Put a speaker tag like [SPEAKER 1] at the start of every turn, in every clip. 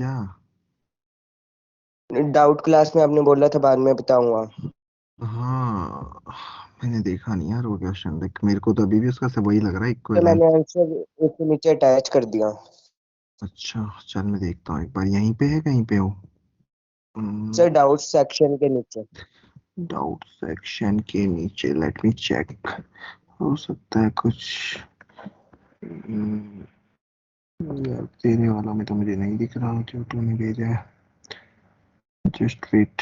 [SPEAKER 1] क्या?
[SPEAKER 2] Doubt class में आपने बोला था बाद में बताऊंगा।
[SPEAKER 1] हाँ, मैंने देखा नहीं यार वो क्वेश्चन। देख, मेरे को तो अभी भी उसका सब वही लग रहा है,
[SPEAKER 2] तो
[SPEAKER 1] इक्विवेलेंस।
[SPEAKER 2] मैंने आंसर उसके नीचे अटैच कर दिया।
[SPEAKER 1] अच्छा, चल मैं देखता हूँ एक बार, यहीं पे है कहीं पे हो?
[SPEAKER 2] सर डाउट सेक्शन के नीचे।
[SPEAKER 1] डाउट सेक्शन के नीचे, लेट मी चेक। हो सकता है कुछ। हम्म, यार तेरे वाला में तो मुझे नहीं दिख रहा जो तूने भेजा है। Just wait.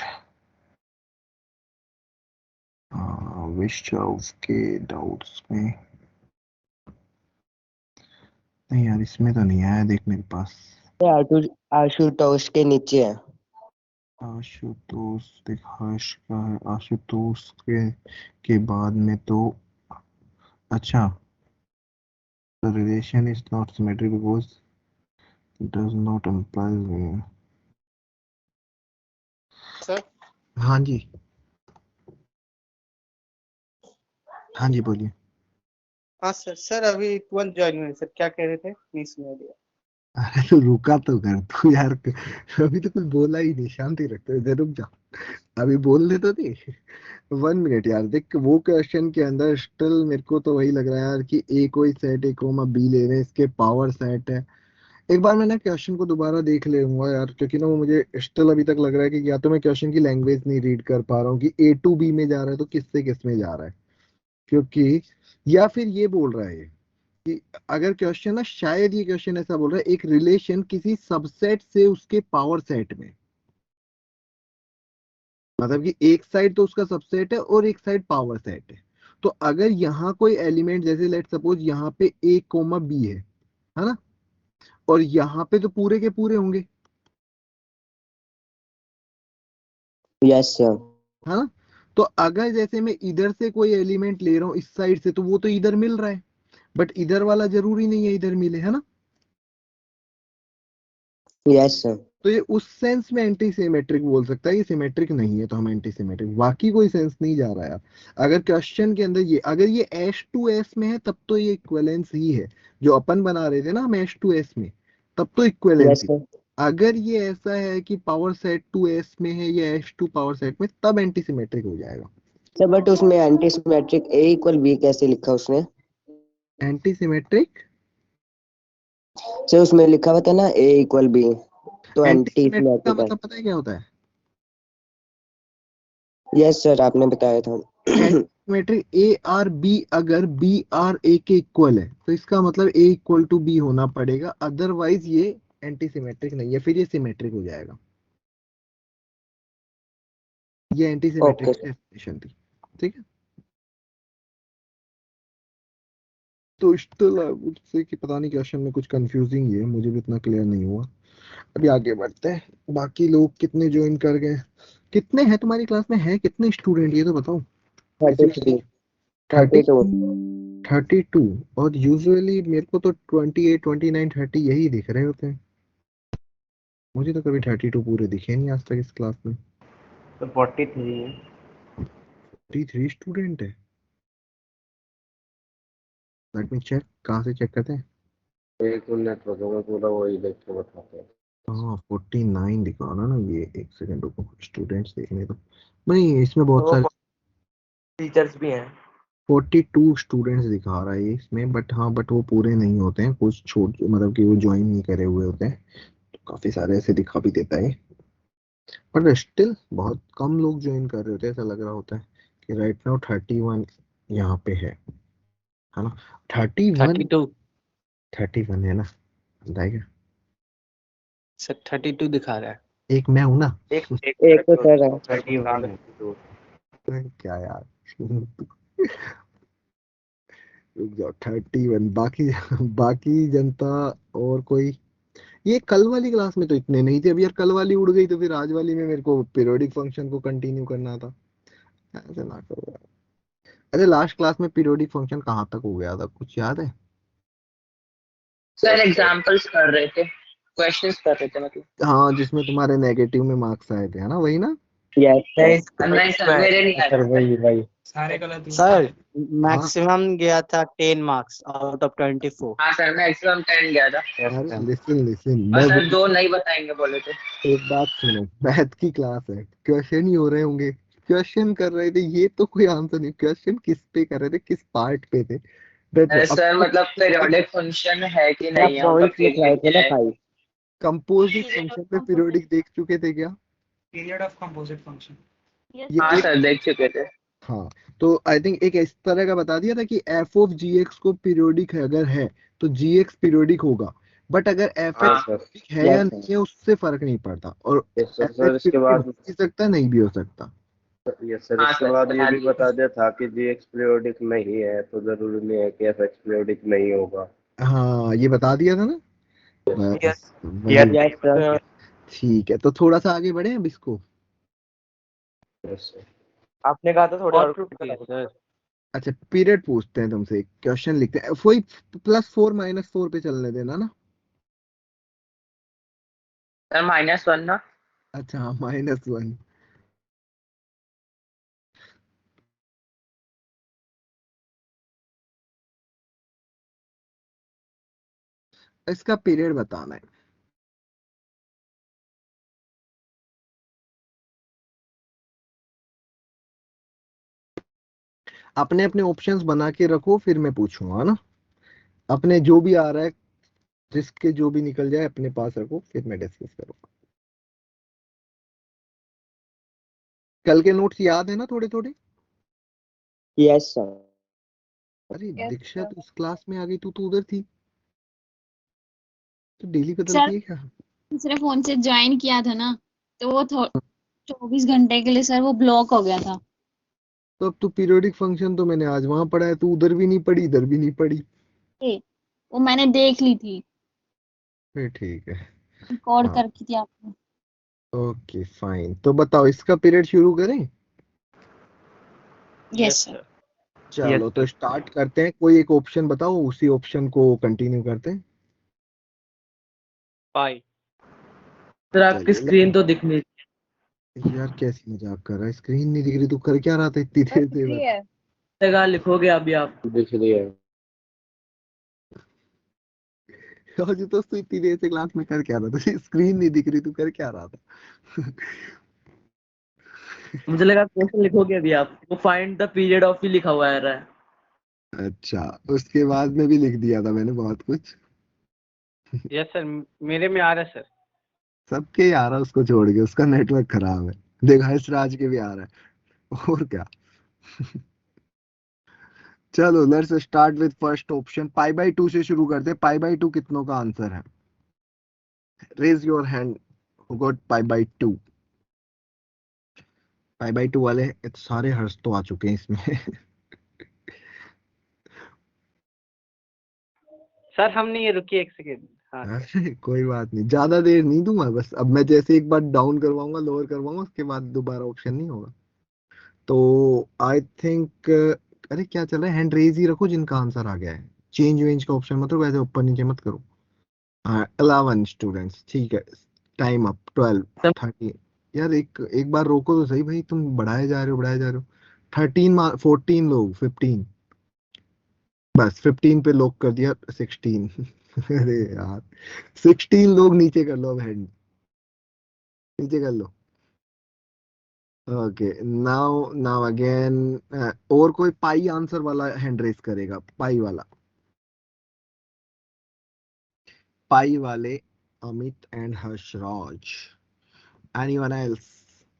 [SPEAKER 1] विश ऑफ के डाउट्स में नहीं यार, इसमें तो नहीं आया देख मेरे पास।
[SPEAKER 2] आशुतोष के नीचे है।
[SPEAKER 1] आशुतोष देख, हर्ष का है आशुतोष के बाद में तो। अच्छा, the relation is not symmetric because it does not imply।
[SPEAKER 3] Sir.
[SPEAKER 1] हाँ जी, हाँ जी बोलिए।
[SPEAKER 3] हाँ सर, सर अभी तुरंत ज्वाइन हुए सर, क्या कह रहे थे नहीं सुना दिया।
[SPEAKER 1] अरे तो रुका तो कर तू यार, अभी तो कुछ बोला ही नहीं, शांति रखते इधर, रुक जा। अभी बोल दे तो दे। 1 मिनट यार, देख वो क्वेश्चन के अंदर स्टिल मेरे को तो वही लग रहा है यार कि ए कोई सेट ए कोमा बी ले रहे हैं, इसके पावर सेट है। एक बार मैं ना क्वेश्चन को दोबारा देख लूंगा यार, क्योंकि ना वो मुझे स्टिल अभी तक लग रहा है कि या तो मैं क्वेश्चन की लैंग्वेज नहीं रीड कर पा रहा हूँ कि ए टू बी में जा रहा है तो किससे किस में जा रहा है। क्योंकि या फिर ये बोल रहा है कि अगर क्वेश्चन ना, शायद ये क्वेश्चन ऐसा बोल रहा है एक रिलेशन किसी सबसेट से उसके पावर सेट में, मतलब कि एक साइड तो उसका सबसेट है और एक साइड पावर सेट है। तो अगर यहाँ कोई एलिमेंट, जैसे लेट सपोज यहाँ पे ए कोमा बी है ना, और यहाँ पे तो पूरे के पूरे होंगे,
[SPEAKER 2] यस सर।
[SPEAKER 1] है ना। तो अगर जैसे मैं इधर से कोई एलिमेंट ले रहा हूँ इस साइड से, तो वो तो इधर मिल रहा है, बट इधर वाला जरूरी नहीं है इधर मिले, है ना।
[SPEAKER 2] Yes sir.
[SPEAKER 1] तो ये उस सेंस में एंटी सिमेट्रिक बोल सकता है, ये सिमेट्रिक नहीं है तो हम एंटी सिमेट्रिक, बाकी कोई सेंस नहीं जा रहा है यार। अगर क्वेश्चन के अंदर ये, अगर ये एस टू एस में है तब तो ये इक्विवेलेंस ही है, जो अपन बना रहे थे ना हम एस टू एस में, तब तो इक्विवेलेंस
[SPEAKER 2] यस
[SPEAKER 1] ही।
[SPEAKER 2] सर।
[SPEAKER 1] अगर ये ऐसा है कि पावर सेट टू एस में है या एस टू पावर सेट में, तब एंटी सिमेट्रिक हो जाएगा।
[SPEAKER 2] सर बट उसमें एंटी सिमेट्रिक ए इक्वल बी कैसे लिखा उसने?
[SPEAKER 1] एंटी सिमेट्रिक,
[SPEAKER 2] सर उसमें लिखा हुआ था ना ए इक्वल बी, तो
[SPEAKER 1] एंटी
[SPEAKER 2] एंटी
[SPEAKER 1] सिमेट्रिक का
[SPEAKER 2] सिमेट्रिक है।
[SPEAKER 1] मतलब पता है क्या होता है?
[SPEAKER 2] यस सर आपने बताया था।
[SPEAKER 1] एंटीसिमेट्रिक ए आर बी, अगर बी आर ए के इक्वल है तो इसका मतलब ए इक्वल टू बी होना पड़ेगा, अदरवाइज ये एंटीसिमेट्रिक नहीं है, फिर ये सिमेट्रिक हो जाएगा। ये एंटीसिमेट्रिक
[SPEAKER 2] ओके
[SPEAKER 1] की
[SPEAKER 2] सर।
[SPEAKER 1] डेफिनेशन थी, ठीक है। तो स्टिल मुझसे कि पता नहीं क्वेश्चन में कुछ कंफ्यूजिंग ही है, मुझे भी इतना क्लियर नहीं हुआ। अभी आगे बढ़ते हैं, बाकी लोग कितने ज्वाइन कर गए? कितने हैं तुम्हारी क्लास में, है कितने स्टूडेंट ये तो बताओ। किसी
[SPEAKER 2] 33।
[SPEAKER 1] थर्टी
[SPEAKER 2] 32।
[SPEAKER 1] 32? और यूजुअली मेरे को तो 28 29 30 यही दिख रहे होते हैं। मुझे तो कभी 32 पूरे दिखे नहीं आज तक इस क्लास में।
[SPEAKER 4] तो 43 है।
[SPEAKER 1] 33 स्टूडेंट है? लेट मी चेक, कहाँ से चेक करते हैं?
[SPEAKER 4] एक मिनट रुको, मैं पूरा वही देख के बताते हैं।
[SPEAKER 1] हाँ 49 दिखा रहा ना ये, एक सेकंड रुको, स्टूडेंट्स देखने तो नहीं, इसमें बहुत सारे
[SPEAKER 4] टीचर्स भी हैं।
[SPEAKER 1] 42 स्टूडेंट्स दिखा रहा है ये इसमें, बट हाँ, बट वो पूरे नहीं होते हैं, कुछ छोट मतलब कि वो ज्वाइन नहीं करे हुए होते हैं, तो काफी सारे ऐसे दिखा भी देता है। बट स्टिल बहुत कम लोग ज्वाइन कर रहे होते हैं, ऐसा लग रहा होता है कि राइट नाउ 31 यहाँ पे है ना। 31,
[SPEAKER 3] 32।
[SPEAKER 1] 31 है ना, बताएगा।
[SPEAKER 3] सर 32 दिखा रहा है।
[SPEAKER 1] एक मैं हूं ना।
[SPEAKER 4] एक
[SPEAKER 2] एक तो सर है।
[SPEAKER 4] 31 है।
[SPEAKER 1] क्या यार, रुक जाओ, 31 बाकी, बाकी जनता और कोई। ये कल वाली क्लास में तो इतने नहीं थे, अब यार कल वाली उड़ गई तो फिर आज वाली में मेरे को पीरियोडिक फंक्शन को कंटिन्यू करना था। ऐसे ना करो यार। अरे लास्ट क्लास में पीरियोडिक फंक्शन कहाँ तक हो गया था, कुछ याद है?
[SPEAKER 5] सर एग्जांपल्स कर रहे थे, क्वेश्चंस कर रहे थे मतलब।
[SPEAKER 1] हाँ, जिसमें तुम्हारे नेगेटिव में मार्क्स आए थे, है ना, वही ना।
[SPEAKER 2] Yes sir.
[SPEAKER 5] नहीं सर, मेरे नहीं आए
[SPEAKER 4] सर
[SPEAKER 5] थे।
[SPEAKER 4] वही वही
[SPEAKER 6] सारे गलत हुए।
[SPEAKER 3] सर मैक्सिमम गया था 10 मार्क्स आउट ऑफ 24।
[SPEAKER 5] हाँ सर, मैक्सिमम 10 गया था।
[SPEAKER 1] अरे लिसन लिसन,
[SPEAKER 5] और
[SPEAKER 1] मैं
[SPEAKER 5] सर 2 नहीं बताएंगे बोले थे।
[SPEAKER 1] एक बात सुनो, मैथ की क्लास है, क्वेश्चन ही हो रहे होंगे, क्वेश्चन कर रहे थे, ये तो कोई आंसर नहीं, क्वेश्चन किस पे कर रहे थे, किस पार्ट पे थे, बैठो अब।
[SPEAKER 5] सर मतलब पीरियोडिक फंक्शन है कि नहीं है, उनका
[SPEAKER 2] पॉइंट लिख रहे थे ना
[SPEAKER 5] है।
[SPEAKER 2] 5।
[SPEAKER 1] कंपोजिट फंक्शन पे पीरियोडिक देख चुके थे क्या?
[SPEAKER 6] Period of composite function.
[SPEAKER 1] ये
[SPEAKER 5] हाँ
[SPEAKER 1] एक,
[SPEAKER 5] सर देख चुके थे।
[SPEAKER 1] हाँ, तो आई थिंक एक इस तरह का बता दिया था कि एफ ऑफ जी एक्स को पीरियोडिक है अगर है तो जी एक्स पीरियोडिक होगा, बट अगर एफ
[SPEAKER 4] हाँ
[SPEAKER 1] एक्स
[SPEAKER 4] सर।
[SPEAKER 1] है या
[SPEAKER 2] यस
[SPEAKER 1] नहीं है उससे फर्क नहीं पड़ता, और
[SPEAKER 4] yes sir.
[SPEAKER 1] F
[SPEAKER 4] sir
[SPEAKER 1] x
[SPEAKER 4] इसके
[SPEAKER 1] पीरियोडिक
[SPEAKER 4] बाद,
[SPEAKER 1] हो भी सकता है, नहीं भी हो सकता।
[SPEAKER 4] यस सर,
[SPEAKER 5] हाँ
[SPEAKER 4] इसके
[SPEAKER 5] सर
[SPEAKER 4] बाद ये
[SPEAKER 5] बता
[SPEAKER 4] भी
[SPEAKER 5] दिए।
[SPEAKER 4] बता दिया था कि जी एक्स पीरियोडिक नहीं है तो जरूरी नहीं है कि एफ एक्स पीरियोडिक नहीं होगा।
[SPEAKER 1] हाँ ये बता दिया था ना, बस वही।
[SPEAKER 2] Yes sir.
[SPEAKER 1] ठीक है, तो थोड़ा सा आगे बढ़े अब इसको।
[SPEAKER 4] Yes sir.
[SPEAKER 7] आपने कहा था थोड़े और सर।
[SPEAKER 1] अच्छा पीरियड पूछते हैं तुमसे, क्वेश्चन लिखते हैं, वही +4 -4 पे चलने देना ना।
[SPEAKER 5] सर -1 ना।
[SPEAKER 1] अच्छा हाँ, -1। इसका पीरियड बताना है। अपने अपने ऑप्शंस बना के रखो, फिर मैं पूछूंगा ना, अपने जो भी आ रहा है, जिसके जो भी निकल जाए अपने पास रखो, फिर मैं डिस्कस करूंगा। कल के नोट्स याद है ना थोड़े थोड़े?
[SPEAKER 2] Yes sir.
[SPEAKER 1] अरे दीक्षा तो उस क्लास में आ गई, तू तो उधर थी, तो डेली
[SPEAKER 8] सर
[SPEAKER 1] बदलती है क्या?
[SPEAKER 8] दूसरे फोन से ज्वाइन किया था ना, तो वो 24 घंटे के लिए सर वो ब्लॉक हो गया था।
[SPEAKER 1] तो अब तू पीरियोडिक फंक्शन तो मैंने आज वहां पढ़ा है, तू उधर भी नहीं पढ़ी, इधर भी नहीं पढ़ी।
[SPEAKER 8] वो मैंने देख ली थी,
[SPEAKER 1] फिर ठीक है।
[SPEAKER 8] रिकॉर्ड
[SPEAKER 1] हाँ
[SPEAKER 8] कर रखी थी आपने।
[SPEAKER 1] ओके फाइन, तो बताओ इसका पीरियड शुरू करें?
[SPEAKER 8] Yes sir.
[SPEAKER 1] चलो तो स्टार्ट करते हैं, कोई एक ऑप्शन बताओ, उसी ऑप्शन को कंटिन्यू करते हैं।
[SPEAKER 7] पाई।
[SPEAKER 6] सर आपकी
[SPEAKER 1] चलिए
[SPEAKER 6] स्क्रीन तो दिख नहीं।
[SPEAKER 1] यार कैसी मजाक कर रहा है, स्क्रीन नहीं दिख रही, तू कर क्या रहा था इतनी देर से बता।
[SPEAKER 6] जगह लिखोगे अभी आप।
[SPEAKER 4] दिख रही है।
[SPEAKER 1] आज तो तू इतनी देर से क्लास में कर क्या रहा था, स्क्रीन नहीं दिख रही, तू कर क्या रहा था?
[SPEAKER 6] मुझे लगा क्वेश्चन लिखोगे अभी आप, वो फाइंड द पीरियड ऑफ ही लिखा हुआ आ रहा है।
[SPEAKER 1] अच्छा, उसके बाद में भी लिख दिया था मैंने बहुत कुछ।
[SPEAKER 7] यस सर, मेरे में आ रहा है सर।
[SPEAKER 1] सबके आ रहा है, उसको छोड़ के, उसका नेटवर्क खराब है। देखा इस राज के भी आ रहा है, और क्या। चलो let's start with first option, π/2 से शुरू करते हैं। π/2 कितनों का आंसर है? Raise your hand who got π/2। π/2 वाले सारे हर्ष तो आ चुके हैं इसमें।
[SPEAKER 7] सर हम नहीं, रुकिए एक सेकेंड। हाँ सर।
[SPEAKER 1] अरे कोई बात नहीं, ज्यादा देर नहीं दूंगा, बस अब मैं जैसे एक बार डाउन करवाऊंगा, लोअर करवाऊंगा, उसके बाद दोबारा ऑप्शन नहीं होगा। तो आई थिंक, अरे क्या चल रहा है, हैंड रेज ही रखो जिनका आंसर आ गया है, चेंज वेंज का ऑप्शन मत करो, वैसे ऊपर नीचे मत करो। हाँ 11 स्टूडेंट्स, ठीक है, टाइम अप 12 30। यार एक एक बार रोको तो सही भाई, तुम बढ़ाए जा रहे हो बढ़ाए जा रहे हो। 14 लोग, 15, बस 15 पे लॉक कर दिया, 16। अरे यार 16 लोग, नीचे कर लो अब हैंड, नीचे कर लो। ओके, नाउ नाउ अगेन, और कोई पाई आंसर वाला हैंड रेस करेगा, पाई वाला, पाई वाले, Amit and Harshraj, anyone else?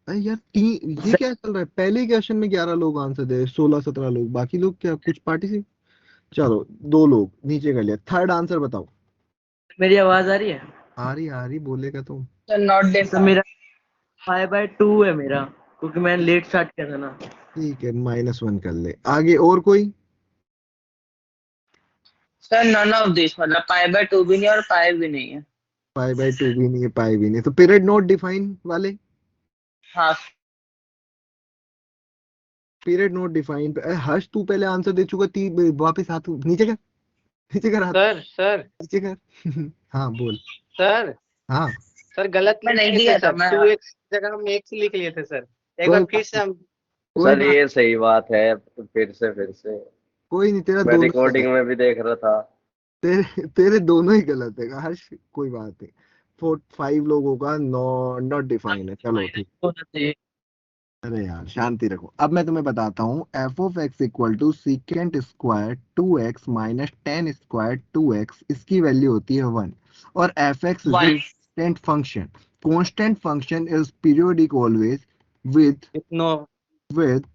[SPEAKER 1] अरे यार ये क्या चल रहा है, पहले क्वेश्चन में 11 लोग आंसर दे, 16 17 लोग, बाकी लोग क्या कुछ पार्टी। चलो 2 लोग नीचे कर लिया, थर्ड आंसर बताओ।
[SPEAKER 6] मेरी आवाज आ रही है?
[SPEAKER 1] आ रही बोलेगा तो।
[SPEAKER 5] Sir not
[SPEAKER 6] sir
[SPEAKER 5] defined.
[SPEAKER 6] मेरा 5/2 है मेरा, क्योंकि मैंने लेट स्टार्ट किया था ना।
[SPEAKER 1] ठीक है, -1 कर ले, आगे और कोई?
[SPEAKER 5] सर नन ऑफ दिस, मतलब π/2 भी नहीं और पाई भी नहीं है।
[SPEAKER 1] π/2 भी नहीं है, पाई भी नहीं, तो पीरियड नॉट डिफाइन वाले,
[SPEAKER 5] हाँ
[SPEAKER 1] पीरियड नॉट डिफाइन पे हर्ष तू पहले आंसर दे चुका, वापस हाथ नीचे कर, नीचे कर हाथ,
[SPEAKER 7] सर सर
[SPEAKER 1] नीचे कर। हाँ बोल।
[SPEAKER 7] सर
[SPEAKER 1] हाँ
[SPEAKER 7] सर गलत
[SPEAKER 5] मैं
[SPEAKER 7] लिख
[SPEAKER 5] नहीं
[SPEAKER 7] लिए
[SPEAKER 5] दिया
[SPEAKER 7] थे
[SPEAKER 5] था
[SPEAKER 7] सर,
[SPEAKER 5] मैं।
[SPEAKER 7] 2x जगह हम x लिख लिए थे सर। एक बार
[SPEAKER 1] कोई
[SPEAKER 7] फिर से हम
[SPEAKER 1] कोई
[SPEAKER 4] सर
[SPEAKER 1] बात,
[SPEAKER 4] ये सही बात है, फिर से
[SPEAKER 1] कोई नहीं, तेरा
[SPEAKER 4] मैं
[SPEAKER 1] दोनों गलत
[SPEAKER 4] रिकॉर्डिंग
[SPEAKER 1] है।
[SPEAKER 4] में भी देख रहा था।
[SPEAKER 1] तेरे दोनों ही गलत है हर्ष, कोई बात नहीं। 5 लोगों का नॉट डिफाइन है, चलो ठीक।
[SPEAKER 6] होना चाहिए।
[SPEAKER 1] अरे यार शांति रखो। अब मैं तुम्हें बताता हूँ, f of x equal to secant square 2x minus ten square 2x, इसकी वैल्यू होती है 1। और f x is a
[SPEAKER 5] 1
[SPEAKER 1] constant function. Constant function is periodic always with
[SPEAKER 7] no
[SPEAKER 1] with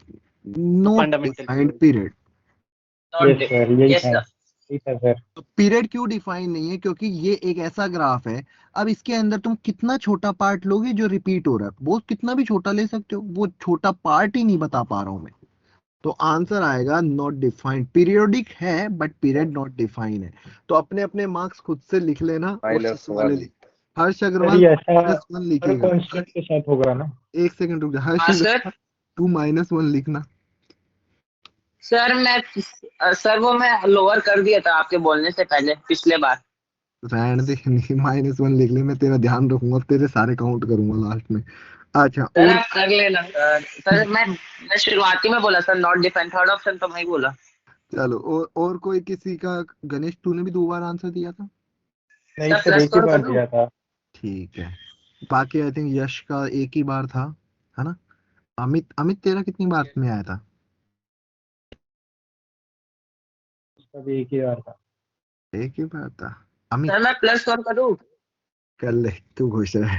[SPEAKER 1] not
[SPEAKER 7] fundamental
[SPEAKER 1] defined period.
[SPEAKER 5] Not
[SPEAKER 9] yes sir, यही
[SPEAKER 5] yes
[SPEAKER 9] था,
[SPEAKER 5] sir.
[SPEAKER 9] यही था sir.
[SPEAKER 1] तो period क्यों डिफाइन नहीं है? क्योंकि ये एक ऐसा ग्राफ है, अब इसके अंदर तुम कितना छोटा पार्ट लोगे जो रिपीट हो रहा है, वो कितना भी छोटा ले सकते हो, वो छोटा पार्ट ही नहीं बता पा रहा हूं मैं। तो आंसर आएगा नॉट डिफाइंड। पीरियोडिक है बट पीरियड नॉट डिफाइन है। तो अपने अपने मार्क्स खुद से लिख लेना और
[SPEAKER 4] -1।
[SPEAKER 1] साथ वाले लिख। हर्ष
[SPEAKER 9] सर
[SPEAKER 1] अग्रवाल
[SPEAKER 9] ये ऐसा
[SPEAKER 1] -1
[SPEAKER 9] हर
[SPEAKER 1] लिखेगा।
[SPEAKER 9] कांस्टेंट के साथ होगा ना?
[SPEAKER 1] एक सेकंड रुक जा, हर्ष
[SPEAKER 5] हाँ सर।
[SPEAKER 1] अग्रवाल तू -1 लिखना।
[SPEAKER 5] सर सर वो मैं लोअर कर दिया था आपके बोलने से पहले पिछले बार।
[SPEAKER 1] रहने दे, नहीं -1 लिख ले, मैं तेरा ध्यान रखूंगा, तेरे सारे काउंट करूंगा लास्ट में। अच्छा
[SPEAKER 5] सर
[SPEAKER 1] और
[SPEAKER 5] आप कर लेना सर। सर मैं शुरुआती में बोला sir not define, third option तो मैं ही बोला।
[SPEAKER 1] चलो, और कोई किसी का? गणेश तूने भी 2 बार आंसर दिया था।
[SPEAKER 9] नहीं
[SPEAKER 5] सर
[SPEAKER 9] सर,
[SPEAKER 5] प्लस
[SPEAKER 9] एक ही
[SPEAKER 5] कर
[SPEAKER 9] बार
[SPEAKER 5] दूं?
[SPEAKER 9] दिया था।
[SPEAKER 1] ठीक है, बाकी आई थिंक यश का एक ही बार था, है ना? अमित, अमित तेरा कितनी बार में आया था?
[SPEAKER 9] उसका भी एक ही बार था।
[SPEAKER 1] एक ही बार था। अमित
[SPEAKER 5] सर मैं प्लस वन करूं?
[SPEAKER 1] कर ले, तू खुश रहे।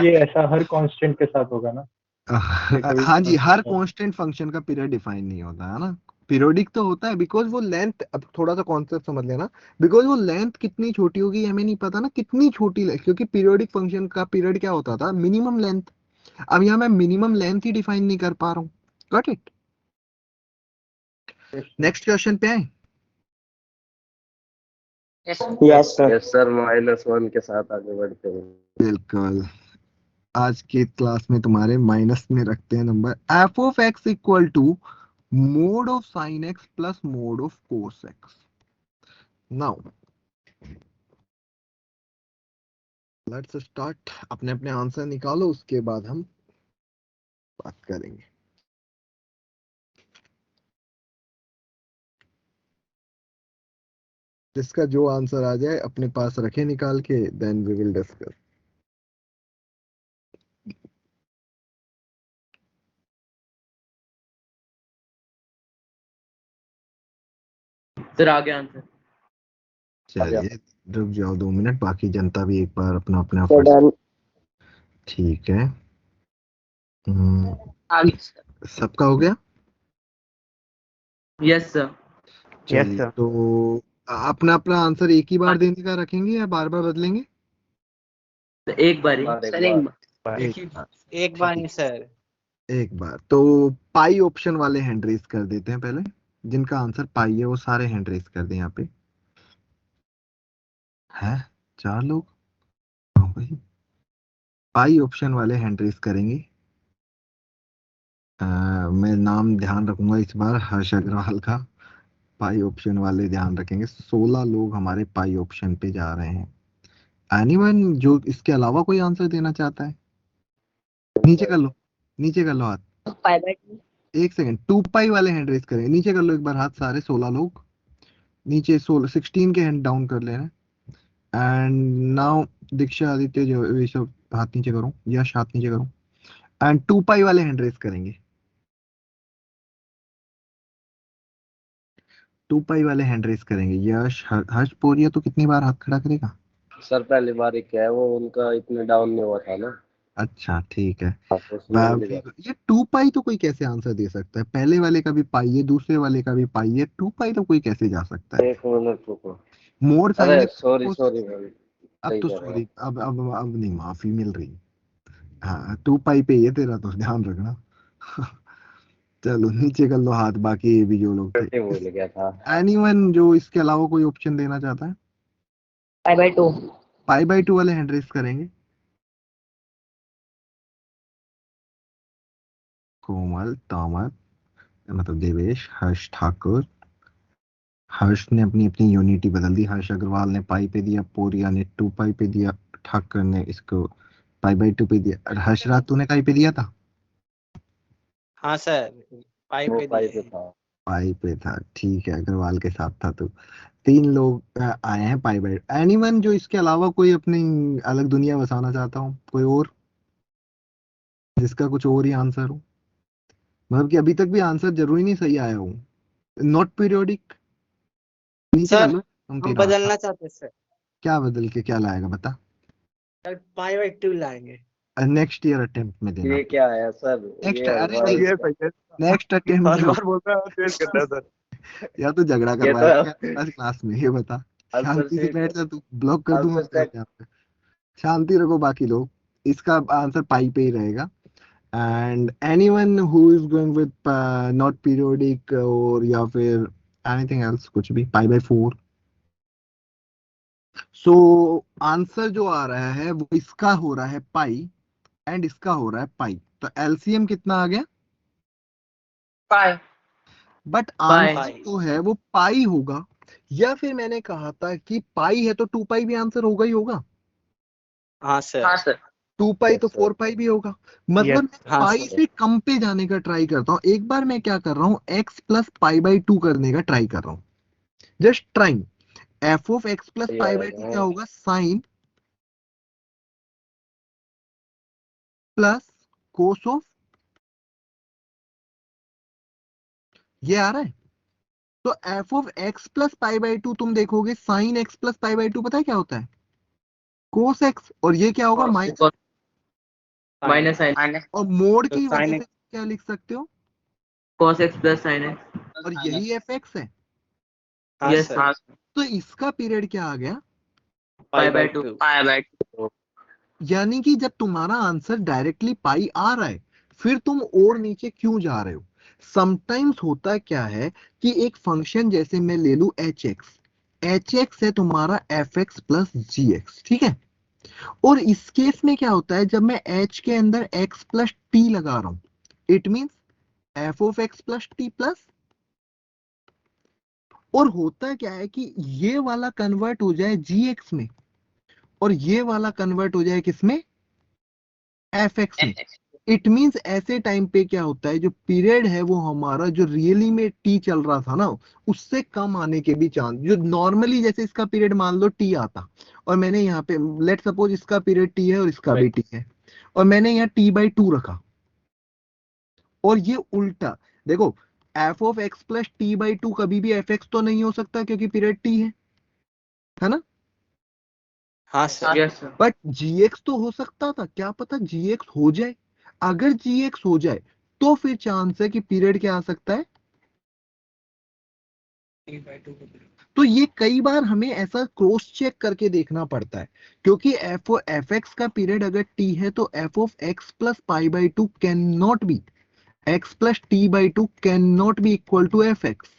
[SPEAKER 9] ये ऐसा हर कांस्टेंट के साथ होगा ना? ये कभी
[SPEAKER 1] हाँ जी, हर
[SPEAKER 9] constant-
[SPEAKER 1] कांस्टेंट फंक्शन का पीरियड डिफाइन नहीं होता है ना। पीरियोडिक तो होता है बिकॉज वो लेंथ, अब थोड़ा सा कॉन्सेप्ट समझ लेना, बिकॉज वो लेंथ कितनी छोटी होगी हमें नहीं पता ना, कितनी छोटी क्योंकि पीरियोडिक फंक्शन का पीरियड क्या होता था, मिनिमम लेंथ। अब यहाँ मैं मिनिमम लेंथ ही डिफाइन नहीं कर पा रहा हूँ। Got it? नेक्स्ट क्वेश्चन पे आए।
[SPEAKER 5] Yes
[SPEAKER 2] yes sir.
[SPEAKER 4] Yes sir, -1 के साथ आगे बढ़ते हैं।
[SPEAKER 1] बिल्कुल, आज की क्लास में तुम्हारे माइनस में रखते हैं number. F of x equal to mod of sine x plus mod of cos x. Now let's start. अपने अपने आंसर निकालो, उसके बाद हम बात करेंगे। जिसका जो आंसर आ जाए अपने पास रखे निकाल के, then we will discuss.
[SPEAKER 6] Sir आ गया आंसर।
[SPEAKER 1] चलिए रुक जाओ 2 मिनट, बाकी जनता भी एक बार अपना अपना
[SPEAKER 2] सर
[SPEAKER 1] फर्स्ट।
[SPEAKER 2] डन।
[SPEAKER 1] ठीक है। हम्म,
[SPEAKER 5] आगे सर।
[SPEAKER 1] सबका हो गया?
[SPEAKER 6] Yes sir.
[SPEAKER 7] यस
[SPEAKER 1] चलिए
[SPEAKER 7] सर।
[SPEAKER 1] तो अपना अपना आंसर एक ही बार देने का रखेंगे या बार बार बदलेंगे?
[SPEAKER 6] एक बार ही।
[SPEAKER 4] एक
[SPEAKER 5] सर एक
[SPEAKER 4] बार।
[SPEAKER 1] एक बार।
[SPEAKER 7] एक बार
[SPEAKER 1] ठीक
[SPEAKER 7] नहीं सर।
[SPEAKER 1] है, एक बार तो पाई ऑप्शन वाले हैंड रेस कर देते हैं पहले। जिनका आंसर पाई है वो सारे हैंड रेस कर दें यहाँ पे। है 4 लोग? हाँ भाई, पाई ऑप्शन वाले हैंड रेस करेंगे। मैं नाम ध्यान रखूंगा इस बार हर्ष अग्रवाल का। पाई ऑप्शन वाले ध्यान रखेंगे। 16 लोग हमारे पाई ऑप्शन पे जा रहे हैं। एनीवन जो इसके अलावा कोई आंसर देना चाहता है? नीचे कर लो, नीचे कर लो हाथ।
[SPEAKER 5] Pi by 2।
[SPEAKER 1] एक सेकंड, 2 पाई वाले हैंड रेस करें, नीचे कर लो एक बार हाथ सारे 16 लोग। नीचे 16 के हैंड डाउन कर लेना। एंड नाउ दीक्षा, आदित्य, जो ये सब हाथ नीचे करो, यश हाथ नीचे करो। एंड 2 पाई वाले हैंड रेस करेंगे। 2 पाई वाले हैंड रेस करेंगे। यश, हर्ष पोरिया तो कितनी बार हाथ खड़ा करेगा?
[SPEAKER 4] सर पहली बार ही क्या है, वो उनका इतना डाउन नहीं हुआ था ना।
[SPEAKER 1] अच्छा ठीक है।
[SPEAKER 4] हाँ, तो उसमें हो गया।
[SPEAKER 1] ये 2 पाई तो कोई कैसे आंसर दे सकता है? पहले वाले का भी पाई है, दूसरे वाले का भी पाई है, 2 पाई तो कोई कैसे जा सकता है?
[SPEAKER 4] 1 मिनट रुको।
[SPEAKER 1] मोर साइन
[SPEAKER 4] अरे
[SPEAKER 1] एक्स।
[SPEAKER 4] सॉरी सॉरी भाई,
[SPEAKER 1] अब
[SPEAKER 4] सही
[SPEAKER 1] तो
[SPEAKER 4] कह रहे हो।
[SPEAKER 1] सॉरी, अब नहीं माफी मिल रही। हाँ 2 पाई पे ये तेरा तो ध्यान रखना। चलो नीचे कर लो हाथ, बाकी ये भी जो लोग थे।
[SPEAKER 4] फिर भूल गया था।
[SPEAKER 1] एनीवन जो इसके अलावा कोई ऑप्शन देना चाहता है?
[SPEAKER 5] Pi by 2।
[SPEAKER 1] पाई बाई 2 वाले हैंड रेस करेंगे। कोमल, तोमर, मतलब देवेश, हर्ष ठाकुर। हर्ष ने अपनी अपनी यूनिटी बदल दी। हर्ष अग्रवाल ने पाई पे दिया, पोरिया ने 2 पाई पे दिया, ठाकुर ने इसको पाई बाई 2 पे दिया। और हर्ष रात तूने काई पे दिया था?
[SPEAKER 7] हाँ सर, पाई
[SPEAKER 4] वो
[SPEAKER 7] पे
[SPEAKER 4] पाई
[SPEAKER 7] दिए
[SPEAKER 4] पे
[SPEAKER 7] हैं।
[SPEAKER 4] था।
[SPEAKER 1] पाई पे था, ठीक है, अग्रवाल के साथ था। तो 3 लोग आए हैं पाई बाई। एनीवन जो इसके अलावा कोई अपनी अलग दुनिया बसाना चाहता हो, कोई और जिसका कुछ और ही आंसर हो, मतलब कि अभी तक भी आंसर जरूरी नहीं सही आया हो। नॉट पीरियोडिक, नीचे कर
[SPEAKER 3] सर
[SPEAKER 1] लो तुम
[SPEAKER 3] हम
[SPEAKER 1] 13।
[SPEAKER 3] बदलना चाहते हैं सर।
[SPEAKER 1] क्या बदल के क्या लाएगा बता।
[SPEAKER 3] सर पाई बाई 2 लाएंगे।
[SPEAKER 1] नेक्स्ट ईयर अटेम्प्ट में देना।
[SPEAKER 4] ये क्या है सर?
[SPEAKER 1] नेक्स्ट,
[SPEAKER 4] ये हर
[SPEAKER 1] अरे
[SPEAKER 4] बार
[SPEAKER 1] नेक्स्ट, नेक्स्ट अटेम्प्ट में
[SPEAKER 9] बोलता है तेज करता है सर।
[SPEAKER 1] या तो झगड़ा
[SPEAKER 4] ये तो
[SPEAKER 1] करवाएगा बस क्लास में, ये बता।
[SPEAKER 4] आंसर
[SPEAKER 1] शांति से
[SPEAKER 4] शीट
[SPEAKER 1] बैठ जा, तू ब्लॉक कर दूंगा
[SPEAKER 4] आंसर
[SPEAKER 1] मैं
[SPEAKER 4] चेक।
[SPEAKER 1] यहाँ पे। शांति रखो बाकी लोग। इसका आंसर पाई पे ही रहेगा। And anyone who is going with not periodic और या फिर एनीथिंग एल्स, कुछ भी, पाई बाय 4। सो आंसर जो आ रहा है वो इसका हो रहा है पाई एंड इसका हो रहा है पाई। तो एलसीएम कितना आ गया?
[SPEAKER 5] पाई।
[SPEAKER 1] But
[SPEAKER 6] pi.
[SPEAKER 1] आंसर तो है वो पाई होगा। या फिर मैंने कहा था कि पाई है तो 2 पाई भी आंसर होगा ही होगा।
[SPEAKER 7] हाँ सर।
[SPEAKER 5] हाँ सर।
[SPEAKER 1] 2 पाई
[SPEAKER 4] यस
[SPEAKER 1] तो
[SPEAKER 4] सर।
[SPEAKER 1] 4 पाई भी होगा। मतलब मैं
[SPEAKER 7] हाँ
[SPEAKER 1] पाई
[SPEAKER 7] सर।
[SPEAKER 1] से कम पे जाने का ट्राई करता हूँ। एक बार मैं क्या कर रहा हूँ, एक्स प्लस पाई बाई 2 करने का ट्राई कर रहा हूँ, just trying. F of x plus
[SPEAKER 4] ये
[SPEAKER 1] पाई बाई 2
[SPEAKER 4] आएगा।
[SPEAKER 1] क्या होगा? साइन प्लस कोस ऑफ, ये आ रहा है। तो f of x plus pi by 2 तुम देखोगे, sine x plus pi by 2 पता है क्या होता है? Cos x. और ये क्या होगा? माइनस।
[SPEAKER 6] Minus sine.
[SPEAKER 5] माइनस।
[SPEAKER 1] और मोड
[SPEAKER 7] तो
[SPEAKER 1] की वजह
[SPEAKER 7] साइन
[SPEAKER 1] से क्या लिख सकते हो?
[SPEAKER 6] Cos x plus sine x.
[SPEAKER 1] और यही एफ एक्स है।
[SPEAKER 7] हाँ
[SPEAKER 6] यस
[SPEAKER 7] सर,
[SPEAKER 6] सर।
[SPEAKER 5] हाँ।
[SPEAKER 1] तो इसका पीरियड क्या आ गया?
[SPEAKER 7] Pi
[SPEAKER 6] pi
[SPEAKER 7] by
[SPEAKER 6] by 2।
[SPEAKER 7] 2।
[SPEAKER 5] Pi by.
[SPEAKER 1] यानी कि जब तुम्हारा आंसर डायरेक्टली पाई आ रहा है, फिर तुम और नीचे क्यों जा रहे हो? समटाइम्स होता क्या है कि एक फंक्शन जैसे मैं ले लू एच एक्स है तुम्हारा एफ एक्स प्लस जी एक्स, ठीक है। और इस केस में क्या होता है, जब मैं एच के अंदर एक्स प्लस टी लगा रहा हूं, it means F of x plus T plus. और होता क्या है कि ये वाला कन्वर्ट हो जाए जी एक्स में, और ये वाला कन्वर्ट हो जाए किसमें? एफ एक्स में। इट मींस ऐसे टाइम पे क्या होता है, जो पीरियड है वो हमारा जो रियली में टी चल रहा था ना, उससे कम आने के भी चांस। जो नॉर्मली जैसे इसका पीरियड मान लो टी आता, और मैंने यहाँ पे लेट सपोज इसका पीरियड टी है और इसका भी टी है, और मैंने यहाँ टी बाई 2 रखा, और ये उल्टा देखो, F of x plus t by 2 कभी भी एफ एक्स तो नहीं हो सकता क्योंकि पीरियड टी है ना।
[SPEAKER 7] हाँ sir.
[SPEAKER 6] Yes sir.
[SPEAKER 1] But GX तो हो सकता था, क्या पता जीएक्स हो जाए। अगर जीएक्स हो जाए तो फिर चांस है कि पीरियड क्या आ सकता है? तो ये कई बार हमें ऐसा क्रॉस चेक करके देखना पड़ता है, क्योंकि एफ एक्स का पीरियड अगर टी है तो f of x plus pi by 2 can not be, x plus t by 2 can not be equal to f x.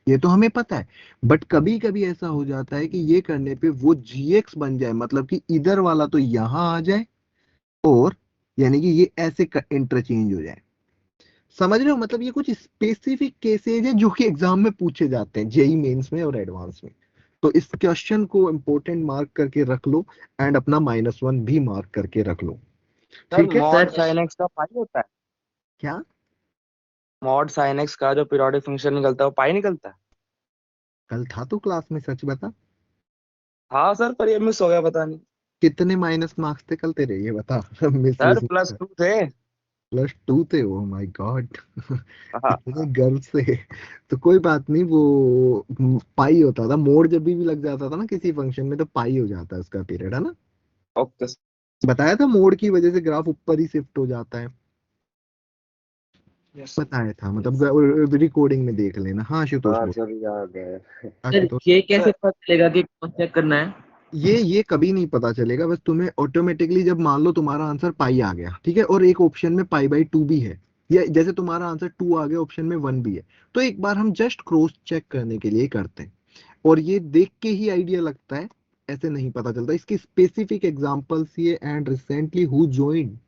[SPEAKER 1] ये तो हमें पता है। बट कभी कभी ऐसा हो जाता है कि ये करने पे वो जीएक्स बन जाए, मतलब कि इधर वाला तो यहां आ जाए, और यानी कि ये ऐसे इंटरचेंज हो जाए। समझ रहे हो? मतलब ये कुछ स्पेसिफिक केसेज है जो कि एग्जाम में पूछे जाते हैं, जेई मेंस में और एडवांस में। तो इस क्वेश्चन को इंपोर्टेंट मार्क करके रख लो, एंड अपना -1 भी मार्क करके रख लो,
[SPEAKER 10] सर
[SPEAKER 1] ठीक है।
[SPEAKER 10] मॉड
[SPEAKER 6] सर
[SPEAKER 10] साइन एक्स का पाई होता है?
[SPEAKER 1] क्या?
[SPEAKER 10] मॉड साइन एक्स का जो पीरियोडिक फंक्शन निकलता है वो पाई निकलता है?
[SPEAKER 1] कल था तो क्लास में, सच बता।
[SPEAKER 10] हाँ सर, पर ये मिस हो गया, पता नहीं।
[SPEAKER 1] कितने माइनस मार्क्स थे कल तेरे, ये बता। मिस
[SPEAKER 10] सर
[SPEAKER 1] विस
[SPEAKER 10] +2 थे।
[SPEAKER 1] +2 थे? Oh my God.
[SPEAKER 10] हाँ।
[SPEAKER 1] इतने गर्व से। तो कोई बात नहीं, वो पाई होता था। मोड जब भी लग जाता था ना किसी फंक्शन में, तो पाई हो जाता है उसका पीरियड, है ना।
[SPEAKER 10] ओके।
[SPEAKER 1] बताया था मोड की वजह से ग्राफ ऊपर ही शिफ्ट हो जाता है, बताया था, मतलब रिकॉर्डिंग में देख लेना। हाँ आशुतोष
[SPEAKER 4] हाँ
[SPEAKER 1] बोल।
[SPEAKER 4] सर याद है।
[SPEAKER 6] सर
[SPEAKER 1] आशुतोष,
[SPEAKER 6] ये कैसे पता चलेगा कि कौन चेक करना है?
[SPEAKER 1] ये कभी नहीं पता चलेगा, बस तुम्हें ऑटोमेटिकली जब मान लो तुम्हारा आंसर पाई आ गया, ठीक है, और एक ऑप्शन में पाई बाई 2 भी है, या जैसे तुम्हारा आंसर 2 आ गया, ऑप्शन में 1 भी है, तो एक बार हम जस्ट क्रॉस चेक करने के लिए करते हैं। और ये देख के ही आइडिया लगता है, ऐसे नहीं पता चलता। इसकी स्पेसिफिक एग्जांपल्स ये, and recently who join,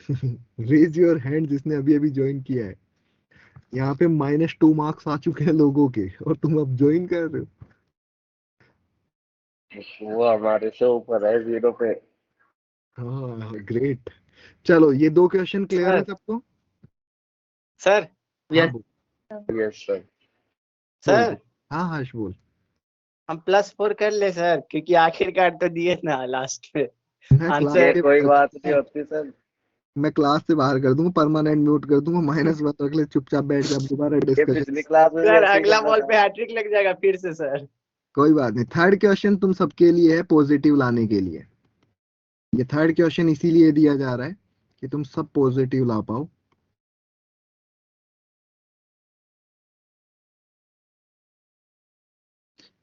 [SPEAKER 1] raise your hand जिसने अभी अभी ज्वाइन किया है। यहाँ पे -2 मार्क्स आ चुके हैं लोगों के, और तुम अब ज्वाइन कर रहे हो।
[SPEAKER 4] वो हमारे से ऊपर है 0 पे।
[SPEAKER 1] हाँ ग्रेट। चलो ये 2 क्वेश्चन क्लियर है
[SPEAKER 10] सर
[SPEAKER 1] सबको?
[SPEAKER 7] सर
[SPEAKER 1] हाँ
[SPEAKER 6] Yes.
[SPEAKER 1] बोल।
[SPEAKER 4] Yes sir.
[SPEAKER 7] सर
[SPEAKER 1] बोल। हाँ हर्ष बोल।
[SPEAKER 7] हम +4 कर ले सर, क्योंकि आखिरकार तो दिए ना लास्ट में
[SPEAKER 1] मैं क्लास
[SPEAKER 7] आंसर।
[SPEAKER 4] ये
[SPEAKER 1] से
[SPEAKER 4] कोई बात नहीं होती सर।
[SPEAKER 1] मैं क्लास से बाहर कर दूंगा, परमानेंट म्यूट कर दूंगा, -1 रख ले, चुपचाप बैठ जा, अब दोबारा
[SPEAKER 4] ये
[SPEAKER 1] डिस्कशन।
[SPEAKER 4] पिछली क्लास में भी
[SPEAKER 7] सर
[SPEAKER 4] ऐसे ही
[SPEAKER 7] अगला
[SPEAKER 4] कर रहा
[SPEAKER 7] बॉल
[SPEAKER 4] था।
[SPEAKER 7] पे हैट्रिक लग जाएगा फिर से सर।
[SPEAKER 1] कोई बात नहीं। थर्ड क्वेश्चन तुम सबके लिए है, पॉजिटिव लाने के लिए। ये थर्ड क्वेश्चन इसीलिए दिया जा रहा है कि तुम सब पॉजिटिव ला पाओ।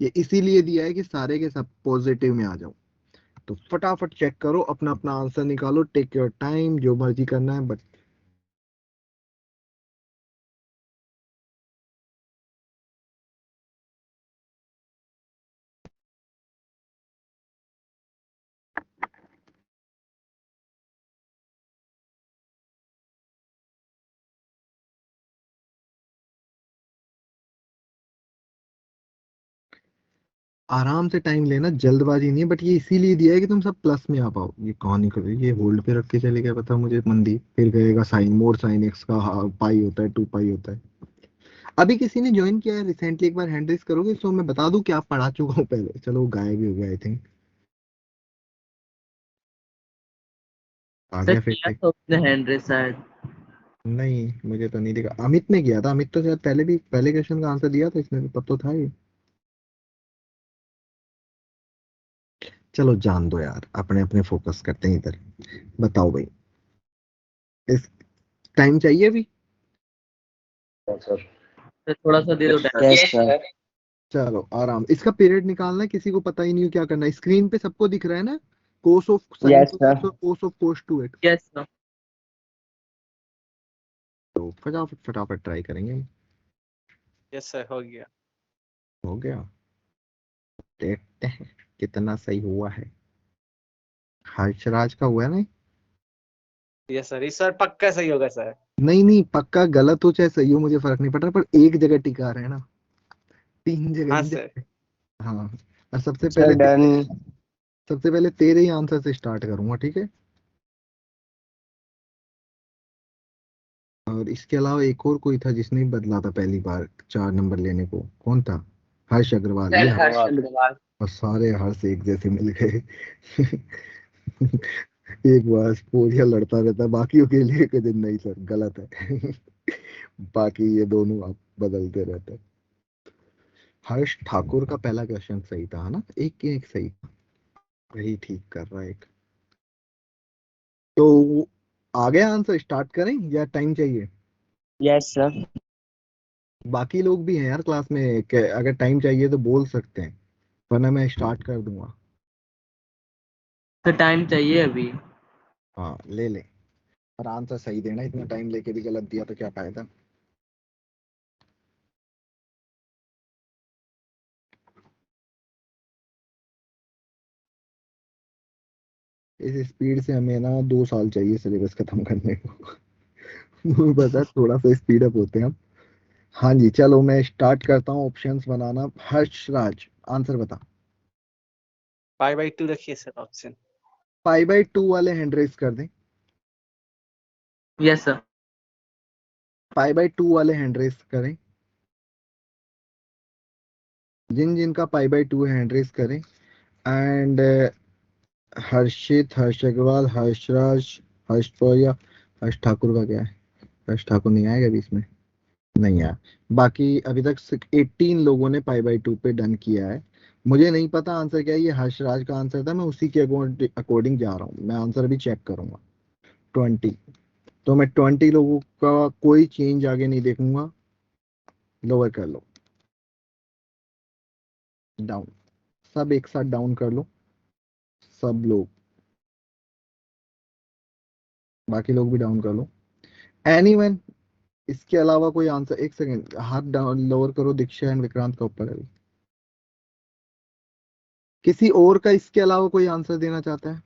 [SPEAKER 1] ये इसीलिए दिया है कि सारे के सब पॉजिटिव में आ जाओ। तो फटाफट चेक करो, अपना अपना आंसर निकालो, टेक योर टाइम, जो मर्जी करना है, बट आराम से टाइम लेना, जल्दबाजी नहीं है, बट ये इसीलिए दिया है कि तुम सब प्लस में आ पाओ। ये कौन ही करे, ये होल्ड पे रख के चले गया, पता मुझे मंदी, फिर कहेगा साइन मोर साइन एक्स का पाई होता है, 2 पाई होता है। अभी किसी ने ज्वाइन किया है रिसेंटली, एक बार हैंड रेस करोगे तो मैं बता दूं कि आप पढ़ा चुका हूँ पहले। चलो वो गायब ही हो गया आई थिंक। आ
[SPEAKER 6] सर
[SPEAKER 1] गया फिर
[SPEAKER 6] किया
[SPEAKER 1] से।
[SPEAKER 6] तो उसने हैंड रेस शायद।
[SPEAKER 1] नहीं मुझे तो नहीं दिखा। अमित ने किया था, अमित तो शायद पहले भी पहले क्वेश्चन का आंसर दिया था इसने, तब तो था ही। चलो जान दो यार, अपने अपने फोकस करते हैं इधर। बताओ भाई, इस टाइम चाहिए अभी?
[SPEAKER 4] हाँ, सर।
[SPEAKER 6] सर थोड़ा सा दे दो
[SPEAKER 10] yes
[SPEAKER 6] time.
[SPEAKER 10] Sir.
[SPEAKER 2] Yes
[SPEAKER 5] yes
[SPEAKER 2] sir.
[SPEAKER 5] Sir.
[SPEAKER 1] चलो आराम, इसका पीरियड निकालना है, किसी को पता ही नहीं हो क्या करना है। स्क्रीन पे सबको दिख रहा है ना, cos of sine
[SPEAKER 2] yes
[SPEAKER 1] 2x
[SPEAKER 2] sir.
[SPEAKER 1] और cos of cos 2x।
[SPEAKER 6] Yes sir.
[SPEAKER 1] तो फटाफट फटाफट ट्राई करेंगे।
[SPEAKER 7] यस सर हो गया।
[SPEAKER 1] हो गया। देखते हैं कितना सही हुआ है। हर्षराज का हुआ है ना?
[SPEAKER 7] यस सर, इस बार पक्का सही होगा सर।
[SPEAKER 1] नहीं नहीं, पक्का गलत हो चाहे सही हो मुझे फर्क नहीं पड़ रहा, पर एक जगह टिका रहे ना, 3 जगह
[SPEAKER 7] हाँ
[SPEAKER 1] नहीं
[SPEAKER 7] सर।
[SPEAKER 1] जगह। हाँ। और सबसे
[SPEAKER 2] सर
[SPEAKER 1] पहले
[SPEAKER 2] डन।
[SPEAKER 1] सबसे पहले तेरे ही आंसर से स्टार्ट करूंगा, ठीक है? और इसके अलावा एक और कोई था जिसने बदला था पहली बार 4 नंबर लेने को, कौन था? हर्ष अग्रवाल।
[SPEAKER 5] सर
[SPEAKER 1] ये
[SPEAKER 5] हर्ष
[SPEAKER 4] धन्यवाद।
[SPEAKER 5] अग्रवाल।
[SPEAKER 1] और सारे हर्ष एक जैसे मिल गए। एक बार पोरिया लड़ता रहता है, बाकियों के लिए के दिन नहीं सर, गलत है। बाकी ये दोनों आप बदलते रहते हैं। हर्ष ठाकुर का पहला क्वेश्चन सही था, है ना? एक के एक सही था, वही ठीक कर रहा है एक। तो आ गया आंसर, स्टार्ट करें या टाइम चाहिए?
[SPEAKER 2] Yes sir.
[SPEAKER 1] बाकी लोग भी हैं यार क्लास में, अगर टाइम चाहिए तो बोल सकते हैं, वरना मैं स्टार्ट कर दूंगा।
[SPEAKER 6] सर टाइम चाहिए अभी।
[SPEAKER 1] हाँ ले ले, पर आंसर सही देना, इतना टाइम लेके भी गलत दिया तो क्या फायदा। इस स्पीड से हमें ना 2 साल चाहिए सिलेबस खत्म करने को। बस है, थोड़ा सा स्पीड अप होते हैं हम। हाँ जी चलो मैं स्टार्ट करता हूँ ऑप्शंस बनाना। हर्षराज आंसर बता।
[SPEAKER 7] π/2 रखिए सर ऑप्शन।
[SPEAKER 1] π/2 वाले हैंड रेस कर दें।
[SPEAKER 6] Yes sir.
[SPEAKER 1] π/2 वाले हैंड रेस करें, जिन जिनका π/2 हैंड रेस करें। एंड हर्षित, हर्ष अग्रवाल, हर्षराज, हर्ष पौया। हर्ष ठाकुर का क्या है? हर्ष ठाकुर नहीं आएगा अभी इसमें, नहीं आया। बाकी अभी तक 18 लोगों ने π/2 पे डन किया है। मुझे नहीं पता आंसर क्या है, ये हर्षराज का आंसर था, मैं उसी के अकॉर्डिंग जा रहा हूँ। मैं आंसर भी चेक करूंगा। 20, तो मैं 20 लोगों का कोई चेंज आगे नहीं देखूंगा। लोअर कर लो, डाउन, सब एक साथ डाउन कर लो, सब लोग, बाकी लोग भी डाउन कर लो। एनीवन, इसके अलावा कोई आंसर? एक सेकंड, हाथ डाउन लोअर करो, दीक्षा एंड विक्रांत का ऊपर है अभी। किसी और का इसके अलावा कोई आंसर देना चाहता है?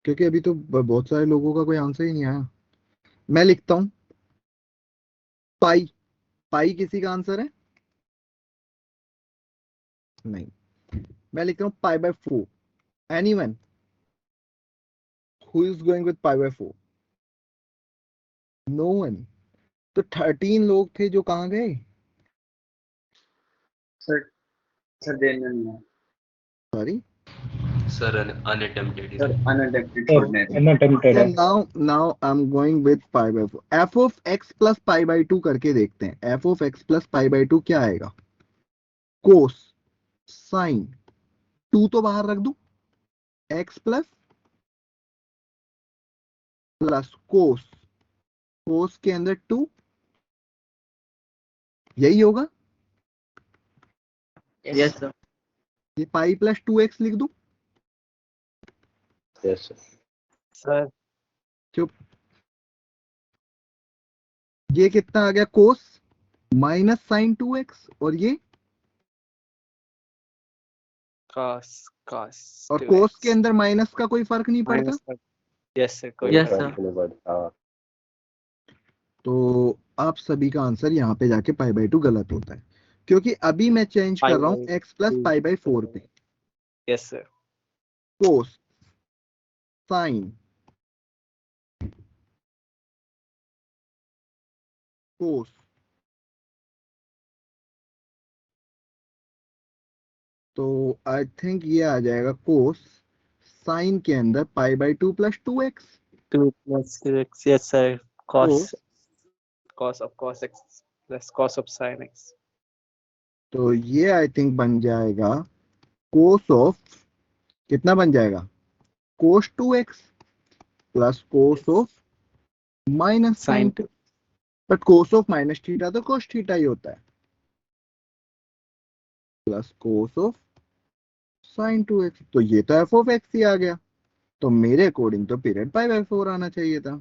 [SPEAKER 1] क्योंकि अभी तो बहुत सारे लोगों का कोई आंसर ही नहीं आया। मैं लिखता हूँ पाई। पाई किसी का आंसर है? नहीं। मैं लिख रहा हूँ π/4। Anyone who is going with π/4? No one. तो 13 लोग थे जो कहाँ गए?
[SPEAKER 4] सर सर देने में
[SPEAKER 1] sorry.
[SPEAKER 11] Sir unattempted
[SPEAKER 4] sir unattempted
[SPEAKER 9] sir
[SPEAKER 4] छोड़ने थे।
[SPEAKER 9] अनअटेम्प्टेड
[SPEAKER 1] So
[SPEAKER 9] है।
[SPEAKER 1] now I'm going with pi by 4. F of x plus pi by 2 करके देखते हैं। F of x plus pi by 2 क्या आएगा? कोस साइन 2 तो बाहर रख दूं, x प्लस प्लस कोस, कोस के अंदर 2, यही होगा।
[SPEAKER 6] Yes sir.
[SPEAKER 1] ये पाई प्लस 2x लिख दूं।
[SPEAKER 4] Yes sir.
[SPEAKER 7] सर
[SPEAKER 1] चुप। ये कितना आ गया? कोस माइनस साइन 2x, और ये
[SPEAKER 7] कॉस कॉस
[SPEAKER 1] और कोस के अंदर माइनस का कोई फर्क नहीं पड़ता।
[SPEAKER 7] माइनस। यस सर, कोई
[SPEAKER 6] Yes,
[SPEAKER 7] फर्क
[SPEAKER 6] sir.
[SPEAKER 7] नहीं।
[SPEAKER 4] नहीं पड़ता।
[SPEAKER 1] तो आप सभी का आंसर यहाँ पे जाके पाई बाई 2 गलत होता है, क्योंकि अभी मैं चेंज कर रहा हूँ x प्लस पाई बाई 4 पे।
[SPEAKER 7] Yes sir.
[SPEAKER 1] कोस साइन कोस, तो आई थिंक ये आ जाएगा कोस साइन के अंदर पाई by 2 plus 2x।
[SPEAKER 7] 2 plus 2x, yes sir.
[SPEAKER 1] Cos,
[SPEAKER 7] Cos of cos x plus cos of sin x.
[SPEAKER 1] तो ये आई थिंक बन जाएगा कोस ऑफ, कितना बन जाएगा? Cos 2x plus cos of minus sine
[SPEAKER 7] Sin 2.
[SPEAKER 1] 2। But cos of minus theta तो cos theta ही होता है, plus cos of sign 2x। तो ये तो एफ ऑफ एक्स ही आ गया। तो मेरे अकॉर्डिंग तो पीरियड पाई बाई 4 आना चाहिए था।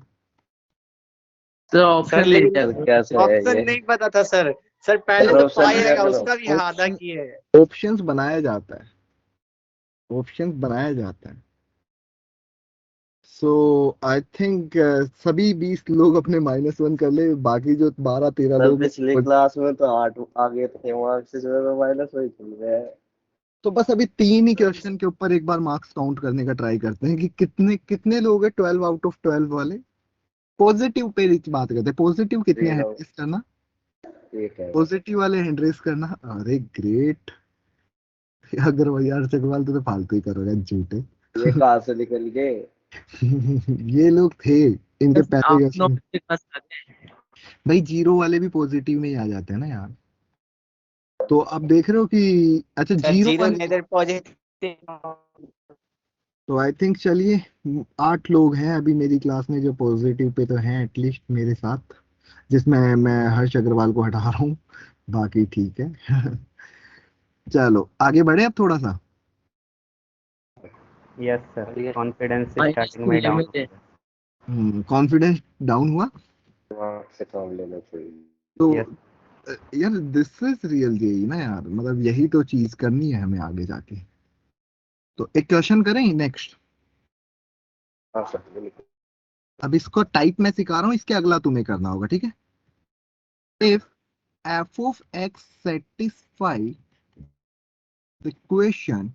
[SPEAKER 6] सर
[SPEAKER 7] सर
[SPEAKER 6] ऑप्शन ले
[SPEAKER 7] लेकिन
[SPEAKER 6] लिया।
[SPEAKER 4] कैसे है
[SPEAKER 7] ऑप्शन
[SPEAKER 4] ये?
[SPEAKER 7] नहीं पता था सर। सर पहले
[SPEAKER 4] सर
[SPEAKER 7] तो
[SPEAKER 4] ऑप्शन
[SPEAKER 7] पाई
[SPEAKER 4] दिया
[SPEAKER 7] आएगा,
[SPEAKER 4] करो।
[SPEAKER 7] उसका भी आधा किए है।
[SPEAKER 1] ऑप्शंस बनाया जाता है, ऑप्शंस बनाया जाता है। सो आई थिंक सभी 20 लोग अपने -1 कर ले, बाकी जो 12-13
[SPEAKER 4] सर
[SPEAKER 1] लोग
[SPEAKER 4] पिछली
[SPEAKER 1] हैं,
[SPEAKER 4] क्लास में तो 8 आगे थे, वहां से जो है माइनस वही चल रहे हैं।
[SPEAKER 1] तो बस अभी 3 ही क्वेश्चन के ऊपर एक बार मार्क्स काउंट करने का ट्राई करते हैं कि कितने कितने लोग हैं 12 आउट ऑफ 12 वाले। पॉजिटिव पे बात करते हैं। पॉजिटिव कितने हैंड रेस करना,
[SPEAKER 4] ठीक है।
[SPEAKER 1] पॉजिटिव वाले हैंड रेस करना। अरे ग्रेट। अगर वो यार चकवाल तो फालतू ही करोगे, झूठे।
[SPEAKER 4] ये कहाँ से निकल गए?
[SPEAKER 1] ये लोग थे, इनके पहले
[SPEAKER 6] आप
[SPEAKER 1] क्वेश्चन।
[SPEAKER 6] के पास आते हैं।
[SPEAKER 1] भाई जीरो वाले भी पॉजिटिव में ही आ जाते हैं ना यार। तो आप देख रहे हो कि अच्छा
[SPEAKER 7] सर
[SPEAKER 1] जीरो
[SPEAKER 7] जीरो
[SPEAKER 1] वाले,
[SPEAKER 7] नेदर पॉजिटिव।
[SPEAKER 1] तो आई थिंक चलिए 8 लोग हैं अभी मेरी क्लास में जो पॉजिटिव पे तो हैं एटलीस्ट मेरे साथ, जिसमें मैं हर्ष अग्रवाल को हटा रहा हूँ, बाकी ठीक है। चलो आगे बढ़े अब थोड़ा सा।
[SPEAKER 7] Yes sir, confidence
[SPEAKER 6] minus
[SPEAKER 7] starting में डाउन।
[SPEAKER 6] लिमिट है।
[SPEAKER 1] कॉन्फिडेंस डाउन हुआ।
[SPEAKER 4] वहां से काम लेना चाहिए।
[SPEAKER 1] तो
[SPEAKER 7] यस
[SPEAKER 1] यार दिस इज रियल जेई ना यार, मतलब यही तो चीज करनी है हमें आगे जाके। तो एक क्वेश्चन करें नेक्स्ट।
[SPEAKER 4] हाँ सर बिल्कुल।
[SPEAKER 1] अब इसको टाइप में सिखा रहा हूँ, इसके अगला तुम्हें करना होगा, ठीक है। If f of x satisfy the equation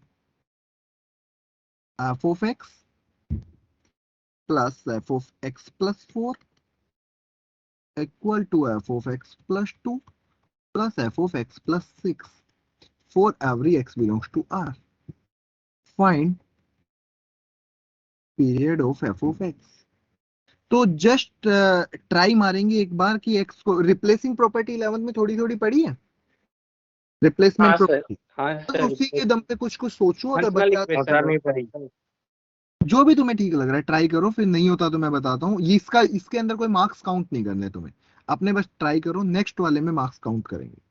[SPEAKER 1] f of x plus f of x plus 4 equal to f of x plus 2 plus f of x plus 6 for every x belongs to R, find period of f of x। तो just try मारेंगे एक बार कि x को replacing property 11 में थोड़ी थोड़ी पड़ी है, रिप्लेसमेंट
[SPEAKER 7] हाँ सर।
[SPEAKER 1] प्रॉपर्टी।
[SPEAKER 7] हाँ
[SPEAKER 1] तो
[SPEAKER 7] सर,
[SPEAKER 1] उसी के दम पे कुछ कुछ सोचो, अगर
[SPEAKER 7] फंक्शनल
[SPEAKER 1] बच्चा
[SPEAKER 7] इक्वेशन नहीं पड़ी।
[SPEAKER 1] जो भी तुम्हें ठीक लग रहा है ट्राई करो, फिर नहीं होता तो मैं बताता हूँ। ये इसका इसके अंदर कोई मार्क्स काउंट नहीं करने तुम्हें, अपने बस ट्राई करो, नेक्स्ट वाले में मार्क्स काउंट करेंगे।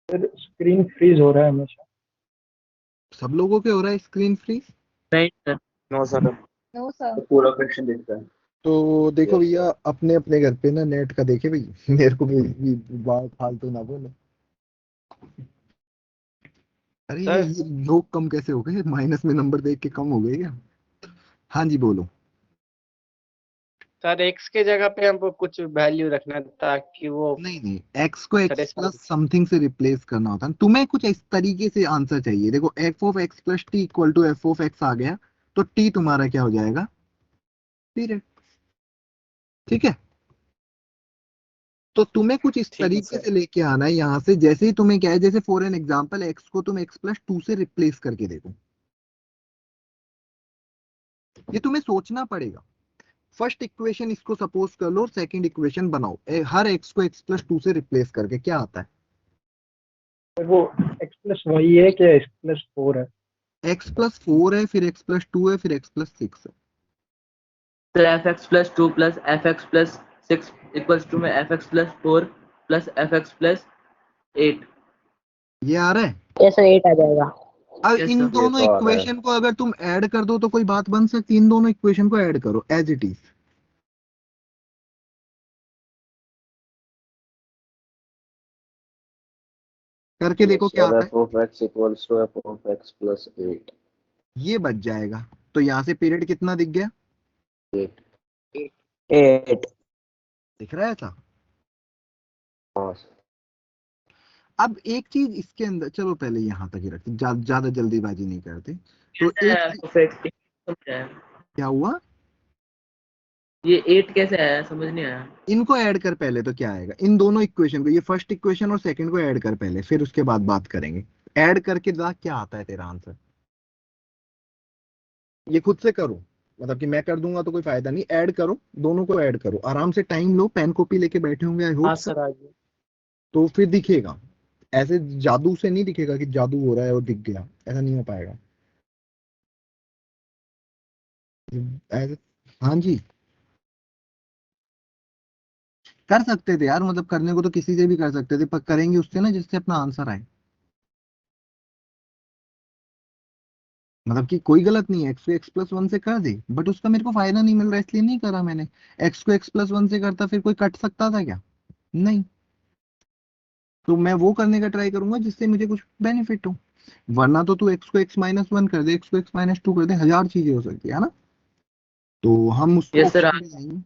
[SPEAKER 9] सर स्क्रीन फ्रीज हो रहा है हमेशा।
[SPEAKER 1] सब लोगों के हो रहा है स्क्रीन फ्रीज?
[SPEAKER 6] नहीं sir.
[SPEAKER 10] No sir.
[SPEAKER 8] No sir.
[SPEAKER 4] तो पूरा क्वेश्चन दिखता है।
[SPEAKER 1] तो देखो
[SPEAKER 4] Yes,
[SPEAKER 1] भैया अपने अपने घर पे ना नेट का देखे भाई, मेरे को भी बात फालतू ना बोले। अरे
[SPEAKER 7] सर
[SPEAKER 1] ये लोग कम कैसे हो गए, माइनस में नंबर देख के कम हो गए क्या? हाँ जी बोलो।
[SPEAKER 7] सर एक्स के जगह पे हमको कुछ वैल्यू रखना ताकि वो
[SPEAKER 1] नहीं, एक्स को एक्स
[SPEAKER 7] satisfy-
[SPEAKER 1] प्लस समथिंग से रिप्लेस करना होता है। तुम्हें कुछ इस तरीके से आंसर चाहिए। देखो F of x plus T equal to F of X आ गया, तो टी तुम्हारा क्या हो जाएगा, पीरियड। ठीक है, तो तुम्हें कुछ इस
[SPEAKER 7] ठीक है
[SPEAKER 1] तरीके
[SPEAKER 7] सर।
[SPEAKER 1] से लेके आना है यहाँ से। जैसे ही तुम्हें क्या है, जैसे फॉर एन एग्जाम्पल एक्स को तुम एक्स प्लस टू से रिप्लेस करके देखो, ये तुम्हें सोचना पड़ेगा। फर्स्ट इक्वेशन इसको सपोज कर लो और सेकंड इक्वेशन बनाओ, हर एक्स को एक्स प्लस टू से रिप्लेस करके क्या आता है।
[SPEAKER 9] तो वो एक्स प्लस वही है कि एक्स प्लस 4 है?
[SPEAKER 1] एक्स प्लस फोर है, फिर एक्स प्लस टू है, फिर एक्स प्लस सिक्स है।
[SPEAKER 6] Sir F X plus two plus F X plus six equals two में F X plus four plus F X plus 8।
[SPEAKER 1] ये आ रहा है।
[SPEAKER 5] यस सर 8 आ जाएगा।
[SPEAKER 1] अब
[SPEAKER 6] यस
[SPEAKER 1] इन
[SPEAKER 6] सर।
[SPEAKER 1] दोनों
[SPEAKER 4] तो आ रहा है।
[SPEAKER 1] इक्वेशन को अगर तुम ऐड कर दो तो कोई बात बन सकती है। इन दोनों इक्वेशन को ऐड करो एज इट इज। करके देखो क्या
[SPEAKER 4] सर
[SPEAKER 1] आता है।
[SPEAKER 4] F of x equals to F of x plus 8।
[SPEAKER 1] ये बच जाएगा। तो यहाँ से पीरियड कितना दिख गया,
[SPEAKER 4] 8।
[SPEAKER 2] 8।
[SPEAKER 1] दिख रहा है था।
[SPEAKER 4] हाँ
[SPEAKER 1] अब एक चीज इसके अंदर, चलो पहले यहाँ तक ही रखते, ज्यादा जल्दीबाजी नहीं करते। तो एक
[SPEAKER 6] समझ आया।
[SPEAKER 1] क्या हुआ,
[SPEAKER 6] ये 8 कैसे आया समझ नहीं आया।
[SPEAKER 1] इनको ऐड कर पहले, तो क्या आएगा, इन दोनों इक्वेशन को, ये फर्स्ट इक्वेशन और सेकंड को ऐड कर पहले, फिर उसके बाद बात करेंगे। ऐड करके देख क्या आता है तेरा आंसर। ये खुद से करो, मतलब कि मैं कर दूंगा तो कोई फायदा नहीं। ऐड करो, दोनों को ऐड करो, आराम से टाइम लो, पेन कॉपी लेके बैठे होंगे आई
[SPEAKER 7] हाँ
[SPEAKER 1] होप।
[SPEAKER 7] सर आगे।
[SPEAKER 1] तो फिर दिखेगा। ऐसे जादू से नहीं दिखेगा कि जादू हो रहा है और दिख गया, ऐसा नहीं हो पाएगा। ऐसे, हाँ जी, कर सकते थे यार, मतलब करने को तो किसी से भी कर सकते थे, पर करेंगे उससे ना जिससे अपना आंसर आए। मतलब कि कोई गलत नहीं है, एक्स को एक्स प्लस वन से कर दे, बट उसका मेरे को फायदा नहीं मिल रहा इसलिए नहीं करा मैंने। एक्स को एक्स प्लस वन से करता फिर कोई कट सकता था क्या, नहीं। तो मैं वो करने का ट्राई करूंगा जिससे मुझे कुछ बेनिफिट हो। वरना तो तू एक्स को एक्स माइनस वन कर दे, एक्स को एक्स माइनस टू कर दे, हजार चीजें हो सकती है ना। तो हम उसको
[SPEAKER 6] यस सर।
[SPEAKER 1] ऑप्शन पे जाएंगे।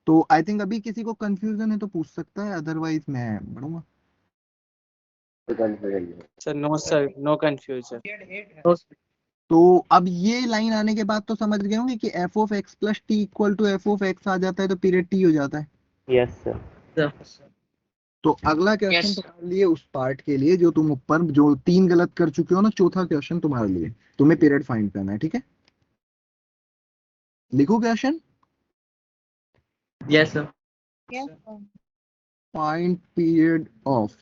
[SPEAKER 1] तो आई थिंक अभी किसी को कंफ्यूजन है तो पूछ सकता है, अदरवाइज मैं बढ़ूंगा।
[SPEAKER 7] Sir no sir, no confusion.
[SPEAKER 1] तो अब ये लाइन आने के बाद तो समझ गए होंगे कि F of x plus T equal to F of X आ जाता है तो पीरियड टी हो जाता है।
[SPEAKER 10] Yes sir.
[SPEAKER 1] तो अगला क्वेश्चन
[SPEAKER 5] Yes.
[SPEAKER 1] तुम्हारे लिए उस पार्ट के लिए जो तुम ऊपर जो तीन गलत कर चुके हो ना, चौथा क्वेश्चन तुम्हारे लिए, तुम्हें पीरियड फाइंड करना है। ठीक है, लिखो question.
[SPEAKER 6] Yes sir.
[SPEAKER 1] Find period of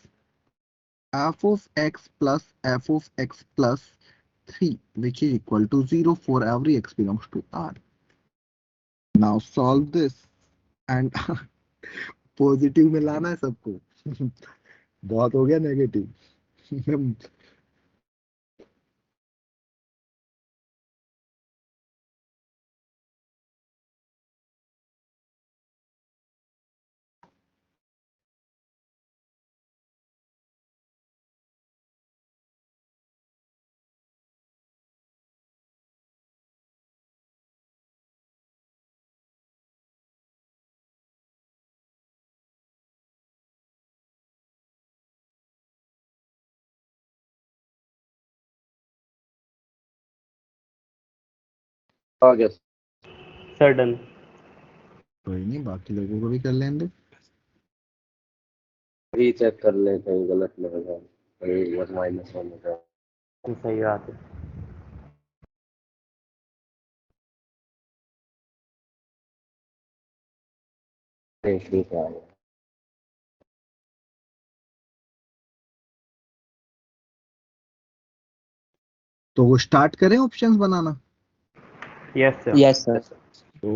[SPEAKER 1] f of x plus f of x plus 3 which is equal to 0 for every x belongs to R. Now solve this and positive में लाना है सबको। बहुत हो गया नेगेटिव।
[SPEAKER 4] आ गया।
[SPEAKER 10] Sir done.
[SPEAKER 1] कोई नहीं, बाकी लोगों को भी कर लेंगे।
[SPEAKER 4] रीचेक कर ले कहीं गलत ना हो जाए, कहीं वन माइनस वन हो जाए।
[SPEAKER 10] सही बात है।
[SPEAKER 4] नहीं, ठीक है।
[SPEAKER 1] तो वो स्टार्ट करें ऑप्शंस बनाना।
[SPEAKER 10] Yes sir.
[SPEAKER 2] Yes sir.
[SPEAKER 1] तो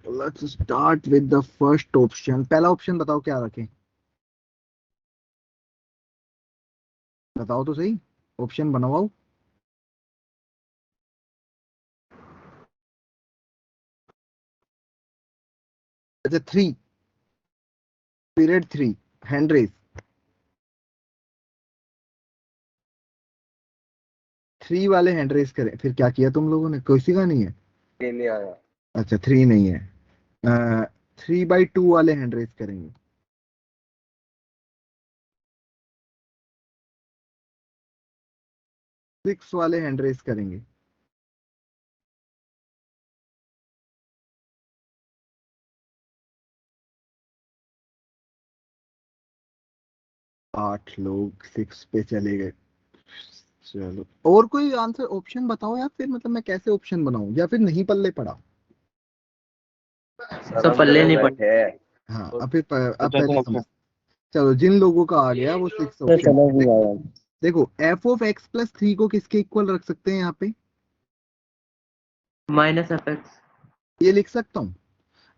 [SPEAKER 1] let's start with the first option. पहला ऑप्शन बताओ क्या रखें, बताओ तो सही, ऑप्शन बनवाओ। अच्छा, three, period three, hand raise. Three वाले हैंड रेस करें, फिर क्या किया तुम लोगों ने, किसी का नहीं है।
[SPEAKER 4] नहीं आया।
[SPEAKER 1] अच्छा, थ्री नहीं है। 3/2 वाले हैंड रेस करेंगे। 6 वाले हैंड रेस करेंगे। आठ लोग 6 पे चले गए। चलो और कोई आंसर ऑप्शन बताओ यार, फिर मतलब मैं कैसे ऑप्शन बनाऊं, या फिर नहीं पल्ले पड़ा।
[SPEAKER 4] सर
[SPEAKER 6] सब
[SPEAKER 4] हम
[SPEAKER 6] पल्ले
[SPEAKER 4] तो
[SPEAKER 6] नहीं पड़े।
[SPEAKER 4] बैठे हैं।
[SPEAKER 1] हाँ
[SPEAKER 4] तो
[SPEAKER 1] अब फिर अब
[SPEAKER 10] सोचो
[SPEAKER 1] पहले
[SPEAKER 10] तुम
[SPEAKER 1] समझ। चलो जिन लोगों का आ गया वो 6
[SPEAKER 2] तो
[SPEAKER 1] ऑप्शन।
[SPEAKER 2] समझ नहीं आया।
[SPEAKER 1] देखो f(x+3) को किसके इक्वल रख सकते हैं यहाँ पे,
[SPEAKER 6] -fx।
[SPEAKER 1] ये लिख सकता हूँ।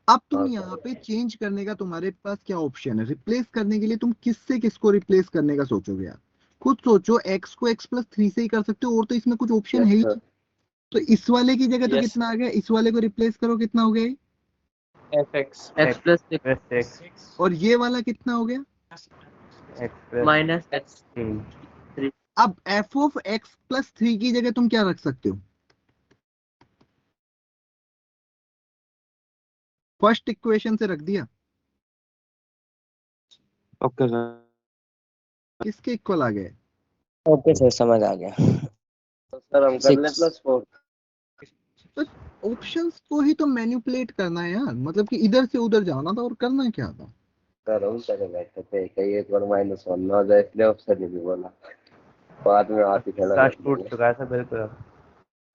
[SPEAKER 1] अब तुम
[SPEAKER 4] हाँ
[SPEAKER 1] यहाँ पे
[SPEAKER 4] सर।
[SPEAKER 1] चेंज करने का तुम्हारे पास क्या ऑप्शन है, रिप्लेस करने के लिए तुम किससे किसको रिप्लेस करने का सोचोगे यार, खुद सोचो। x को x+3 से ही कर सकते हो, और तो इसमें कुछ ऑप्शन है
[SPEAKER 4] यस
[SPEAKER 1] ही
[SPEAKER 4] सर।
[SPEAKER 1] नहीं। तो इस वाले की जगह तो
[SPEAKER 7] यस
[SPEAKER 1] कितना आ गया, इस वाले को रिप्लेस करो कितना हो गया ये?
[SPEAKER 7] fx
[SPEAKER 6] x+6
[SPEAKER 1] और ये वाला कितना हो गया?
[SPEAKER 6] -x3।
[SPEAKER 1] अब f(x+3) की जगह तुम क्या रख सकते हो? फर्स्ट इक्वेशन से रख दिया,
[SPEAKER 10] ओके सर।
[SPEAKER 1] किसके इक्वल आ गया?
[SPEAKER 2] ओके सर समझ आ गया।
[SPEAKER 4] तो सर हम कर ले
[SPEAKER 2] 6
[SPEAKER 4] +4।
[SPEAKER 1] तो ऑप्शंस को ही तो मैनिपुलेट करना है यार, मतलब कि इधर से उधर जाना था और करना क्या था।
[SPEAKER 4] सर हम चले बैठे थे कहीं एक बार -1 ना हो जाए, इसलिए ऑप्शन ही नहीं बोला। बाद में हाथ ही खड़ा कर
[SPEAKER 9] टूट
[SPEAKER 4] दिया।
[SPEAKER 9] चुका है सर बिल्कुल।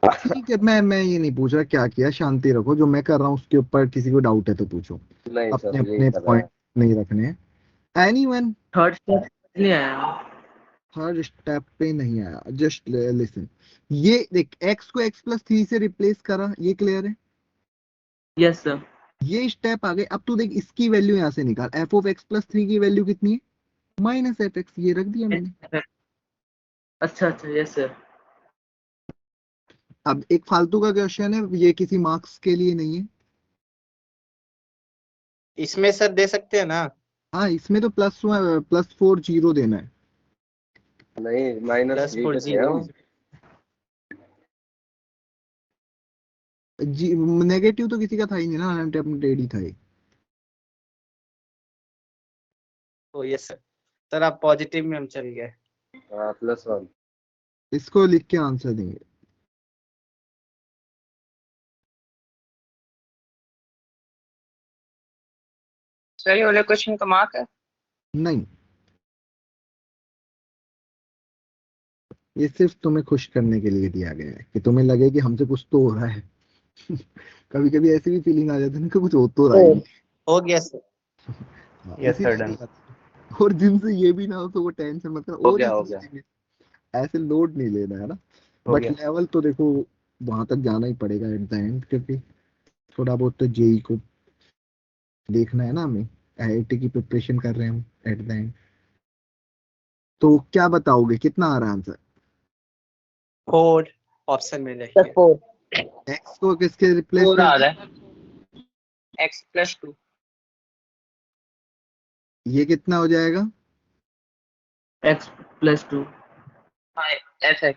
[SPEAKER 1] ठीक है, मैं ये नहीं पूछ रहा क्या किया, शांति रखो। जो मैं कर रहा हूँ उसके ऊपर किसी को डाउट है तो पूछो,
[SPEAKER 4] नहीं
[SPEAKER 1] अपने
[SPEAKER 4] सर यही
[SPEAKER 1] अपने
[SPEAKER 4] कर रहा
[SPEAKER 1] पॉइंट
[SPEAKER 4] है।
[SPEAKER 1] नहीं रखने हैं। एनीवन
[SPEAKER 6] थर्ड स्टेप नहीं आया।
[SPEAKER 1] थर्ड स्टेप पे नहीं आया, जस्ट लिसन। ये देख, x को x+3 से रिप्लेस करा, ये क्लियर है।
[SPEAKER 6] Yes sir.
[SPEAKER 1] ये स्टेप आ गए। अब तू देख इसकी वैल्यू यहाँ से निकाल, f(x+3) की वैल्यू कितनी है? -fx, ये रख दिया मैंने।
[SPEAKER 6] अच्छा अच्छा यस सर।
[SPEAKER 1] अब एक फालतू का क्वेश्चन है, ये किसी मार्क्स के लिए नहीं है।
[SPEAKER 7] इसमें सर दे सकते हैं ना।
[SPEAKER 1] हाँ इसमें तो +4 0 देना है।
[SPEAKER 4] नहीं -3 पे थे हम।
[SPEAKER 1] नेगेटिव तो किसी का था ही नहीं ना, अनअटेम्प्टेड ही था ये।
[SPEAKER 7] तो यस सर। सर आप पॉजिटिव में हम चल गए।
[SPEAKER 4] हाँ +1।
[SPEAKER 1] इसको लिख के आंसर देंगे।
[SPEAKER 5] सर ये वाले क्वेश्चन का मार्क है?
[SPEAKER 1] नहीं, ये सिर्फ तुम्हें खुश करने के लिए दिया गया है, कि तुम्हें लगे कि हमसे कुछ तो हो रहा है। कभी कभी ऐसी भी फीलिंग आ जाती है ना कि कुछ हो तो रहा ही
[SPEAKER 7] हो गया सर।
[SPEAKER 1] नहीं।
[SPEAKER 9] यस सर
[SPEAKER 1] इसीलिए
[SPEAKER 9] डन।
[SPEAKER 1] दिया था। और जिनसे ये भी ना हो तो वो टेंशन मत करो,
[SPEAKER 4] हो
[SPEAKER 1] और
[SPEAKER 4] गया हो
[SPEAKER 1] इजी
[SPEAKER 4] गया।
[SPEAKER 1] देंगे। ऐसे लोड नहीं लेना है ना।
[SPEAKER 9] हो
[SPEAKER 1] बट
[SPEAKER 9] गया।
[SPEAKER 1] लेवल तो देखो वहां तक जाना ही पड़ेगा एट द एंड, क्योंकि थोड़ा बहुत तो जेई को देखना है ना हमें। आईआईटी की प्रिपरेशन कर रहे हैं हम एट द एंड। तो क्या बताओगे, कितना आ रहा है आंसर?
[SPEAKER 7] 4 ऑप्शन में
[SPEAKER 2] सर
[SPEAKER 7] देखिए।
[SPEAKER 2] 4
[SPEAKER 1] एक्स को किसके रिप्लेस
[SPEAKER 5] 4
[SPEAKER 1] कर
[SPEAKER 5] आ
[SPEAKER 1] दिया?
[SPEAKER 5] रहा है। x+2।
[SPEAKER 1] ये कितना हो जाएगा?
[SPEAKER 6] x+2।
[SPEAKER 5] हाँ fx।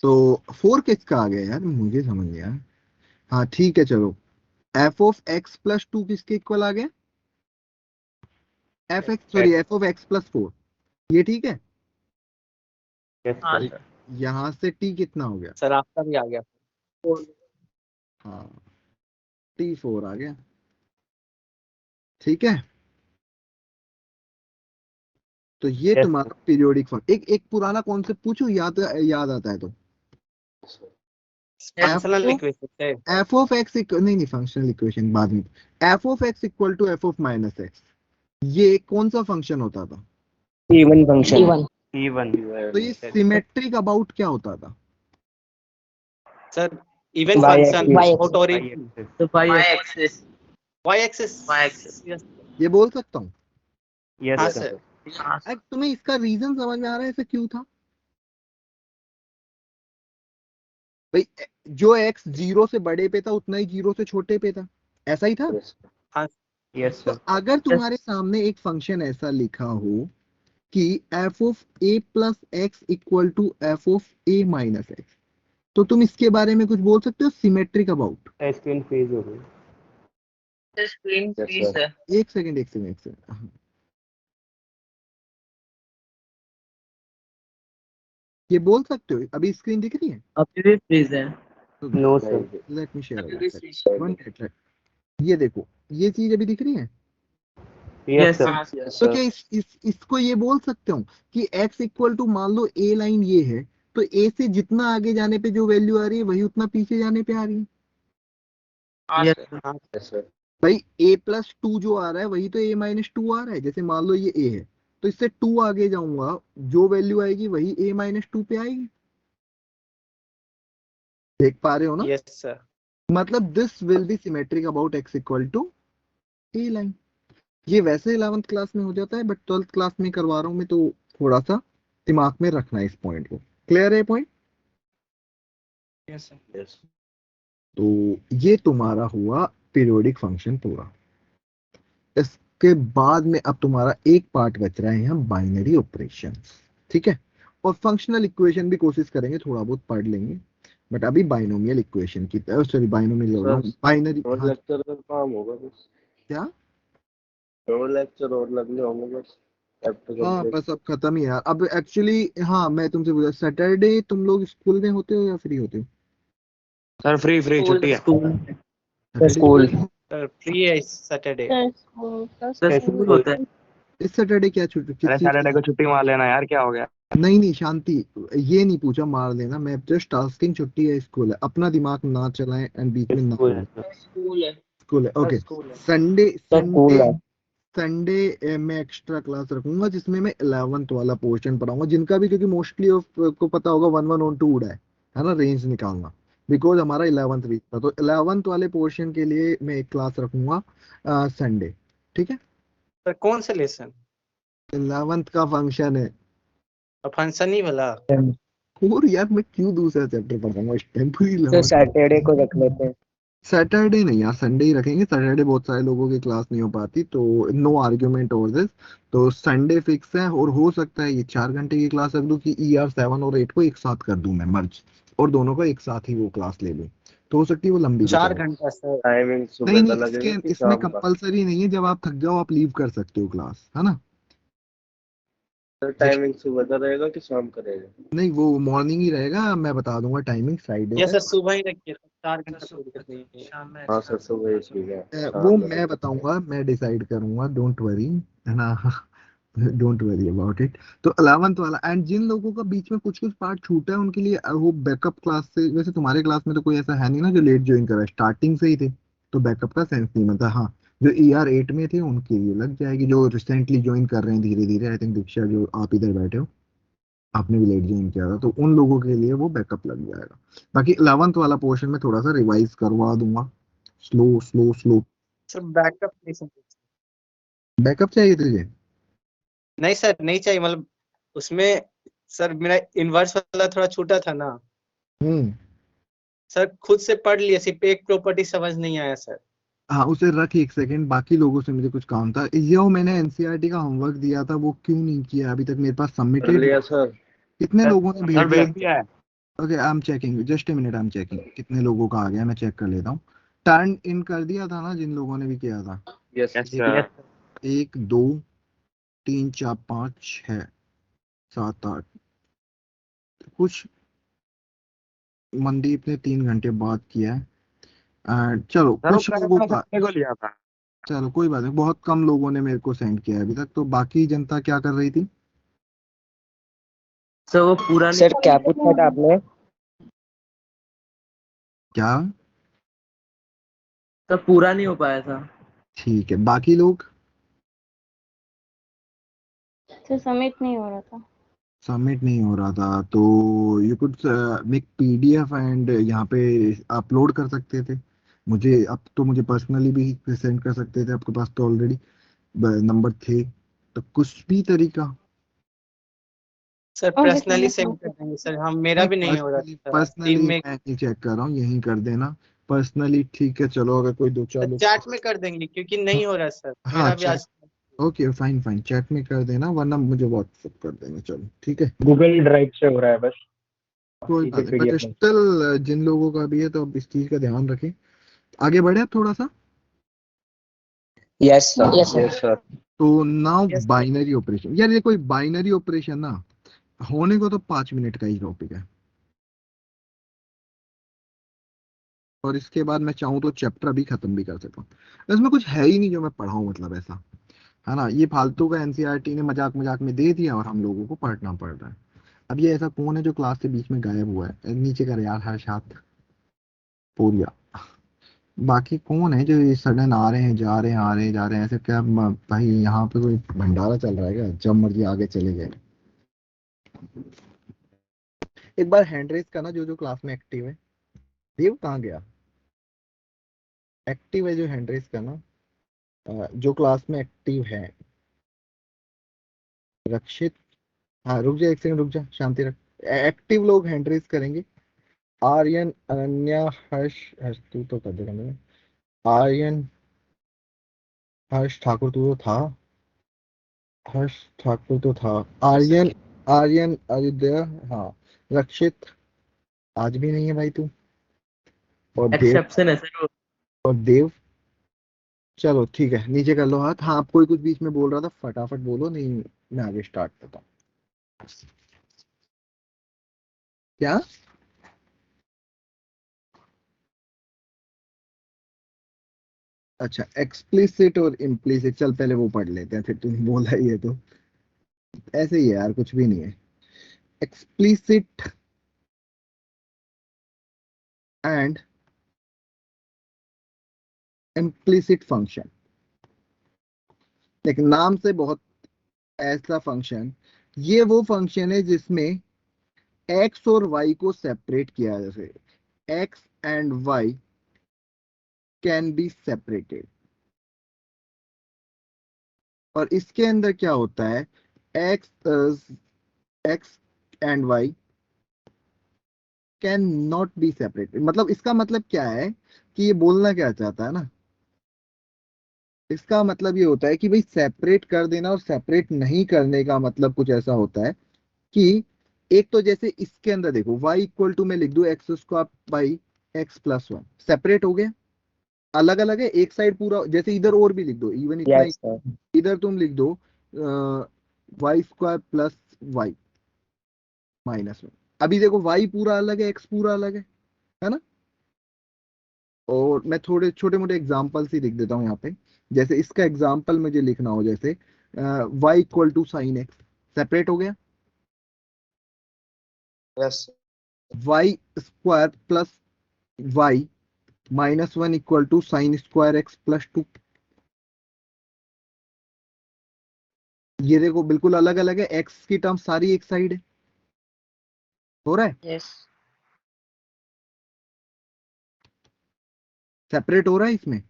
[SPEAKER 1] तो 4 किसका आ गया यार, मुझे समझ नहीं आया। हाँ ठीक है चलो, f(x+2) किसके इक्वल आ गया? f(x+4), ये ठीक है।
[SPEAKER 9] यस
[SPEAKER 5] हाँ
[SPEAKER 9] सर।
[SPEAKER 5] सर।
[SPEAKER 1] यहाँ से t कितना हो गया?
[SPEAKER 7] सर आपका भी आ गया।
[SPEAKER 1] हाँ t4 आ गया, ठीक है। तो ये
[SPEAKER 9] यस
[SPEAKER 1] तुम्हारा पीरियोडिक फंक्शन। एक पुराना कॉन्सेप्ट पूछूं, याद आता है तो।
[SPEAKER 7] फंक्शनल इक्वेशन से।
[SPEAKER 1] f(x) नहीं फंक्शनल इक्वेशन बाद में। f(x) = f(-x), ये कौन सा फंक्शन होता था?
[SPEAKER 2] Even function.
[SPEAKER 9] E1।
[SPEAKER 1] तो ये सिमेट्रिक अबाउट क्या होता था?
[SPEAKER 7] Sir even
[SPEAKER 2] y
[SPEAKER 7] function
[SPEAKER 2] axis.
[SPEAKER 7] Out और
[SPEAKER 9] Y एक्सिस।
[SPEAKER 6] तो five
[SPEAKER 5] y
[SPEAKER 6] x.
[SPEAKER 5] Axis.
[SPEAKER 7] y axis.
[SPEAKER 5] y axis.
[SPEAKER 7] Yes.
[SPEAKER 1] ये बोल सकता हूँ।
[SPEAKER 9] यस
[SPEAKER 7] हाँ
[SPEAKER 9] सर।
[SPEAKER 7] सर।
[SPEAKER 5] हाँ सर।
[SPEAKER 1] तुम्हें इसका रीजन समझ में आ रहा है ऐसा क्यों था? भाई जो x 0 से बड़े पे था उतना ही 0 से छोटे पे था, ऐसा ही था।
[SPEAKER 7] हाँ
[SPEAKER 9] यस
[SPEAKER 1] तो
[SPEAKER 9] सर।
[SPEAKER 1] अगर तुम्हारे सामने एक फंक्शन ऐसा लिखा हो कि f(a+x) = f(a-x), तो तुम इसके बारे में कुछ बोल सकते हो सिमेट्रिक अबाउट।
[SPEAKER 9] स्क्रीन फ्रीज हो गई।
[SPEAKER 5] Screen
[SPEAKER 4] Yes,
[SPEAKER 5] freeze
[SPEAKER 4] sir.
[SPEAKER 5] है।
[SPEAKER 1] एक सेकंड। हाँ। ये बोल सकते हो अभी स्क्रीन दिख रही है?
[SPEAKER 6] अभी भी फ्रीज है।
[SPEAKER 10] No sir.
[SPEAKER 1] Let me share
[SPEAKER 5] अभी भी freeze है।
[SPEAKER 1] One minute. ये देखो, ये चीज अभी दिख रही है।
[SPEAKER 10] Yes sir.
[SPEAKER 5] हाँ
[SPEAKER 4] Yes,
[SPEAKER 1] तो
[SPEAKER 4] sir.
[SPEAKER 1] क्या इसको ये बोल सकते हो कि x इक्वल टू, मान लो ए लाइन ये है, तो ए से जितना आगे जाने पे जो वैल्यू आ रही है वही उतना पीछे जाने पे आ रही है।
[SPEAKER 5] हाँ
[SPEAKER 6] Yes,
[SPEAKER 5] सर।
[SPEAKER 4] Yes, sir.
[SPEAKER 1] भाई a+2 जो आ रहा है वही तो a-2 आ रहा है। जैसे मान लो ये a है, तो इससे 2 आगे जाऊंगा, जो वैल्यू आएगी वही a-2 पे आएगी। देख पा रहे हो ना?
[SPEAKER 7] Yes sir.
[SPEAKER 1] मतलब this will be symmetric about x equal to A line. ये वैसे 11th क्लास में हो जाता है, बट 12th क्लास में करवा रहा हूँ मैं, तो थोड़ा सा दिमाग में रखना है इस पॉइंट को। क्लियर है पॉइंट?
[SPEAKER 5] Yes sir.
[SPEAKER 4] Yes.
[SPEAKER 1] तो ये तुम्हारा हुआ पीरियोडिक फंक्शन पूरा। इसके बाद में अब तुम्हारा एक पार्ट बच रहा है यहाँ, बाइनरी ऑपरेशंस। ठीक है, और फंक्शनल इक्वेशन भी कोशिश करेंगे, थोड़ा बहुत पढ़ लेंगे, बट अभी बाइनोमियल इक्वेशन की, सॉरी बाइनोमियल बोल रहा हूँ, बाइनरी।
[SPEAKER 4] और
[SPEAKER 1] हाँ
[SPEAKER 4] लेक्चर का काम होगा बस।
[SPEAKER 1] क्या?
[SPEAKER 4] दो लेक्चर और लगने होंगे बस। चैप्टर
[SPEAKER 1] हाँ
[SPEAKER 4] कंप्लीट।
[SPEAKER 1] बस अब खत्म ही यार। अब एक्चुअली हाँ, मैं तुमसे पूछा, सैटरडे तुम लोग स्कूल में होते हो या फ्री होते हो?
[SPEAKER 10] सर फ्री
[SPEAKER 5] स्कूल
[SPEAKER 10] छुट्टी है।
[SPEAKER 6] School
[SPEAKER 1] Saturday
[SPEAKER 2] school.
[SPEAKER 7] Sir free है इस सैटरडे।
[SPEAKER 6] सर स्कूल होता है।
[SPEAKER 1] इस सैटरडे क्या छुट्टी, किस
[SPEAKER 10] अरे
[SPEAKER 1] चीज
[SPEAKER 10] सैटरडे
[SPEAKER 1] की?
[SPEAKER 10] को छुट्टी मार लेना यार, क्या हो गया।
[SPEAKER 1] नहीं शांति, ये नहीं पूछा मार देना, मैं जस्ट आस्किंग छुट्टी है स्कूल है, अपना दिमाग ना चलाएं एंड बीच में ना
[SPEAKER 10] स्कूल है
[SPEAKER 1] बोलें।
[SPEAKER 10] सर।
[SPEAKER 5] स्कूल है।
[SPEAKER 1] स्कूल है,
[SPEAKER 7] सर
[SPEAKER 1] ओके।
[SPEAKER 7] स्कूल है।
[SPEAKER 1] संडे
[SPEAKER 2] सर स्कूल
[SPEAKER 1] संडे
[SPEAKER 2] है।
[SPEAKER 1] संडे मैं एक्स्ट्रा क्लास रखूंगा जिसमें मैं 11th वाला पोर्शन पढ़ाऊंगा, जिनका भी, क्योंकि मोस्टली को पता होगा 1 1 on 2 उड़ा है ना, रेंज निकालना, बिकॉज हमारा 11th वीक था। तो 11th वाले पोर्शन के लिए मैं एक क्लास रखूंगा संडे। ठीक है,
[SPEAKER 7] सर कौन सा लेसन?
[SPEAKER 1] 11th का फंक्शन है।
[SPEAKER 7] फंक्शन ही वाला।
[SPEAKER 1] और यार मैं क्यों दूसरा चैप्टर पढ़ाऊंगा इस टाइम, पूरी
[SPEAKER 2] सर
[SPEAKER 1] 11th।
[SPEAKER 2] सैटरडे को रख लेते हैं।
[SPEAKER 1] सैटरडे नहीं यार, संडे ही रखेंगे। सैटरडे बहुत सारे लोगों की क्लास नहीं हो पाती, तो नो आर्ग्यूमेंट ओवर दिस। तो संडे फिक्स है, और हो सकता है ये 4 घंटे की क्लास रख दूं कि ER 7 और 8 को एक साथ कर दूं मैं मर्ज, और दोनों को एक साथ ही वो क्लास ले लूं, तो हो सकती है वो लंबी भी
[SPEAKER 7] 4
[SPEAKER 1] चले।
[SPEAKER 7] घंटा सर।
[SPEAKER 4] टाइमिंग
[SPEAKER 1] नहीं
[SPEAKER 4] सुबह का
[SPEAKER 1] नहीं,
[SPEAKER 4] लगेगा कि
[SPEAKER 1] इसमें
[SPEAKER 4] शाम का?
[SPEAKER 1] कंपलसरी नहीं है, जब आप थक जाओ आप लीव कर सकते हो क्लास, है ना।
[SPEAKER 4] सर
[SPEAKER 1] जस्ट
[SPEAKER 4] टाइमिंग सुबह का रहेगा कि शाम का रहेगा?
[SPEAKER 1] नहीं, वो मॉर्निंग ही रहेगा, मैं बता दूंगा टाइमिंग फ्राइडे
[SPEAKER 7] ये
[SPEAKER 1] का।
[SPEAKER 7] सर सुबह ही रखिए, 4 घंटा पूरी कर देंगे।
[SPEAKER 5] शाम में
[SPEAKER 4] हाँ
[SPEAKER 5] एक्स्ट्रा।
[SPEAKER 4] सर, सुबह ही ठीक है।
[SPEAKER 1] वो
[SPEAKER 4] शाम में
[SPEAKER 1] मैं बताऊंगा, मैं डिसाइड करूंगा, डोंट वरी, है ना। Don't worry about it. तो 11th वाला, एंड जिन लोगों का बीच में कुछ कुछ पार्ट छूटा है उनके लिए वो बैकअप क्लास से, वैसे तुम्हारे क्लास में तो कोई ऐसा है नहीं ना जो लेट ज्वाइन करा है, स्टार्टिंग से ही थे, तो बैकअप का सेंस नहीं बनता। हाँ, जो ER 8 में थे उनके लिए लग जाएगी, जो रिसेंटली ज्वाइन कर रहे हैं धीरे धीरे। आई थिंक दीक्षा, जो आप इधर बैठे हो, आपने भी लेट ज्वाइन किया था, तो उन लोगों के लिए वो बैकअप लग जाएगा। बाकी 11th वाला पोर्शन में थोड़ा सा रिवाइज करवा दूंगा, slow slow slow.
[SPEAKER 7] Sir backup नहीं सर।
[SPEAKER 1] बैकअप चाहिए तुझे?
[SPEAKER 7] नहीं सर नहीं चाहिए, मतलब उसमें सर मेरा इनवर्स वाला थोड़ा छूटा था ना
[SPEAKER 1] हम्म।
[SPEAKER 7] सर, खुद से पढ़ लिया, सिर्फ एक प्रॉपर्टी समझ नहीं आया सर।
[SPEAKER 1] हाँ उसे रख एक सेकंड, बाकी लोगों से मुझे कुछ काम था। जो मैंने एनसीईआरटी का होमवर्क दिया था वो क्यों नहीं किया अभी तक मेरे पास
[SPEAKER 4] कर
[SPEAKER 1] सबमिटेड?
[SPEAKER 4] लिया सर।
[SPEAKER 1] कितने लोगों ने भेज
[SPEAKER 10] सर
[SPEAKER 1] दिया?
[SPEAKER 10] भेज दिया है।
[SPEAKER 1] Okay I am checking, just a minute, I am checking कितने लोगों का आ गया, मैं चेक कर लेता हूँ। टर्न इन कर दिया था ना जिन लोगों ने भी किया था?
[SPEAKER 4] Yes
[SPEAKER 10] yes
[SPEAKER 7] yes
[SPEAKER 10] sir.
[SPEAKER 1] 1 2 3 4 5 6 7 8, कुछ मनदीप ने 3 घंटे बाद किया है। चलो
[SPEAKER 10] सर वो
[SPEAKER 1] कुछ
[SPEAKER 10] कल
[SPEAKER 1] लोगों
[SPEAKER 10] मैंने
[SPEAKER 1] का,
[SPEAKER 10] संडे को लिया था।
[SPEAKER 1] चलो कोई बात नहीं, बहुत कम लोगों ने मेरे को सेंड किया है अभी तक। तो बाकी जनता क्या कर रही थी?
[SPEAKER 6] सर वो पूरा नहीं।
[SPEAKER 2] सर क्या पूछा था आपने?
[SPEAKER 1] क्या?
[SPEAKER 6] सर पूरा नहीं हो पाया था।
[SPEAKER 1] ठीक है, बाकी लोग?
[SPEAKER 8] सर सबमिट नहीं हो रहा था।
[SPEAKER 1] सबमिट नहीं हो रहा था, तो you could make PDF and यहाँ पे अपलोड कर सकते थे मुझे। अब तो मुझे पर्सनली भी सेंड कर सकते थे, आपके पास तो ऑलरेडी नंबर थे, तो कुछ भी तरीका।
[SPEAKER 7] सर
[SPEAKER 8] ओके सर
[SPEAKER 7] पर्सनली
[SPEAKER 8] मैं
[SPEAKER 7] सेंड कर
[SPEAKER 8] समझ
[SPEAKER 7] देंगे सर, हम मेरा
[SPEAKER 1] नहीं
[SPEAKER 7] भी नहीं हो रहा
[SPEAKER 1] पर्सनली,
[SPEAKER 7] था टीम
[SPEAKER 1] पर्सनली
[SPEAKER 7] में।
[SPEAKER 1] मैं नहीं चेक कर रहा हूँ, यही कर देना पर्सनली। ठीक है चलो, अगर कोई दो चार लोग।
[SPEAKER 7] चैट में कर देंगे क्योंकि नहीं हो रहा सर,
[SPEAKER 1] हाँ
[SPEAKER 7] मेरा भी
[SPEAKER 1] चैट,
[SPEAKER 7] आज।
[SPEAKER 1] ओके फाइन फाइन, चैट में कर देना, वरना मुझे व्हाट्सएप कर देना, चलो ठीक है।
[SPEAKER 9] गूगल ड्राइव से हो रहा है बस।
[SPEAKER 1] कोई
[SPEAKER 9] ठीक
[SPEAKER 1] बात
[SPEAKER 9] है
[SPEAKER 1] नहीं, बट
[SPEAKER 9] PDF में।
[SPEAKER 1] स्टिल जिन लोगों का भी है तो अब इस चीज का ध्यान रखें। आगे बढ़े अब थोड़ा सा।
[SPEAKER 2] Yes sir.
[SPEAKER 4] Yes sir.
[SPEAKER 1] तो now
[SPEAKER 3] Yes, sir.
[SPEAKER 1] Binary operation, यार ये कोई बाइनरी ऑपरेशन ना होने को तो 5 मिनट का ही टॉपिक है, और इसके बाद मैं चाहूँ तो चैप्टर भी खत्म भी कर सकता हूँ। इसमें कुछ है ही नहीं जो मैं पढ़ाऊँ, मतलब ऐसा है ना। ये फालतू का एनसीईआरटी ने मजाक मजाक में दे दिया और हम लोगों को पढ़ना पड़ रहा है। अब ये ऐसा कौन है जो क्लास के बीच में गायब हुआ है? नीचे कर यार हर्षात पूरिया। बाकी कौन है जो ये सडन आ रहे हैं जा रहे हैं आ रहे हैं जा रहे हैं? ऐसे क्या भाई यहाँ पे कोई भंडारा चल रहा है क्या? जब मर्जी आगे चले गए। एक बार हैंड रेस करना जो जो क्लास में एक्टिव है। देव कहाँ गया? एक्टिव है जो हैंड रेस करना, जो क्लास में एक्टिव है। रक्षित, हाँ रुक जा एक सेकंड रुक जा, शांति रख। एक्टिव लोग हैंड रेस करेंगे। आर्यन, अनन्या, हर्ष, हर्ष तू तो कर देगा मैंने। आर्यन, हर्ष ठाकुर तू तो था। हर्ष ठाकुर तो था। आर्यन, आर्यन अयोध्या, हाँ। रक्षित आज भी नहीं है भाई तू। और देव,
[SPEAKER 6] एक्सेप्शन है सर वो।
[SPEAKER 1] और देव। चलो ठीक है, नीचे कर लो हाथ। हाँ आप कोई कुछ बीच में बोल रहा था, फटाफट बोलो, नहीं मैं आगे स्टार्ट करता हूँ। क्या? अच्छा, एक्सप्लिसिट और इम्प्लिसिट, चल पहले वो पढ़ लेते हैं, फिर तुम बोला ही है तो ऐसे ही है यार, कुछ भी नहीं है। Explicit and implicit function. लेकिन नाम से बहुत ऐसा फंक्शन, ये वो फंक्शन है जिसमें एक्स और वाई को सेपरेट किया जा सके। X and y can be separated. और इसके अंदर क्या होता है, x x and y can not be separated. मतलब इसका मतलब क्या है कि ये बोलना क्या चाहता है ना, इसका मतलब ये होता है कि भाई सेपरेट कर देना और सेपरेट नहीं करने का मतलब कुछ ऐसा होता है कि एक तो जैसे इसके अंदर देखो y इक्वल टू मैं लिख दूं x square by x plus one, separate हो गया, अलग अलग है। एक साइड पूरा, जैसे इधर और भी लिख दो, इवन इतना
[SPEAKER 2] यस सर।
[SPEAKER 1] इधर तुम लिख दो y square plus y minus one. अभी देखो y पूरा अलग है, x पूरा अलग है ना। और मैं थोड़े छोटे मोटे एग्जाम्पल्स ही लिख देता हूँ यहाँ पे। जैसे इसका एग्जाम्पल मुझे लिखना हो, जैसे y equal to sine x, separate हो गया।
[SPEAKER 10] Yes
[SPEAKER 1] y square plus y minus one equal to sine square x plus two. ये देखो बिल्कुल अलग अलग है, x की टर्म सारी एक साइड है। हो रहा है,
[SPEAKER 5] यस
[SPEAKER 1] सेपरेट हो रहा है इसमें।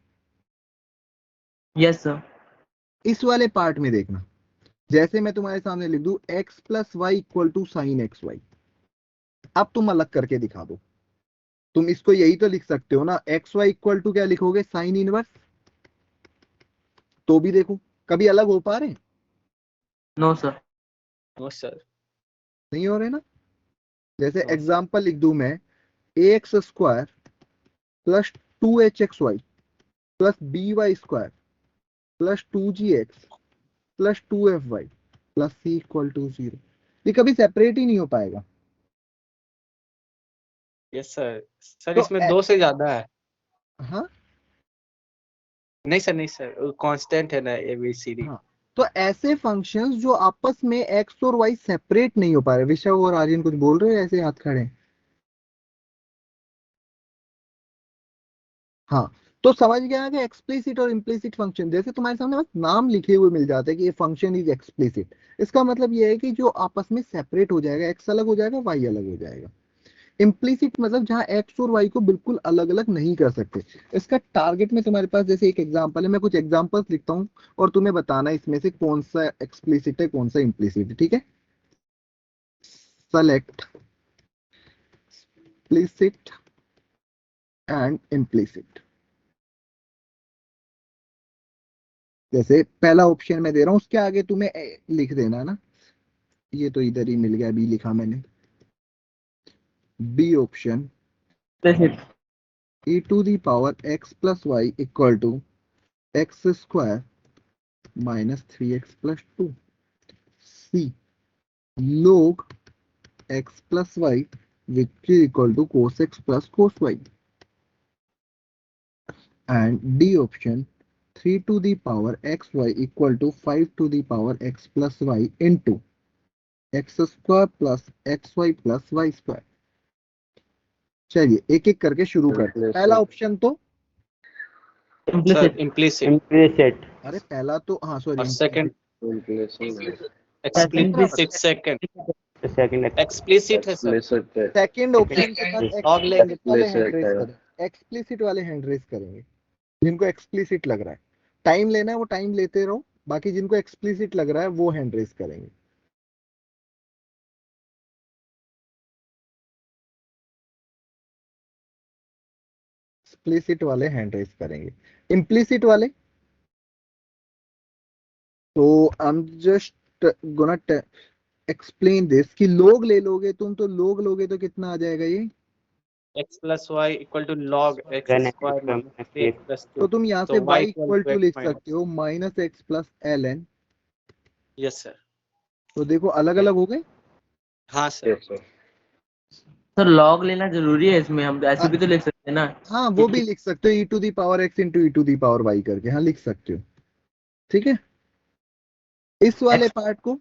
[SPEAKER 6] Yes sir.
[SPEAKER 1] इस वाले पार्ट में देखना, जैसे मैं तुम्हारे सामने लिख दूं x plus y equal to sine x y. अब तुम अलग करके दिखा दो। तुम इसको यही तो लिख सकते हो ना, एक्स वाई इक्वल टू क्या लिखोगे, साइन इनवर्स। तो भी देखो कभी अलग हो पा रहे?
[SPEAKER 6] No sir.
[SPEAKER 10] No sir.
[SPEAKER 1] नहीं हो रहे ना। जैसे
[SPEAKER 10] नो सर।
[SPEAKER 1] एग्जांपल लिख दूं मैं, A X square plus two H X Y plus B Y square plus two G X plus two F Y plus C equal to zero. ये कभी सेपरेट ही नहीं हो पाएगा।
[SPEAKER 7] Yes sir. सर
[SPEAKER 1] तो
[SPEAKER 7] इसमें दो से ज्यादा है।
[SPEAKER 1] हाँ
[SPEAKER 7] नहीं सर, नहीं सर, कांस्टेंट है ना ABCD।
[SPEAKER 1] हाँ, तो ऐसे फंक्शंस जो आपस में एक्स और वाई सेपरेट नहीं हो पा रहे। विशव और आर्यन कुछ बोल रहे हैं, ऐसे हाथ खड़े हैं। हाँ, तो समझ गया कि एक्सप्लिसिट और इम्प्लिसिट फंक्शन, जैसे तुम्हारे सामने बस नाम लिखे हुए मिल जाते हैं कि ये फंक्शन इज एक्सप्लिसिट, इसका मतलब ये है कि जो आपस में सेपरेट हो जाएगा, एक्स अलग हो जाएगा वाई अलग हो जाएगा। इम्प्लिसिट मतलब जहां एक्स और वाई को बिल्कुल अलग अलग नहीं कर सकते। इसका टारगेट में तुम्हारे पास जैसे एक एग्जांपल है, मैं कुछ एग्जांपल्स लिखता हूँ और तुम्हें बताना इसमें से कौन सा एक्सप्लिसिट है कौन सा इम्प्लिसिट है, ठीक है। Select explicit and implicit. जैसे पहला ऑप्शन मैं दे रहा हूं, उसके आगे तुम्हें लिख देना है ना। ये तो इधर ही मिल गया, बी लिखा मैंने। B option,
[SPEAKER 6] Implicit.
[SPEAKER 1] e to the power x plus y equal to x square minus 3x plus 2। C log x plus y which is equal to cos x plus cos y. And D option 3 to the power xy equal to 5 to the power x plus y into x square plus xy plus y square। चलिए एक एक करके शुरू करते हैं। पहला option तो
[SPEAKER 7] sir implicit
[SPEAKER 9] implicit
[SPEAKER 1] अरे पहला तो हाँ सॉरी
[SPEAKER 7] और second
[SPEAKER 1] second
[SPEAKER 7] explicit second
[SPEAKER 9] second
[SPEAKER 7] explicit है सर
[SPEAKER 1] सेकंड ऑप्शन के बाद
[SPEAKER 7] लॉग लेंगे
[SPEAKER 1] एक्सप्लिसिट वाले हैंड रेज करें, एक्सप्लिसिट वाले हैंड रेज करेंगे जिनको एक्सप्लिसिट लग रहा है। टाइम लेना है वो टाइम लेते रहो, बाकी जिनको एक्सप्लिसिट लग रहा है वो हैंड रेज करेंगे। एक्सप्लिसिट वाले हैंड रेज करेंगे। इम्प्लिसिट वाले तो I am just gonna explain this कि लोग ले लोगे तुम तो लोग लोगे तो कितना आ जाएगा ये
[SPEAKER 7] x plus y equal to log x square minus 3x plus 2
[SPEAKER 1] तो तुम यहाँ से
[SPEAKER 7] तो
[SPEAKER 1] y
[SPEAKER 7] y
[SPEAKER 1] equal to
[SPEAKER 7] x
[SPEAKER 1] लिख
[SPEAKER 7] minus
[SPEAKER 1] सकते हो minus x plus l n.
[SPEAKER 7] Yes sir
[SPEAKER 1] तो देखो अलग अलग हो गए।
[SPEAKER 7] हाँ सर
[SPEAKER 6] सर लॉग लेना जरूरी है इसमें, हम ऐसे भी तो लिख सकते हैं ना।
[SPEAKER 1] हाँ वो भी लिख सकते हो e to the power x into e to the power y करके, हाँ लिख सकते हो। ठीक है इस वाले पार्ट को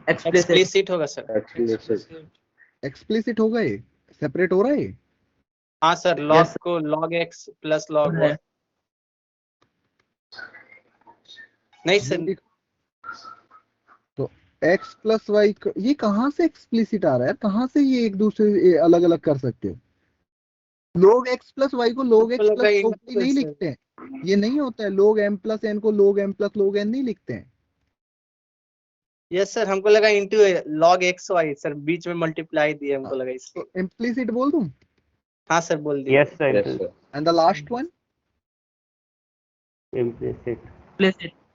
[SPEAKER 7] एक्सप्लिसिट होगा सर
[SPEAKER 1] एक्सप्लिसिट होगा, ये सेपरेट हो रहा है ये।
[SPEAKER 7] हाँ सर लॉग को log x plus log y नहीं सर
[SPEAKER 1] तो x प्लस वाई ये कहाँ से एक्सप्लिसिट आ रहा है, कहाँ से ये एक दूसरे अलग अलग कर सकते हो। लोग x प्लस वाई को लोग x प्लस लोग नहीं लिखते हैं, ये नहीं होता है। लोग m प्लस एन को लोग m प्लस लोग n नहीं लिखते हैं।
[SPEAKER 7] यस सर हमको लगा into log x y sir बीच में मल्टीप्लाई दिया हमको लगा इसलिए।
[SPEAKER 1] तो इम्प्लिसिट बोल दूं?
[SPEAKER 7] हाँ सर बोल दिया।
[SPEAKER 9] Yes sir
[SPEAKER 1] and the last one
[SPEAKER 9] implicit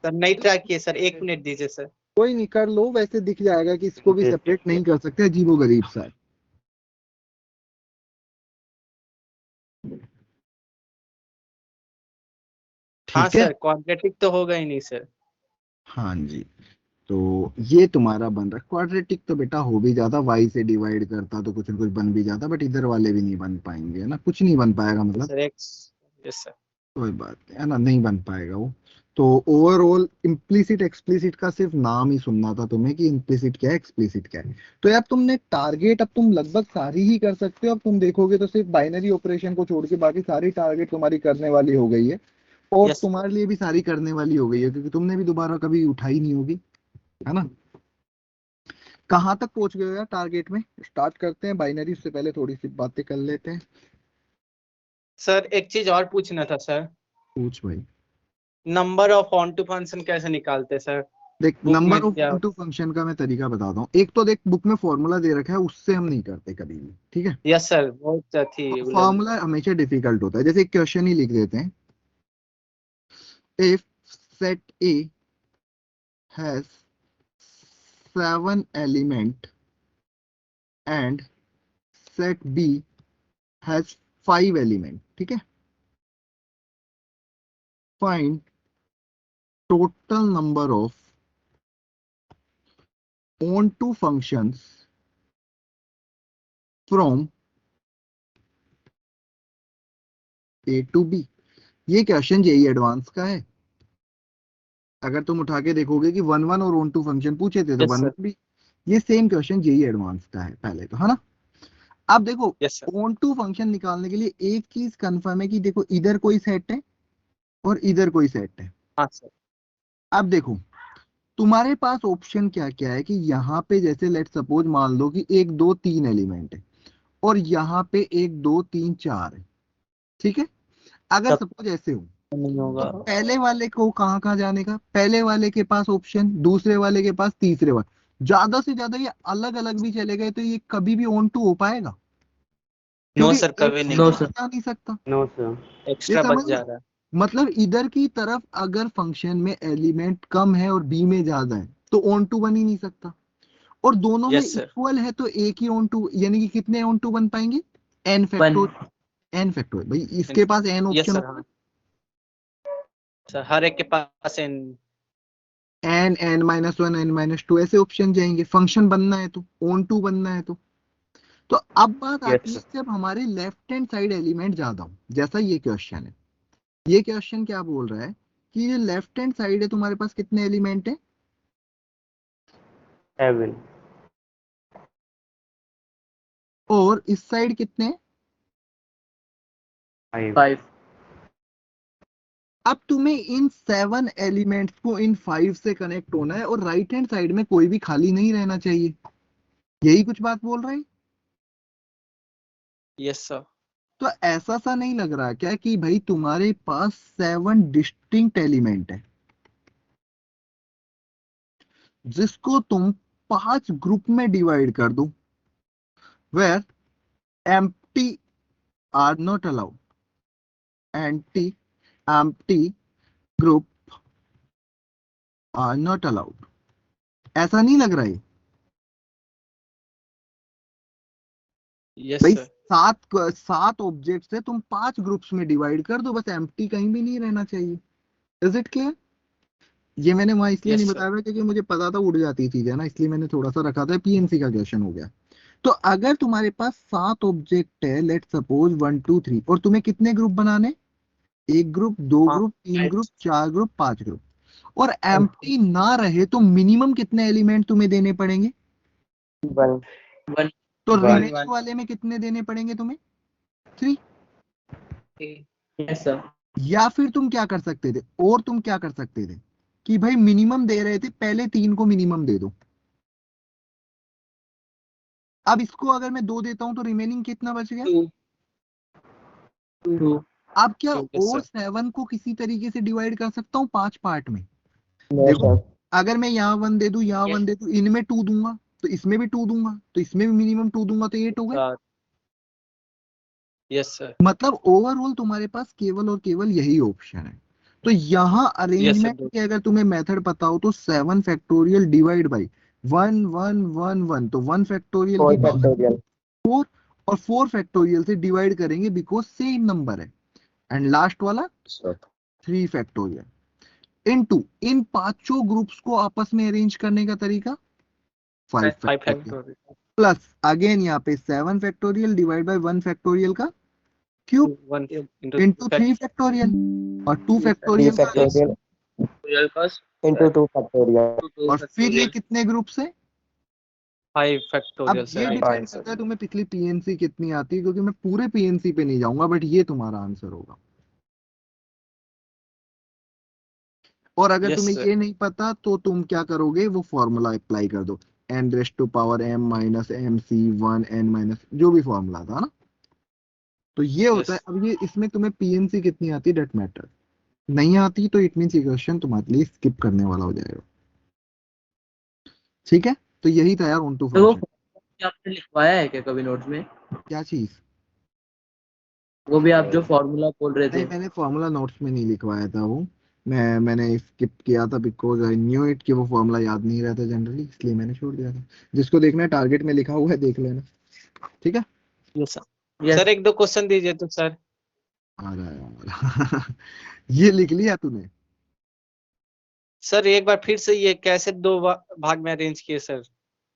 [SPEAKER 7] sir नहीं ट्राई किए सर, 1 मिनट दीजिए सर।
[SPEAKER 1] कोई नहीं कर लो, वैसे दिख जाएगा कि इसको भी सेपरेट नहीं कर सकते, अजीबो गरीब सा है।
[SPEAKER 7] हाँ
[SPEAKER 1] ठीक है
[SPEAKER 7] सर क्वाड्रेटिक तो होगा ही नहीं सर।
[SPEAKER 1] हाँ जी तो ये तुम्हारा बन रहा है क्वाड्रेटिक। तो बेटा हो भी जाता, y से डिवाइड करता तो कुछ न कुछ बन भी जाता, बट इधर वाले भी नहीं बन पाएंगे है ना, कुछ नहीं बन पाएगा मतलब।
[SPEAKER 7] सर x यस सर
[SPEAKER 1] कोई बात नहीं है ना, नहीं बन पाएगा वो। तो ओवरऑल इम्प्लिसिट एक्सप्लिसिट का सिर्फ नाम ही सुनना था तुम्हें कि इम्प्लिसिट क्या है एक्सप्लिसिट क्या है। तो यार तुमने टारगेट अब तुम लगभग सारी ही कर सकते हो। अब तुम देखोगे तो सिर्फ बाइनरी ऑपरेशन को छोड़ के बाकी सारी टारगेट तुम्हारी करने वाली हो गई है, और
[SPEAKER 7] Yes.
[SPEAKER 1] तुम्हारे लिए भी सारी करने वाली हो गई है क्योंकि तुमने भी दोबारा कभी उठाई नहीं होगी, है ना। कहाँ तक पहुंच गए हो यार टारगेट में? स्टार्ट करते हैं बाइनरी, उससे पहले थोड़ी सी बातें कर लेते हैं।
[SPEAKER 7] सर एक चीज और पूछना था सर,
[SPEAKER 1] पूछ भाई।
[SPEAKER 7] Number of onto function कैसे निकालते सर?
[SPEAKER 1] देख
[SPEAKER 7] बुक
[SPEAKER 1] नंबर
[SPEAKER 7] में
[SPEAKER 1] ऑफ
[SPEAKER 7] क्या
[SPEAKER 1] ऑन टू फंक्शन का मैं तरीका बताता हूँ। एक तो देख बुक में फॉर्मूला दे रखा है, उससे हम नहीं करते कभी भी, ठीक है।
[SPEAKER 7] यस सर बहुत थी
[SPEAKER 1] फॉर्मूला हमेशा डिफिकल्ट होता है। जैसे एक क्वेश्चन ही लिख देते हैं, if set A has 7 element and set B has 5 element, ठीक है। Find total number of onto functions from A to B. ये क्वेश्चन जेई एडवांस का है। अगर तुम उठा के देखोगे कि 1 1 और ऑन टू फंक्शन पूछे थे तो
[SPEAKER 7] Yes,
[SPEAKER 1] 1
[SPEAKER 7] sir.
[SPEAKER 1] 1 भी ये सेम क्वेश्चन जेई एडवांस का है पहले तो, है ना। अब देखो
[SPEAKER 7] Yes, sir.
[SPEAKER 1] Onto function निकालने के लिए एक चीज कंफर्म है कि देखो इधर कोई सेट है और इधर कोई सेट है।
[SPEAKER 7] हाँ सर
[SPEAKER 1] अब देखो तुम्हारे पास ऑप्शन क्या क्या है कि यहाँ पे जैसे लेट सपोज मान लो कि 1 2 3 एलिमेंट है और यहाँ पे 1 2 3 4 है, ठीक है। अगर
[SPEAKER 7] तब
[SPEAKER 1] सपोज ऐसे हो
[SPEAKER 7] नहीं होगा।
[SPEAKER 1] तो पहले वाले को कहाँ कहाँ जाने का, पहले वाले के पास ऑप्शन, दूसरे वाले के पास, तीसरे वाले, ज्यादा से ज्यादा ये अलग अलग भी चले गए तो ये कभी भी ऑन टू हो पाएगा?
[SPEAKER 7] नो
[SPEAKER 1] क्योंकि
[SPEAKER 7] सर कभी
[SPEAKER 1] एक
[SPEAKER 7] नहीं,
[SPEAKER 6] नो
[SPEAKER 1] से
[SPEAKER 6] सर
[SPEAKER 1] जा नहीं सकता।
[SPEAKER 9] नो सर
[SPEAKER 1] ये
[SPEAKER 7] एक्स्ट्रा बच
[SPEAKER 1] समझ
[SPEAKER 7] जा
[SPEAKER 1] लो,
[SPEAKER 7] रहा है।
[SPEAKER 1] मतलब इधर की तरफ अगर फंक्शन में एलिमेंट कम है और बी में ज्यादा है तो ऑन टू बन ही नहीं सकता, और दोनों में
[SPEAKER 7] यस सर
[SPEAKER 1] इक्वल है तो एक ही ऑन टू, यानी कि कितने ऑन टू बन पाएंगे? N
[SPEAKER 6] one
[SPEAKER 1] factorial. N factorial भाई इसके पास एन
[SPEAKER 7] यस
[SPEAKER 1] ऑप्शन
[SPEAKER 7] सर
[SPEAKER 1] होगा।
[SPEAKER 7] हाँ सर, हर एक के पास n।
[SPEAKER 1] n n-1 n-2 ऐसे ऑप्शन जाएंगे। फंक्शन बनना है तो ऑन टू बनना है तो अब बात आती है जब हमारे लेफ्ट हैंड साइड एलिमेंट ज्यादा हो, जैसा ये क्वेश्चन है। ये क्वेश्चन क्या बोल रहा है कि ये लेफ्ट हैंड साइड है, तुम्हारे पास कितने एलिमेंट है?
[SPEAKER 9] 7।
[SPEAKER 1] और इस साइड कितने?
[SPEAKER 9] 5।
[SPEAKER 1] अब तुम्हें इन 7 एलिमेंट्स को इन 5 से कनेक्ट होना है और राइट हैंड साइड में कोई भी खाली नहीं रहना चाहिए। यही कुछ बात बोल रहा है।
[SPEAKER 7] Yes sir.
[SPEAKER 1] तो ऐसा सा नहीं लग रहा क्या कि भाई तुम्हारे पास 7 डिस्टिंक्ट एलिमेंट है जिसको तुम 5 ग्रुप में डिवाइड कर दो, where empty are not allowed, empty group are not allowed. ऐसा नहीं लग रहा है?
[SPEAKER 7] यस
[SPEAKER 1] भाई
[SPEAKER 7] सर।
[SPEAKER 1] 7 ऑब्जेक्ट्स है, तुम 5 ग्रुप्स में डिवाइड कर दो, बस एम्प्टी कहीं भी नहीं रहना चाहिए। Is it clear? ये मैंने वहां इसलिए नहीं बताया क्योंकि मुझे पता था उड़ जाती चीज है ना, इसलिए मैंने थोड़ा सा रखा था। पीएनसी का क्वेश्चन हो गया। तो अगर तुम्हारे पास 7 ऑब्जेक्ट है, लेट सपोज 1 2 3, और तुम्हें कितने ग्रुप बनाने? 1 group, 2 group, 3 group, 4 group, 5 group, और एम्प्टी ना रहे तो मिनिमम कितने एलिमेंट तुम्हें देने पड़ेंगे?
[SPEAKER 2] 1।
[SPEAKER 1] तो रिमेनिंग वाले में कितने देने पड़ेंगे तुम्हें? 3।
[SPEAKER 6] Yes sir.
[SPEAKER 1] या फिर तुम क्या कर सकते थे, और तुम क्या कर सकते थे कि भाई मिनिमम दे रहे थे, पहले 3 को मिनिमम दे दो। अब इसको अगर मैं 2 देता हूं तो रिमेनिंग कितना बच गया?
[SPEAKER 6] 2।
[SPEAKER 1] अब क्या और 7 को किसी तरीके से डिवाइड कर सकता हूँ 5 पार्ट में?
[SPEAKER 2] नो
[SPEAKER 1] देखो,
[SPEAKER 2] सर।
[SPEAKER 1] अगर मैं यहाँ 1 दे दूं, यहाँ 1 दे दूं, इनमें 2 दूंगा तो इसमें भी 2 दूंगा, तो इसमें भी मिनिमम 2 दूंगा, तो 8 हो गए।
[SPEAKER 7] Yes sir.
[SPEAKER 1] मतलब ओवरऑल तुम्हारे पास केवल और केवल यही ऑप्शन है। तो यहाँ अरेंजमेंट के अगर तुम्हें मेथड पता हो तो 7 फैक्टोरियल डिवाइड बाई 1 1 1 1, तो 1 फैक्टोरियल
[SPEAKER 2] 4
[SPEAKER 1] की
[SPEAKER 2] फैक्टोरियल।
[SPEAKER 1] 4 और 4 फैक्टोरियल से डिवाइड करेंगे बिकॉज सेम नंबर है, एंड लास्ट वाला 3 फैक्टोरियल इनटू इन पांचों ग्रुप्स को आपस में अरेंज करने का तरीका 5 फैक्टोरियल प्लस अगेन यहाँ पे 7 फैक्टोरियल डिवाइड बाय 1 फैक्टोरियल का क्यूब इनटू 3 फैक्टोरियल और 2
[SPEAKER 2] 3
[SPEAKER 1] फैक्टोरियल
[SPEAKER 2] फैक्टोरियल इनटू 2 फैक्टोरियल।
[SPEAKER 1] और फिर ये कितने ग्रुप से?
[SPEAKER 7] 5
[SPEAKER 1] अब
[SPEAKER 7] फैक्टोरियल
[SPEAKER 1] ये
[SPEAKER 7] सर।
[SPEAKER 1] डिपेंड करता है तुम्हें पिछली पीएनसी कितनी आती है, क्योंकि मैं पूरे पीएनसी पे नहीं जाऊंगा, बट ये तुम्हारा आंसर होगा। और अगर
[SPEAKER 7] Yes,
[SPEAKER 1] तुम्हें
[SPEAKER 7] sir.
[SPEAKER 1] ये नहीं पता तो तुम क्या करोगे, वो फॉर्मूला अप्लाई कर दो, n rest to power m minus M C 1 n minus जो भी फॉर्मूला था ना, तो ये होता है। अब ये इसमें तुम्हें पीएनसी कितनी आती है डेट मैटर, नहीं आती तो इट मींस ये क्वेश्चन तुम्हारे लिए स्किप करने वाला हो जाएगा। ठीक है, तो यही था यार ऑन टू
[SPEAKER 6] तो वो
[SPEAKER 1] फंक्शन।
[SPEAKER 6] आपने लिखवाया है क्या कभी नोट्स में?
[SPEAKER 1] क्या चीज?
[SPEAKER 6] वो भी आप जो फॉर्मूला बोल रहे थे।
[SPEAKER 1] नहीं, मैंने फॉर्मूला नोट्स में नहीं लिखवाया था वो, मैंने स्किप किया था बिकॉज आई न्यू इट कि वो फॉर्मूला याद नहीं रहता जनरली, इसलिए मैंने छोड़ दिया था। जिसको देखना है टारगेट में लिखा हुआ है देख लेना। ठीक है।
[SPEAKER 7] Yes sir. सर एक दो क्वेश्चन दीजिए तो सर।
[SPEAKER 1] आ रहा है ये लिख लिया तूने?
[SPEAKER 7] सर एक बार फिर से ये कैसे दो भाग में अरेंज किए सर?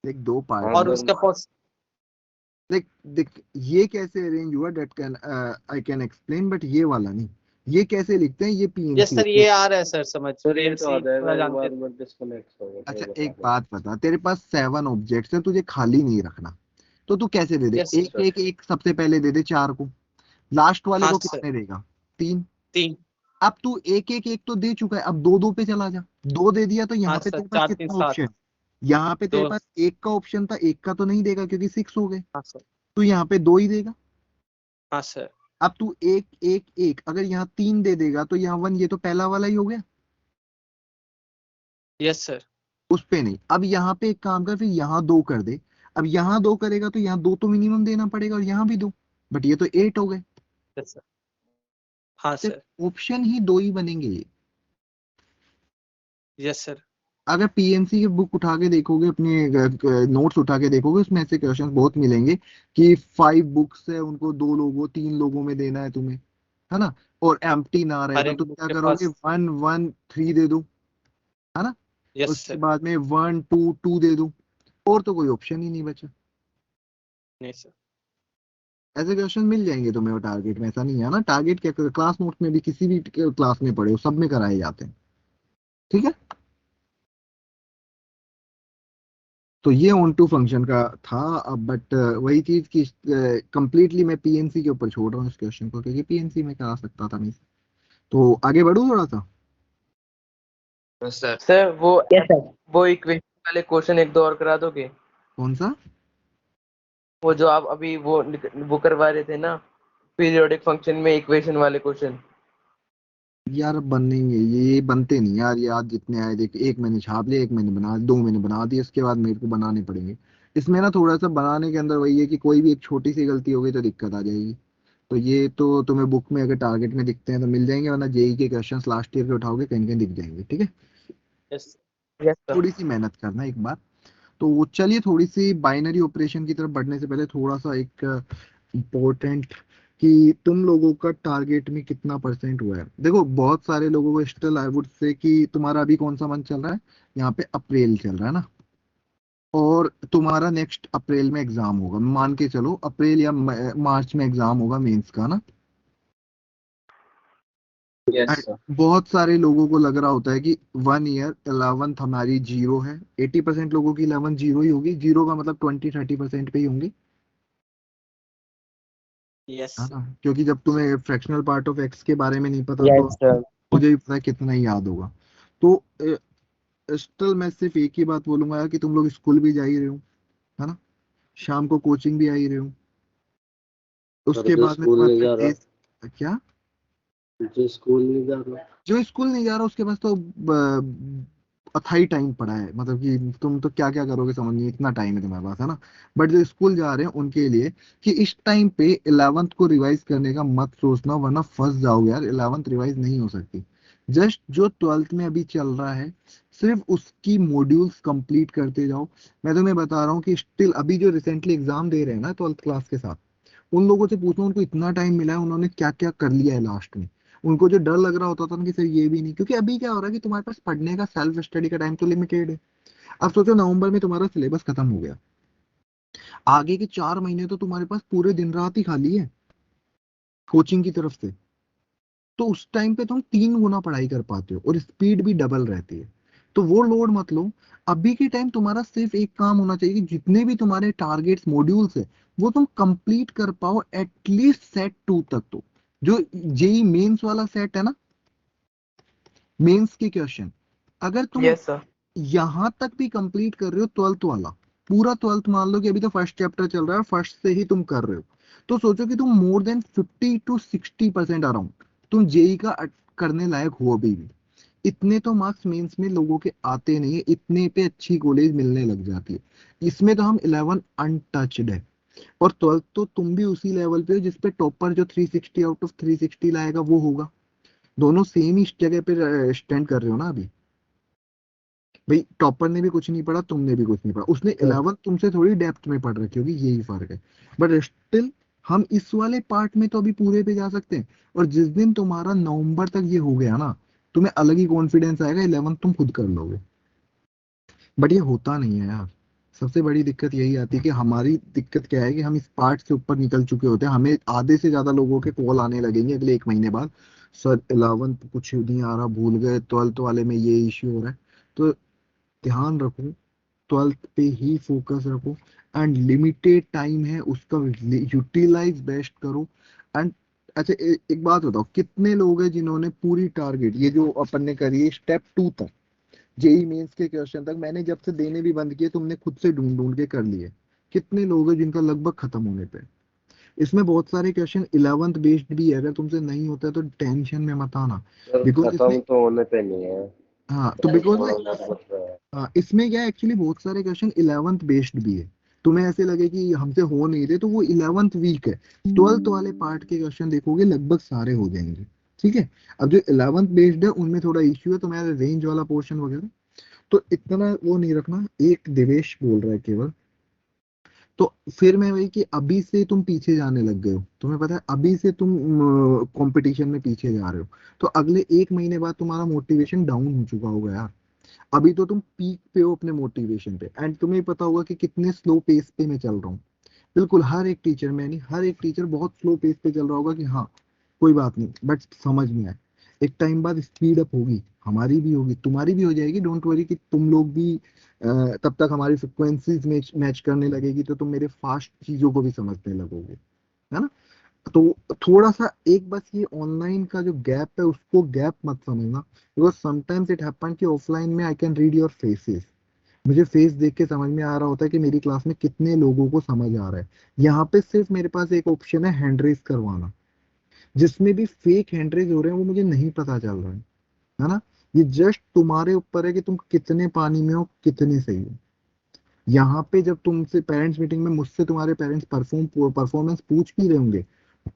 [SPEAKER 1] देख 2 पार्ट
[SPEAKER 7] और उसका
[SPEAKER 1] देख देख ये कैसे अरेंज हुआ, date can I can explain, but ये वाला नहीं। ये कैसे लिखते हैं, ये पीएनसी।
[SPEAKER 7] यस सर, ये आ रहा है सर समझ।
[SPEAKER 1] अच्छा एक बात बता, तेरे पास 7 ऑब्जेक्ट्स है, तुझे खाली नहीं रखना, तो तू कैसे दे दे? एक एक एक सबसे पहले दे दे 4 को, लास्ट वाले को कितने देगा? 3। अब तू एक एक एक तो दे चुका है, अब 2 2 पे चला जा। 2 दे दिया तो यहाँ पे तेरे पास कितना ऑप्शन? यहाँ पे तेरे पास 1 का ऑप्शन था, 1 का तो नहीं देगा क्योंकि 6 हो गए, तो यहाँ पे 2 ही देगा।
[SPEAKER 7] हाँ सर।
[SPEAKER 1] अब तू 1 1 1 अगर यहाँ 3 दे देगा तो यहाँ 1, ये तो पहला वाला ही हो गया।
[SPEAKER 7] Yes sir.
[SPEAKER 1] उस पे नहीं। अब यहाँ पे एक काम कर, फिर यहाँ 2 कर दे। अब यहाँ 2 करेगा तो यहाँ 2 तो मिनिमम देना पड़ेगा, और यहाँ भी 2, बट ये तो 8 हो गए।
[SPEAKER 7] Yes sir. हाँ सर।
[SPEAKER 1] ऑप्शन ही 2 ही बनेंगे ये।
[SPEAKER 7] Yes sir.
[SPEAKER 1] अगर पीएनसी की बुक उठा के देखोगे, अपने नोट्स उठा के देखोगे, उसमें ऐसे क्वेश्चन बहुत मिलेंगे कि 5 बुक्स है, उनको 2 लोगों 3 लोगों में देना है तुम्हें, है ना, और एम्प्टी ना रहे
[SPEAKER 7] हर
[SPEAKER 1] तो
[SPEAKER 7] एक
[SPEAKER 1] तुम
[SPEAKER 7] बुक
[SPEAKER 1] क्या
[SPEAKER 7] के
[SPEAKER 1] करोगे,
[SPEAKER 7] पास।
[SPEAKER 1] 1 1 3 दे दो, है ना,
[SPEAKER 7] यस
[SPEAKER 1] उसके
[SPEAKER 7] सर।
[SPEAKER 1] बाद में 1 2 2 दे दो, और तो कोई ऑप्शन ही नहीं बचा।
[SPEAKER 7] नहीं सर।
[SPEAKER 1] ऐसे क्वेश्चन मिल जाएंगे तुम्हें वो टारगेट में, ऐसा नहीं है ना, टारगेट क्या क्लास नोट में भी किसी भी क्लास में पढ़े हो सब में कराए जाते हैं, ठीक है। तो ये ऑन टू फंक्शन का था। अब बट वही चीज कि कंप्लीटली मैं पीएनसी के ऊपर छोड़ रहा हूँ इस क्वेश्चन को, क्योंकि पीएनसी में करा सकता था नहीं। तो आगे बढ़ू थोड़ा सा।
[SPEAKER 11] Sir
[SPEAKER 10] sir
[SPEAKER 2] yes sir.
[SPEAKER 10] वो इक्वेशन वाले क्वेश्चन एक दो और करा दोगे?
[SPEAKER 1] कौन सा?
[SPEAKER 10] वो जो आप अभी वो करवा रहे थे ना, पीरियोडिक फंक्शन में इक्वेशन वाले क्वेश्चन।
[SPEAKER 1] यार बनेंगे ये बनते नहीं यार, ये आज जितने आए देख, एक मैंने छाप लिया, एक मैंने बना, 2 मैंने बना दिए, इसके बाद मेरे को बनाने पड़ेंगे। इसमें ना थोड़ा सा बनाने के अंदर वही है कि कोई भी एक छोटी सी गलती हो गई तो दिक्कत आ जाएगी। तो ये तो तुम्हें बुक में अगर टारगेट में दिखते हैं तो मिल जाएंगे, वरना जेई के क्वेश्चंस लास्ट ईयर के उठाओगे कहीं कहीं दिख जाएंगे, ठीक है।
[SPEAKER 7] Yes
[SPEAKER 10] yes sir.
[SPEAKER 1] थोड़ी सी मेहनत करना एक बार। तो चलिए थोड़ी सी बाइनरी ऑपरेशन की तरफ बढ़ने से पहले थोड़ा सा एक इम्पोर्टेंट कि तुम लोगों का टारगेट में कितना परसेंट हुआ है। देखो बहुत सारे लोगों को स्टिल आई वुड से कि तुम्हारा अभी कौन सा मंथ चल रहा है, यहाँ पे अप्रैल चल रहा है ना, और तुम्हारा नेक्स्ट अप्रैल में एग्जाम होगा, मान के चलो अप्रैल या मार्च में एग्जाम होगा मेंस का ना।
[SPEAKER 11] Yes
[SPEAKER 1] And
[SPEAKER 11] sir.
[SPEAKER 1] बहुत सारे लोगों को लग रहा होता है कि 1 ईयर 11th हमारी जीरो है, 80% लोगों की 11 जीरो ही होगी, जीरो का मतलब 20-30% पे ही होंगी,
[SPEAKER 7] यस
[SPEAKER 1] है ना, क्योंकि जब तुम्हें फ्रैक्शनल पार्ट ऑफ एक्स के बारे में नहीं पता तो
[SPEAKER 2] यस सर।
[SPEAKER 1] मुझे भी पता है कितना ही याद होगा। तो स्टिल मैं सिर्फ एक ही बात बोलूंगा यार कि तुम लोग स्कूल भी जा ही रहे हो, है ना, शाम को कोचिंग भी आ ही रहे हो,
[SPEAKER 11] और
[SPEAKER 1] उसके
[SPEAKER 11] जो
[SPEAKER 1] बाद में
[SPEAKER 11] स्कूल नहीं
[SPEAKER 1] तुम्हारे
[SPEAKER 11] जा रहा,
[SPEAKER 1] डेज क्या,
[SPEAKER 11] जो स्कूल नहीं जा रहा।
[SPEAKER 1] जो स्कूल नहीं जा रहा उसके पास तो अथाई टाइम पड़ा है, मतलब कि तुम तो क्या क्या करोगे समझ नहीं, इतना टाइम है तुम्हारे पास, है ना। बट जो स्कूल जा रहे हैं उनके लिए कि इस टाइम पे 11th को रिवाइज करने का मत सोचना, वरना फंस जाओगे यार, 11th रिवाइज नहीं हो सकती। जस्ट जो 12th में अभी चल रहा है सिर्फ उसकी मॉड्यूल्स कंप्लीट करते जाओ। मैं तुम्हें बता रहा हूँ कि स्टिल अभी जो रिसेंटली एग्जाम दे रहे हैं ना 12th क्लास के साथ, उन लोगों से पूछो उनको इतना टाइम मिला है उन्होंने क्या क्या कर लिया है लास्ट में। उनको जो डर लग रहा होता था ना कि सर ये भी नहीं, क्योंकि अभी क्या हो रहा है कि तुम्हारे पास पढ़ने का सेल्फ स्टडी का टाइम तो लिमिटेड है। अब सोचो नवंबर में तुम्हारा सिलेबस खत्म हो गया, आगे के 4 महीने तो तुम्हारे पास पूरे दिन रात ही खाली है कोचिंग की तरफ से। तो उस टाइम पे तुम 3 गुना पढ़ाई कर पाते हो और स्पीड भी डबल रहती है। तो वो लोड मत लो। अभी के टाइम तुम्हारा सिर्फ एक काम होना चाहिए कि जितने भी तुम्हारे टारगेट्स मॉड्यूल्स है वो तुम कंप्लीट कर पाओ एटलीस्ट सेट 2 तक। तो जो जेई मेंस वाला सेट है ना, मेंस के क्वेश्चन, अगर तुम
[SPEAKER 10] यस सर।
[SPEAKER 1] यहां तक भी कंप्लीट कर रहे हो 12th वाला, पूरा 12th मान लो कि अभी तो फर्स्ट चैप्टर चल रहा है, फर्स्ट से ही तुम कर रहे हो, तो सोचो कि तुम मोर देन 50 to 60% अराउंड तुम जेई का करने लायक हो अभी भी। इतने तो मार्क्स मेंस में लोगों के आते नहीं है, इतने पे अच्छी कॉलेज मिलने लग जाती है। इसमें तो हम 11 अनटच्ड है, और 12th तो तुम भी उसी लेवल पे हो जिसपे टॉपर जो 360 आउट ऑफ 360 लाएगा वो होगा। दोनों सेम ही जगह पे स्टैंड कर रहे हो ना अभी। भाई टॉपर ने भी कुछ नहीं पढ़ा, तुमने भी कुछ नहीं पढ़ा, उसने 11 तुमसे थोड़ी डेप्थ में पढ़ रखी होगी, यही फर्क है। बट स्टिल हम इस वाले पार्ट में तो अभी पूरे पे जा सकते हैं। और जिस दिन तुम्हारा नवंबर तक ये हो गया ना, तुम्हें अलग ही कॉन्फिडेंस आएगा, 11 तुम खुद कर लोगे। बट ये होता नहीं है यार, सबसे बड़ी दिक्कत यही आती है कि हमारी दिक्कत क्या है कि हम इस पार्ट से ऊपर निकल चुके होते हैं, हमें आधे से ज्यादा लोगों के कॉल आने लगेंगे अगले 1 महीने बाद, सर 11th कुछ नहीं आ रहा, भूल गए, 12th वाले में ये इश्यू हो रहा है। तो ध्यान रखो, 12th पे ही फोकस रखो, एंड लिमिटेड टाइम है उसका यूटिलाइज बेस्ट करो। एंड अच्छा एक बात बताओ, कितने लोग हैं जिन्होंने पूरी टारगेट ये जो अपन ने करी है स्टेप 2 तक, जेई मेंस के क्वेश्चन तक मैंने जब से देने भी बंद किए तुमने खुद से ढूंढ ढूंढ के कर लिए, कितने लोग हैं जिनका लगभग खत्म होने पे। इसमें बहुत सारे क्वेश्चन 11th बेस्ड भी है, अगर तुमसे नहीं होता है तो टेंशन में मत आना,
[SPEAKER 4] सर
[SPEAKER 1] बिकॉज इसमें,
[SPEAKER 4] खत्म तो होने पे नहीं है,
[SPEAKER 1] हाँ तो बिकॉज
[SPEAKER 4] थोड़ा बहुत बच रहा है।
[SPEAKER 1] हाँ इसमें क्या है एक्चुअली बहुत सारे क्वेश्चन 11th बेस्ड भी है। तुम्हें ऐसे लगे कि हमसे हो नहीं रहे तो वो 11th वीक है, 12th वाले पार्ट के क्वेश्चन देखोगे लगभग सारे हो जाएंगे, ठीक है। अब जो 11th बेस्ड है उनमें थोड़ा इश्यू है, तुम्हारा रेंज वाला पोर्शन वगैरह, तो इतना वो नहीं रखना। एक दिवेश बोल रहा है केवल तो फिर मैं वही कि अभी से तुम पीछे जाने लग गए हो, तुम्हें पता है अभी से तुम कंपटीशन में पीछे जा रहे हो, तो अगले 1 महीने बाद तुम्हारा मोटिवेशन डाउन हो चुका होगा यार। अभी तो तुम पीक पे हो अपने मोटिवेशन पे, एंड तुम्हें पता होगा कि कितने स्लो पेस पे मैं चल रहा हूँ। बिल्कुल हर एक टीचर, मैं नहीं, हर एक टीचर बहुत स्लो पेस पे चल रहा होगा कि हाँ कोई बात नहीं, बट समझ में आए। एक टाइम बाद स्पीड अप होगी, हमारी भी होगी, तुम्हारी भी हो जाएगी, डोंट वरी, कि तुम लोग भी तब तक हमारी फ्रिक्वेंसीज मैच करने लगेगी, तो तुम मेरे फास्ट चीजों को भी समझने लगोगे, है ना। तो थोड़ा सा एक बस ये ऑनलाइन का जो गैप है उसको गैप मत समझना, बिकॉज समटाइम्स इट हैपन कि ऑफलाइन में I can read your faces, मुझे फेस देख के समझ में आ रहा होता है कि मेरी क्लास में कितने लोगों को समझ आ रहा है। यहाँ पे सिर्फ मेरे पास एक ऑप्शन है हैंड रेस करवाना, जिसमें भी फेक हैंड रेस हो रहे हैं वो मुझे नहीं पता चल रहा है ना। ये जस्ट तुम्हारे ऊपर है कि तुम कितने पानी में हो, कितने सही हो। यहाँ पे जब तुमसे पेरेंट्स मीटिंग में मुझसे तुम्हारे पेरेंट्स परफॉर्मेंस पूछ भी रहे होंगे,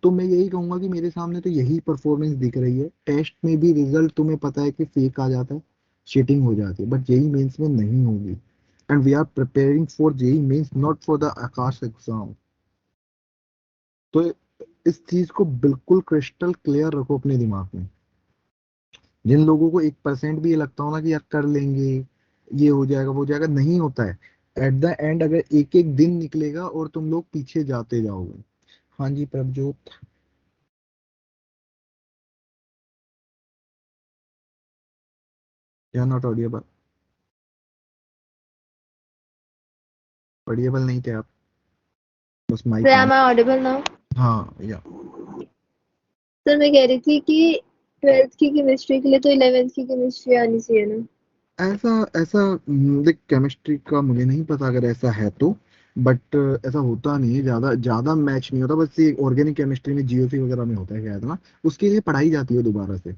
[SPEAKER 1] तो मैं यही कहूंगा कि मेरे सामने तो यही परफॉर्मेंस दिख रही है, टेस्ट में भी रिजल्ट तुम्हें पता है कि फेक आ जाता है, चीटिंग हो जाती है, बट जेई मेंस में नहीं होगी। And we are preparing for JEE mains, not for the Aakash exam. तो इस चीज को बिल्कुल क्रिस्टल क्लियर रखो अपने दिमाग में। जिन लोगों को 1% भी ये लगता हो ना कि यार कर लेंगे, ये हो जाएगा वो हो जाएगा, नहीं होता है। एट द एंड अगर एक एक दिन निकलेगा और तुम लोग पीछे जाते जाओगे। हाँ जी प्रभजोत। या नॉट ऑडिएबल, ऑडिएबल नहीं थे आप, बस mic
[SPEAKER 12] sir
[SPEAKER 1] on.
[SPEAKER 12] Am I audible now?
[SPEAKER 1] हाँ या
[SPEAKER 12] सर मैं कह रही थी कि 12th की केमिस्ट्री के लिए तो 11th की केमिस्ट्री आनी चाहिए ना?
[SPEAKER 1] ऐसा ऐसा देख, केमिस्ट्री का मुझे नहीं पता अगर ऐसा है तो, बट ऐसा होता नहीं है, ज्यादा ज्यादा मैच नहीं होता, बस ये ऑर्गेनिक केमिस्ट्री में जीओसी वगैरह में होता है शायद ना, उसके लिए पढ़ाई जाती है दोबारा से।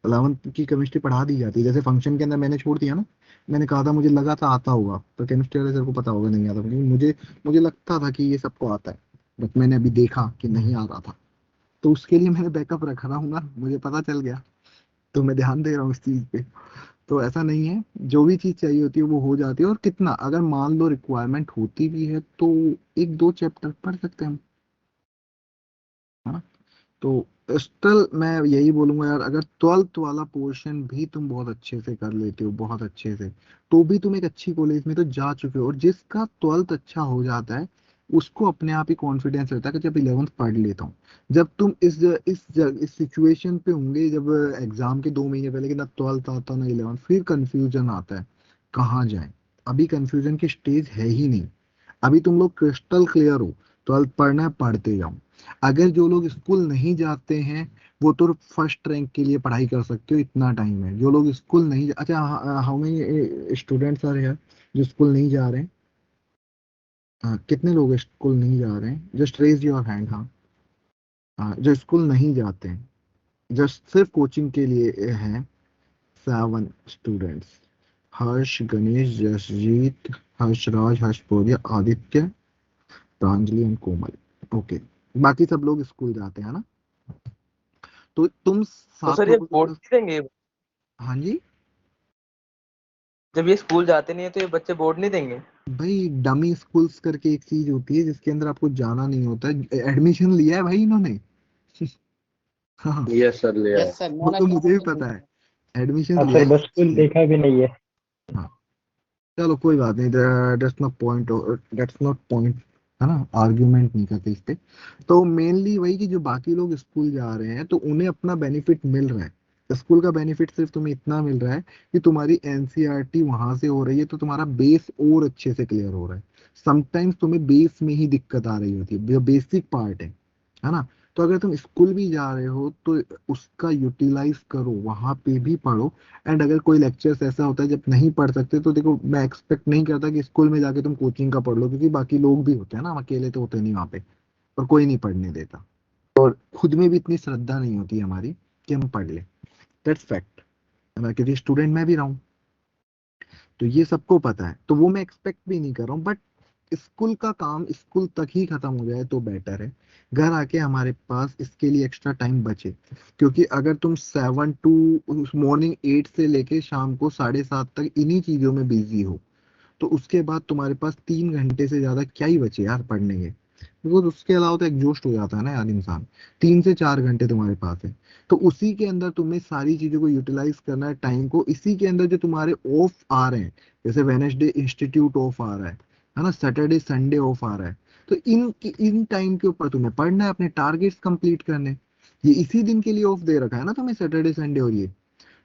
[SPEAKER 1] 11th की केमिस्ट्री पढ़ा दी जाती है, जैसे फंक्शन के अंदर मैंने छोड़ दिया ना, मैंने कहा था मुझे लगा था आता होगा, पर केमिस्ट्री वाले सर को पता होगा नहीं आता, क्योंकि मुझे मुझे लगता था कि ये सबको आता है, बट मैंने अभी देखा कि नहीं आ रहा था, तो उसके लिए मैंने बैकअप रखा रहा हूँ ना, मुझे पता चल गया, तो मैं ध्यान दे रहा हूँ इस चीज पे। तो ऐसा नहीं है, जो भी चीज चाहिए होती है वो हो जाती है, और कितना अगर मान लो रिक्वायरमेंट होती भी है तो 1-2 चैप्टर पढ़ सकते हैं हम, है ना। तो स्टिल मैं यही बोलूंगा यार, अगर 12th वाला पोर्शन भी तुम बहुत अच्छे से कर लेते हो, बहुत अच्छे से, तो भी तुम एक अच्छी कॉलेज में तो जा चुके हो, और जिसका 12th अच्छा हो जाता है उसको अपने आप ही कॉन्फिडेंस रहता है कि जब 11th पढ़ लेता हूँ। जब तुम इस सिचुएशन पे होंगे, जब एग्जाम के 2 महीने पहले कि ना 12th आता ना 11th, फिर कंफ्यूजन आता है कहाँ जाए। अभी कंफ्यूजन की स्टेज है ही नहीं, अभी तुम लोग क्रिस्टल क्लियर हो, 12th पढ़ना है पढ़ते जाओ। अगर जो लोग स्कूल नहीं जाते हैं वो तो फर्स्ट रैंक के लिए पढ़ाई कर सकते हो, इतना टाइम है। जो लोग स्कूल नहीं अच्छा, how many students are here जो स्कूल नहीं जा रहे हैं? कितने लोग स्कूल नहीं जा रहे हैं? Just raise your hand. हाँ जो स्कूल नहीं जाते हैं, जस्ट सिर्फ कोचिंग के लिए हैं, 7 students. Harsh, Ganesh, Jasjeet, Harshraj, Harshpaurya, Aditya, Pranjali and Komal. Okay, बाकी सब लोग स्कूल जाते हैं ना, तो तुम
[SPEAKER 10] तो
[SPEAKER 1] सात
[SPEAKER 10] सर ये
[SPEAKER 1] लोगों
[SPEAKER 10] बोर्ड
[SPEAKER 1] के
[SPEAKER 10] नहीं देंगे?
[SPEAKER 1] हाँ जी।
[SPEAKER 10] जब ये स्कूल जाते नहीं है तो ये बच्चे बोर्ड नहीं देंगे?
[SPEAKER 1] भाई डमी स्कूल्स करके एक चीज होती है जिसके अंदर आपको जाना नहीं होता है, एडमिशन लिया है भाई इन्होंने। हाँ,
[SPEAKER 11] यस सर ले आए।
[SPEAKER 3] यस सर,
[SPEAKER 1] वो
[SPEAKER 3] नॉन
[SPEAKER 1] तो मुझे भी
[SPEAKER 3] एजुकेशन।
[SPEAKER 1] पता है, एडमिशन
[SPEAKER 9] हाँ
[SPEAKER 1] लिया
[SPEAKER 9] सर, बस स्कूल
[SPEAKER 1] है।
[SPEAKER 9] देखा भी नहीं है।
[SPEAKER 1] हाँ चलो कोई बात नहीं, that's not point, that's not point, है ना, आर्ग्यूमेंट नहीं करते इस पे। तो मेनली वही कि जो बाकी लोग स्कूल जा रहे हैं तो उन्हें अपना बेनिफिट मिल रहा है। स्कूल का बेनिफिट सिर्फ तुम्हें इतना मिल रहा है कि तुम्हारी एनसीईआरटी वहां से हो रही है, तो तुम्हारा बेस और अच्छे से क्लियर हो रहा है। समटाइम्स तुम्हें बेस में ही दिक्कत आ रही होती है, जो बेसिक पार्ट है ना। तो अगर तुम स्कूल भी जा रहे हो तो उसका यूटिलाइज करो, वहां पे भी पढ़ो। एंड अगर कोई लेक्चर्स ऐसा होता है जब नहीं पढ़ सकते, तो देखो मैं एक्सपेक्ट नहीं करता कि स्कूल में जाके तुम कोचिंग का पढ़ लो, क्योंकि बाकी लोग भी होते हैं ना, हम अकेले तो होते नहीं वहाँ पे, और कोई नहीं पढ़ने देता, और खुद में भी इतनी श्रद्धा नहीं होती है हमारी कि हम पढ़ ले। दैट्स फैक्ट, है ना, क्योंकि स्टूडेंट मैं भी रहा हूँ, तो ये सबको पता है, तो वो मैं एक्सपेक्ट भी नहीं कर रहा हूँ। बट स्कूल का काम स्कूल तक ही खत्म हो जाए तो बेटर है, घर आके हमारे पास इसके लिए एक्स्ट्रा टाइम बचे। क्योंकि अगर तुम 7 टू मॉर्निंग 8 से लेके शाम को 7:30 तक इन्हीं चीजों में बिजी हो, तो उसके बाद तुम्हारे पास 3 घंटे से ज्यादा क्या ही बचे यार पढ़ने के, बिकॉज उसके अलावा तो एग्जॉस्ट हो जाता है ना यार इंसान। 3 से 4 घंटे तुम्हारे पास है, तो उसी के अंदर तुम्हें सारी चीजों को यूटिलाइज करना है, टाइम को। इसी के अंदर जो तुम्हारे ऑफ आ रहे हैं, जैसे वेडनेसडे इंस्टीट्यूट ऑफ आ रहा है ना, सैटरडे संडे ऑफ आ रहा है, तो इन टाइम के ऊपर तुम्हें पढ़ना है, अपने टारगेट्स कंप्लीट करने। ये इसी दिन के लिए ऑफ दे रखा है ना तुम्हें, सैटरडे संडे, और ये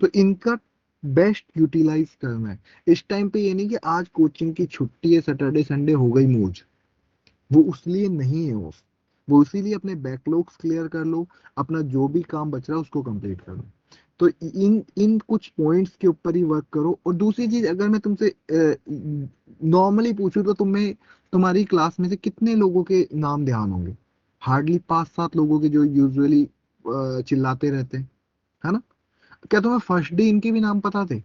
[SPEAKER 1] तो इनका बेस्ट यूटिलाइज करना है। इस टाइम पे ये नहीं कि आज कोचिंग की छुट्टी है, सैटरडे संडे हो गई मौज, वो उसलिए नहीं है ऑफ। वो इसीलिए अपने बैकलॉग्स क्लियर कर लो, अपना जो भी काम बच रहा है उसको कंप्लीट कर लो। तो इन इन कुछ पॉइंट्स के ऊपर ही वर्क करो। और दूसरी चीज, अगर मैं तुमसे नॉर्मली पूछूं तो तुम्हें तुम्हारी क्लास में से कितने लोगों के नाम ध्यान होंगे? हार्डली 5-7 लोगों के, जो यूजुअली चिल्लाते रहते हैं, है ना? क्या तुम्हें फर्स्ट डे इनके भी नाम पता थे?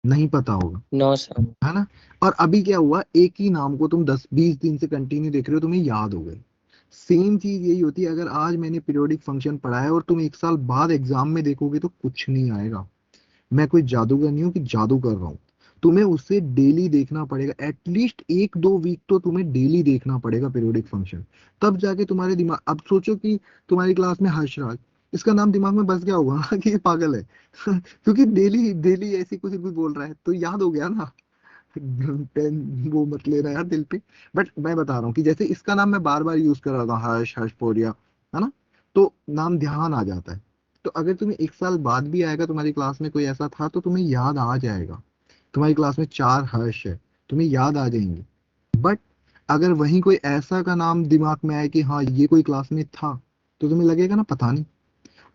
[SPEAKER 1] नहीं पता होगा,
[SPEAKER 2] नो सर।
[SPEAKER 1] है ना? और अभी क्या हुआ, एक ही नाम को तुम 10-20 दिन से कंटिन्यू देख रहे हो, तुम्हें याद हो गए। सेम चीज यही होती है, अगर आज मैंने पीरियोडिक फंक्शन पढ़ाया और तुम 1 साल बाद एग्जाम में देखोगे तो कुछ नहीं आएगा। मैं कोई जादूगर नहीं हूँ कि जादू कर रहा हूँ। तुम्हें उसे डेली देखना पड़ेगा, एटलीस्ट 1-2 वीक तो तुम्हें डेली देखना पड़ेगा पीरियोडिक फंक्शन, तब जाके तुम्हारे दिमाग। अब सोचो कि तुम्हारी क्लास में हर्षराज, इसका नाम दिमाग में बस गया होगा ना कि ये पागल है क्योंकि डेली डेली ऐसी कुछ भी बोल रहा है, तो याद हो गया ना। पेन वो मत लेना यार दिल पे। बट मैं बता रहा हूँ कि जैसे इसका नाम मैं बार बार यूज कर रहा था, हर्ष, हर्षपोरिया, है ना, तो नाम ध्यान आ जाता है। तो अगर तुम्हें 1 साल बाद भी आएगा, तुम्हारी क्लास में कोई ऐसा था, तो तुम्हें याद आ जाएगा। तुम्हारी क्लास में 4 हर्ष है, तुम्हें याद आ जाएंगे। बट अगर वहीं कोई ऐसा का नाम दिमाग में आए कि हाँ ये कोई क्लास में था, तो तुम्हें लगेगा ना पता नहीं।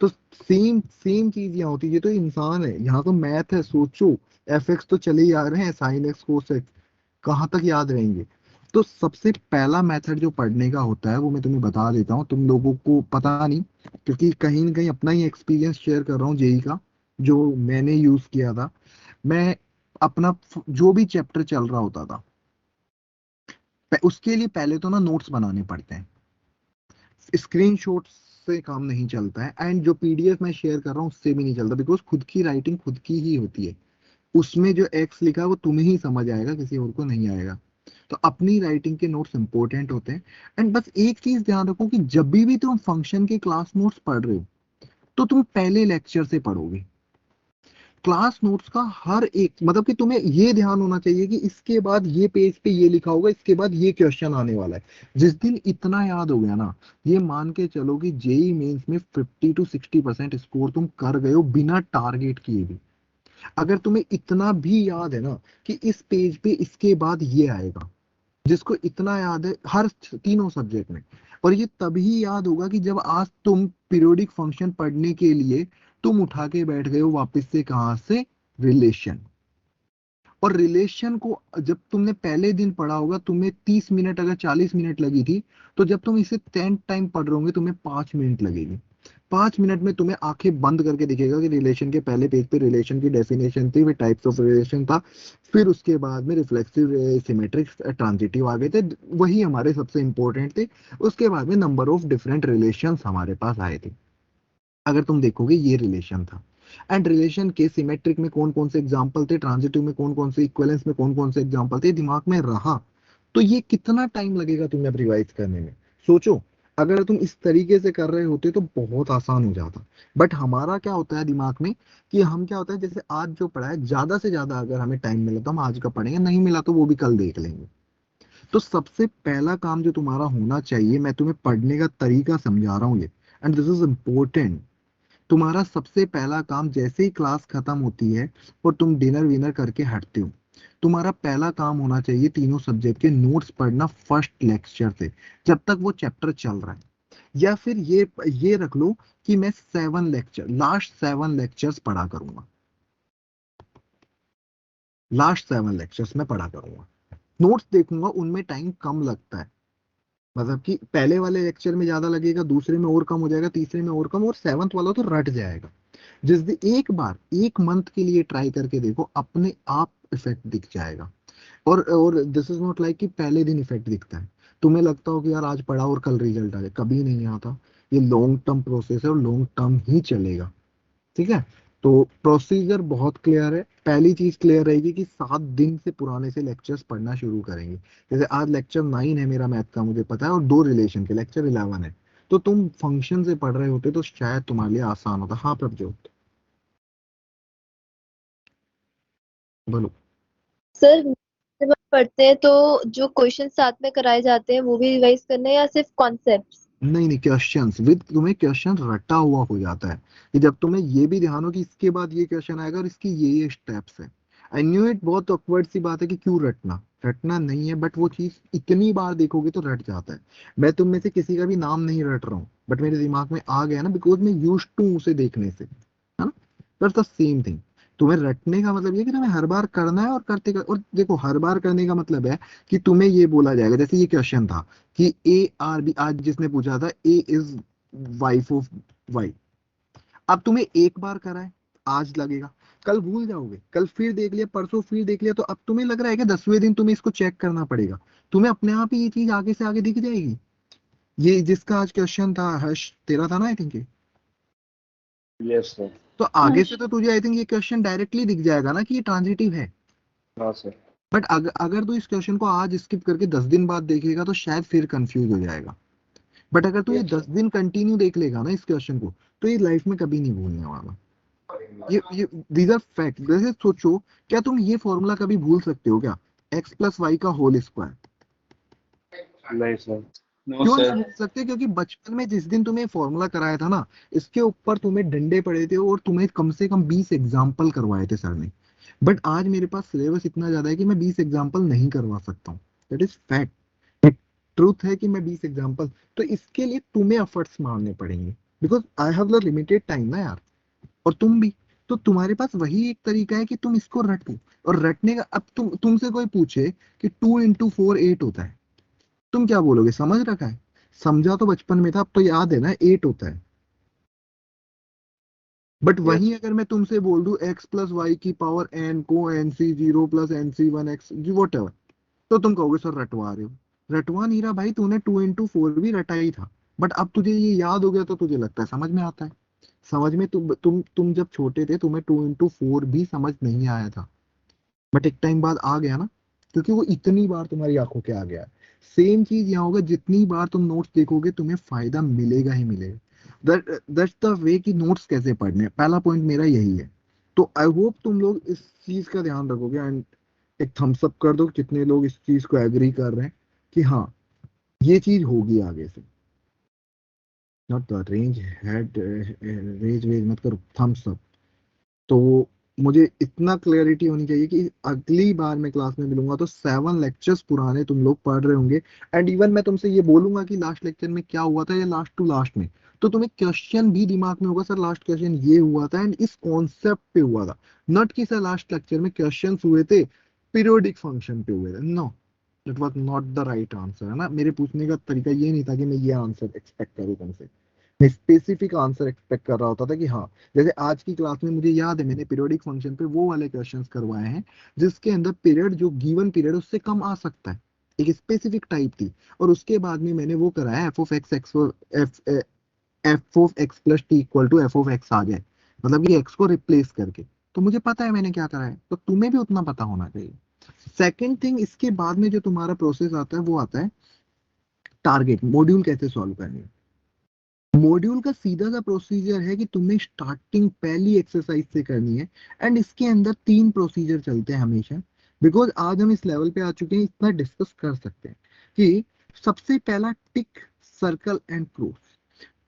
[SPEAKER 1] तो सेम सेम चीज यहाँ होती है, ये तो इंसान है, यहाँ तो मैथ है। सोचो, एफ एक्स तो चले ही आ रहे हैं, साइन एक्स कोस एक्स कहाँ तक याद रहेंगे? तो सबसे पहला मेथड जो पढ़ने का होता है वो मैं तुम्हें बता देता हूँ, तुम लोगों को पता नहीं, क्योंकि कहीं ना कहीं अपना ही एक्सपीरियंस शेयर कर रहा हूँ जेई का, जो मैंने यूज किया था। मैं अपना जो भी चैप्टर चल रहा होता था, उसके लिए पहले तो ना नोट्स बनाने पड़ते हैं, स्क्रीनशॉट से काम नहीं चलता है, एंड जो पीडीएफ मैं शेयर कर रहा हूँ उससे भी नहीं चलता, बिकॉज खुद की राइटिंग खुद की ही होती है। उसमें जो एक्स लिखा है वो तुम्हें ही समझ आएगा, किसी और को नहीं आएगा। तो अपनी राइटिंग के नोट्स इंपॉर्टेंट होते हैं। एंड बस एक चीज ध्यान रखो कि जब भी तुम फंक्शन के क्लास नोट्स पढ़ रहे हो, तो तुम पहले लेक्चर से पढ़ोगे। क्लास नोट्स का हर एक, मतलब कि तुम्हें ये ध्यान होना चाहिए कि इसके बाद ये पेज पे ये लिखा होगा, इसके बाद ये क्वेश्चन आने वाला है। जिस दिन इतना याद हो गया ना, ये मान के चलो कि जेई मेंस में 50-60% स्कोर तुम कर गए हो बिना टारगेट किए भी। अगर तुम्हें इतना भी याद है ना कि इस पेज पे इसके बाद ये आएगा, जिसको इतना याद है हर तीनों सब्जेक्ट में, और ये तभी याद होगा कि जब आज तुम पीरियोडिक फंक्शन पढ़ने के लिए तुम उठा के बैठ गए हो वापस से, कहां से? रिलेशन। और रिलेशन को जब तुमने पहले दिन पढ़ा होगा, तुम्हें 30 मिनट अगर 40 मिनट लगी थी, तो जब तुम इसे 10 टाइम पढ़ रहे होंगे तुम्हें 5 मिनट लगेगी। 5 मिनट में तुम्हें आंखें बंद करके दिखेगा कि रिलेशन के पहले पेज पे रिलेशन की डेफिनेशन थी, फिर टाइप्स ऑफ रिलेशन था, फिर उसके बाद में रिफ्लेक्सिव, सिमेट्रिक, ट्रांजिटिव आ गए थे, वही हमारे सबसे इंपॉर्टेंट थे। उसके बाद में नंबर ऑफ डिफरेंट रिलेशन हमारे पास आए थे। अगर तुम देखोगे ये रिलेशन था, एंड रिलेशन के सिमेट्रिक में कौन कौन से एग्जांपल थे, ट्रांजिटिव में कौन कौन से, इक्विवेलेंस में कौन कौन से एग्जांपल थे, दिमाग में रहा। तो ये कितना टाइम लगेगा तुम्हें अब रिवाइज करने में? सोचो, अगर तुम इस तरीके से कर रहे होते तो बहुत आसान हो जाता। बट हमारा क्या होता है दिमाग में कि हम क्या होता है, जैसे आज जो पढ़ा है ज्यादा से ज्यादा अगर हमें टाइम मिला तो हम आज का पढ़ेंगे, नहीं मिला तो वो भी कल देख लेंगे। तो सबसे पहला काम जो तुम्हारा होना चाहिए, मैं तुम्हें पढ़ने का तरीका समझा रहा हूँ ये, एंड दिस इज इम्पोर्टेंट। तुम्हारा सबसे पहला काम, जैसे ही क्लास खत्म होती है और तुम डिनर विनर करके हटते हो, तुम्हारा पहला काम होना चाहिए तीनों सब्जेक्ट के नोट्स पढ़ना फर्स्ट लेक्चर से, जब तक वो चैप्टर चल रहा है। या फिर ये रख लो कि मैं 7 लेक्चर, लास्ट 7 लेक्चर्स पढ़ा करूंगा, लास्ट 7 लेक्चर्स में पढ़ा करूंगा। नोट्स देखूंगा, उनमें टाइम कम लगता है, मतलब कि पहले वाले लेक्चर में ज्यादा लगेगा, दूसरे में और कम हो जाएगा, तीसरे में और कम, और 7th वाला तो रट जाएगा। जिस दिन एक बार 1 मंथ के लिए ट्राई करके देखो, अपने आप इफेक्ट दिख जाएगा। और दिस इज नॉट लाइक कि पहले दिन इफेक्ट दिखता है, तुम्हें लगता हो कि यार आज पढ़ा और कल रिजल्ट आ जाए, कभी नहीं आता। ये लॉन्ग टर्म प्रोसेस है और लॉन्ग टर्म ही चलेगा। ठीक है, तो प्रोसीजर बहुत क्लियर है। पहली चीज क्लियर रहेगी कि 7 दिन से पुराने से लेक्चर्स पढ़ना शुरू करेंगे। जैसे आज लेक्चर 9 है मेरा मैथ का, मुझे पता है, और 2 रिलेशन के लेक्चर 11 है, तो तुम फंक्शन से पढ़ रहे होते तो शायद तुम्हारे लिए आसान होता। हाँ प्रभजोत बोलो।
[SPEAKER 12] सर जब हम पढ़ते हैं तो जो क्वेश्चन साथ में कराए जाते हैं वो भी रिवाइज करना है या सिर्फ कॉन्सेप्ट्स?
[SPEAKER 1] नहीं क्वेश्चंस विद तुम्हें क्वेश्चन रटा हुआ हो जाता है कि जब तुम्हें ये भी ध्यान हो कि इसके बाद ये क्वेश्चन आएगा और इसकी ये स्टेप्स है। आई न्यू इट, बहुत ऑकवर्ड सी बात है कि क्यों रटना, रटना नहीं है, बट वो चीज इतनी बार देखोगे तो रट जाता है। मैं तुम में से किसी का भी नाम नहीं रट रहा हूँ, बट मेरे दिमाग में आ गया ना, बिकॉज मैं यूज्ड टू उसे देखने से, है ना। That's the same thing. तुम्हें रटने का मतलब ये कि तुम्हें हर बार करना है और करते कर, और देखो हर बार करने का मतलब है कि तुम्हें ये बोला जाएगा, जैसे ये क्वेश्चन था कि ए आर बी, आज जिसने पूछा था ए इज वाइफ ऑफ वाई, अब तुम्हें एक बार करा है, आज लगेगा, कल भूल जाओगे, कल फिर देख लिया, परसों फिर देख लिया, तो अब तुम्हें लग रहा है कि 10वें दिन तुम्हें इसको चेक करना पड़ेगा, तुम्हें अपने आप ही ये चीज आगे से आगे दिख जाएगी। ये जिसका आज क्वेश्चन था, हर्ष तेरा था ना आई थिंक,
[SPEAKER 4] यस सर।
[SPEAKER 1] तो आगे से तो तुझे आई थिंक ये क्वेश्चन डायरेक्टली दिख जाएगा ना कि ये ट्रांजिटिव है।
[SPEAKER 4] हाँ सर।
[SPEAKER 1] बट अगर तू इस क्वेश्चन को आज स्किप करके 10 दिन बाद देखेगा तो शायद फिर कंफ्यूज हो जाएगा। बट अगर तू ये 10 दिन कंटिन्यू देख लेगा ना इस क्वेश्चन को, तो ये लाइफ में कभी नहीं भूलने वाला। ये दीज आर फैक्ट। जैसे सोचो, क्या तुम ये फॉर्मूला कभी भूल सकते हो क्या, x प्लस वाई का होल स्क्वायर?
[SPEAKER 4] नहीं सर।
[SPEAKER 1] क्यों नहीं भूल सकते? क्योंकि बचपन में जिस दिन तुम्हें फॉर्मूला कराया था ना, इसके ऊपर तुम्हें डंडे पड़े थे और तुम्हें कम से कम 20 एग्जाम्पल करवाए थे सर ने। बट आज मेरे पास सिलेबस इतना ज्यादा है कि मैं 20 एग्जाम्पल नहीं करवा सकता हूँ। दैट इज फैक्ट, ट्रूथ है कि मैं 20 एग्जाम्पल, तो इसके लिए तुम्हें एफर्ट्स मारने पड़ेंगे, because I have the limited time ना यार, और तुम भी। तो तुम्हारे पास वही एक तरीका है कि तुम इसको रटो, और रटने का, अब तुमसे कोई पूछे कि 2 into 4 8 होता है, तुम क्या बोलोगे? समझ रखा है, समझा तो बचपन में था, अब तो याद है ना 8 होता है। बट वहीं अगर मैं तुमसे बोल दूं x प्लस वाई की पावर n को nc0 plus nc1x what ever, तो तुम कहोगे सर रटवा रहे हो। रटवा नहीं रहा भाई, तूने 2 into 4 भी रटा ही था, बट अब तुझे ये याद हो गया तो तुझे लगता है समझ में आता है। समझ में, तुम जब छोटे थे तुम्हें 2 into 4 भी समझ नहीं आया था, बट एक टाइम बाद आ गया ना, क्योंकि वो इतनी बार तुम्हारी आंखों के आ गया। सेम चीज यहाँ होगा, जितनी बार तुम नोट्स देखोगे तुम्हें फायदा मिलेगा ही मिलेगा। दैट्स द वे कि नोट्स कैसे पढ़ने हैं। पहला पॉइंट मेरा यही है। तो आई होप तुम लोग इस चीज का ध्यान रखोगे, एंड एक थम्स अप कर दो कितने लोग इस चीज को एग्री कर रहे हैं कि हाँ ये चीज होगी आगे से। Not the range head, range वेज मत करो, थम्स अप। तो मुझे इतना क्लैरिटी होनी चाहिए कि अगली बार मैं क्लास में मिलूंगा तो 7 लेक्चर्स पुराने तुम लोग पढ़ रहे होंगे, एंड इवन मैं तुमसे ये बोलूंगा कि लास्ट लेक्चर में क्या हुआ था या लास्ट टू लास्ट में, तो तुम्हें क्वेश्चन भी दिमाग में होगा, सर लास्ट क्वेश्चन ये हुआ था एंड इस कॉन्सेप्ट पे हुआ था, नॉट कि सर लास्ट लेक्चर में क्वेश्चन हुए थे पीरियोडिक फंक्शन पे हुए थे। No, that was not the right answer, है ना। मेरे पूछने का तरीका ये नहीं था कि मैं ये आंसर एक्सपेक्ट करूँ तुमसे, मैं स्पेसिफिक आंसर एक्सपेक्ट कर रहा होता था कि हाँ, जैसे आज की क्लास में मुझे याद है मैंने पीरियोडिक फंक्शन पे वो वाले क्वेश्चंस करवाए हैं जिसके अंदर पीरियड, जो गिवन पीरियड उससे कम आ सकता है, एक स्पेसिफिक टाइप थी, और उसके बाद में मैंने वो कराया F of X F of x plus T equal to F of X आ जाए, मतलब ये एक्स को रिप्लेस करके। तो मुझे पता है मैंने क्या करा है, तो तुम्हें भी उतना पता होना चाहिए। सेकेंड थिंग, इसके बाद में जो तुम्हारा प्रोसेस आता है वो आता है टारगेट मॉड्यूल कैसे सॉल्व करनी है। मॉड्यूल का सीधा सा प्रोसीजर है कि तुम्हें स्टार्टिंग पहली एक्सरसाइज से करनी है, एंड इसके अंदर 3 प्रोसीजर चलते हैं हमेशा, बिकॉज आज हम इस लेवल पे आ चुके हैं, इतना डिस्कस कर सकते हैं कि सबसे पहला टिक, सर्कल एंड क्रॉस।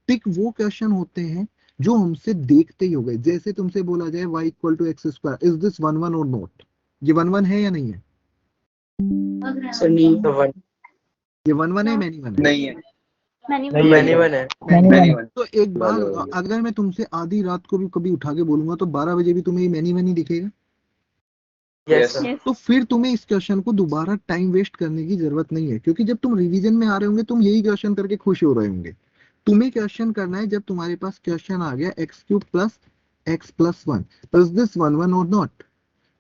[SPEAKER 1] टिक वो क्वेश्चन होते हैं जो हमसे देखते ही हो गए, जैसे तुमसे बोला जाए y equal to x square, is this 1 1 और नॉट, ये 1 1 है या नहीं है?
[SPEAKER 10] सर नहीं तो वन
[SPEAKER 1] ये 1 1 है, मैनी 1 है?
[SPEAKER 3] नहीं है।
[SPEAKER 10] मैनी वन है।
[SPEAKER 1] तो एक बार अगर मैं तुमसे आधी रात को भी कभी उठा के बोलूंगा तो 12 बजे भी तुम्हें ये मैनी मैनी दिखेगा?
[SPEAKER 10] यस
[SPEAKER 1] तो फिर तुम्हें इस क्वेश्चन को दोबारा टाइम वेस्ट करने की जरूरत नहीं है, क्योंकि जब तुम रिवीजन में आ रहे होंगे तुम यही क्वेश्चन करके खुश हो रहे होंगे। तुम्हें क्वेश्चन करना है जब तुम्हारे पास क्वेश्चन आ गया x cube plus x plus 1, is this 1 1 और नॉट।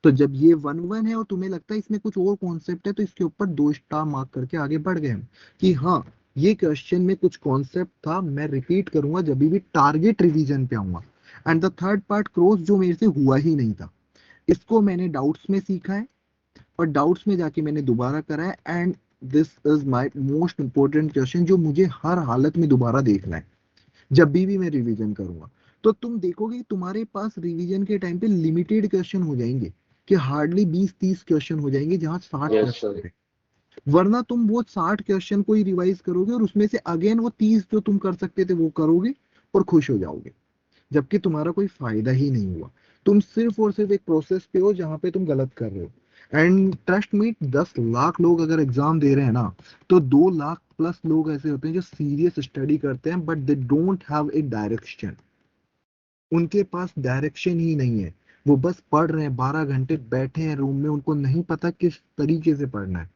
[SPEAKER 1] तो जब ये 1 1 है और तुम्हें लगता है इसमें कुछ और कॉन्सेप्ट है, तो इसके ऊपर 2 स्टार मार्क करके आगे बढ़ गए हम कि हाँ ये क्वेश्चन में कुछ कॉन्सेप्ट था, मैं रिपीट करूंगा जब भी टारगेट रिवीजन पे आऊंगा। And the third part cross, जो मेरे से हुआ ही नहीं था, इसको मैंने डाउट्स में सीखा है और डाउट्स में जाके मैंने दोबारा करा है। And this is my most important question जो मुझे हर हालत में दोबारा देखना है जब भी मैं रिवीजन करूंगा। तो तुम देखोगे कि तुम्हारे पास रिवीजन के टाइम पे लिमिटेड क्वेश्चन हो जाएंगे कि हार्डली 20-30 क्वेश्चन हो जाएंगे जहां 60
[SPEAKER 11] यस
[SPEAKER 1] क्वेश्चन
[SPEAKER 11] सर।
[SPEAKER 1] है। वरना तुम वो 60 क्वेश्चन को ही रिवाइज करोगे और उसमें से अगेन वो 30 जो तुम कर सकते थे वो करोगे और खुश हो जाओगे, जबकि तुम्हारा कोई फायदा ही नहीं हुआ। तुम सिर्फ और सिर्फ एक प्रोसेस पे हो जहां पे तुम गलत कर रहे हो। एंड ट्रस्ट मी, 10 लाख लोग अगर एग्जाम दे रहे हैं ना, तो 2 लाख प्लस लोग ऐसे होते हैं जो सीरियस स्टडी करते हैं but they don't have a direction. उनके पास डायरेक्शन ही नहीं है। वो बस पढ़ रहे हैं, 12 घंटे बैठे हैं रूम में, उनको नहीं पता किस तरीके से पढ़ना है।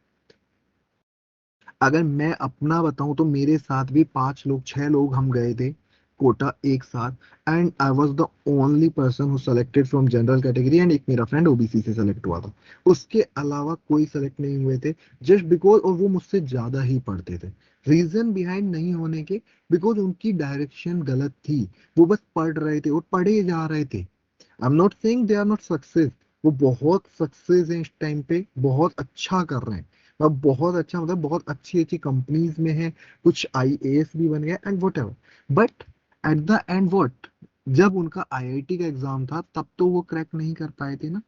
[SPEAKER 1] अगर मैं अपना बताऊं तो मेरे साथ भी 5 लोग 6 लोग हम गए थे कोटा एक साथ। And I was the only person who selected from general category and एक मेरा फ्रेंड ओबीसी से सेलेक्ट हुआ था। उसके अलावा कोई सेलेक्ट नहीं हुए थे जस्ट बिकॉज, और वो मुझसे ज्यादा ही पढ़ते थे। रीजन बिहाइंड नहीं होने के, बिकॉज उनकी डायरेक्शन गलत थी। वो बस पढ़ रहे थे और पढ़े जा रहे थे। I am not saying they are not success, वो बहुत सक्सेस है इस टाइम पे, बहुत अच्छा कर रहे हैं। अब बहुत अच्छा मतलब बहुत अच्छी अच्छी कंपनीज में है, कुछ आईएएस भी बन गया and what ever. But at the end what, जब उनका आईआईटी का एग्जाम था तब तो वो क्रैक नहीं कर पाए थे ना।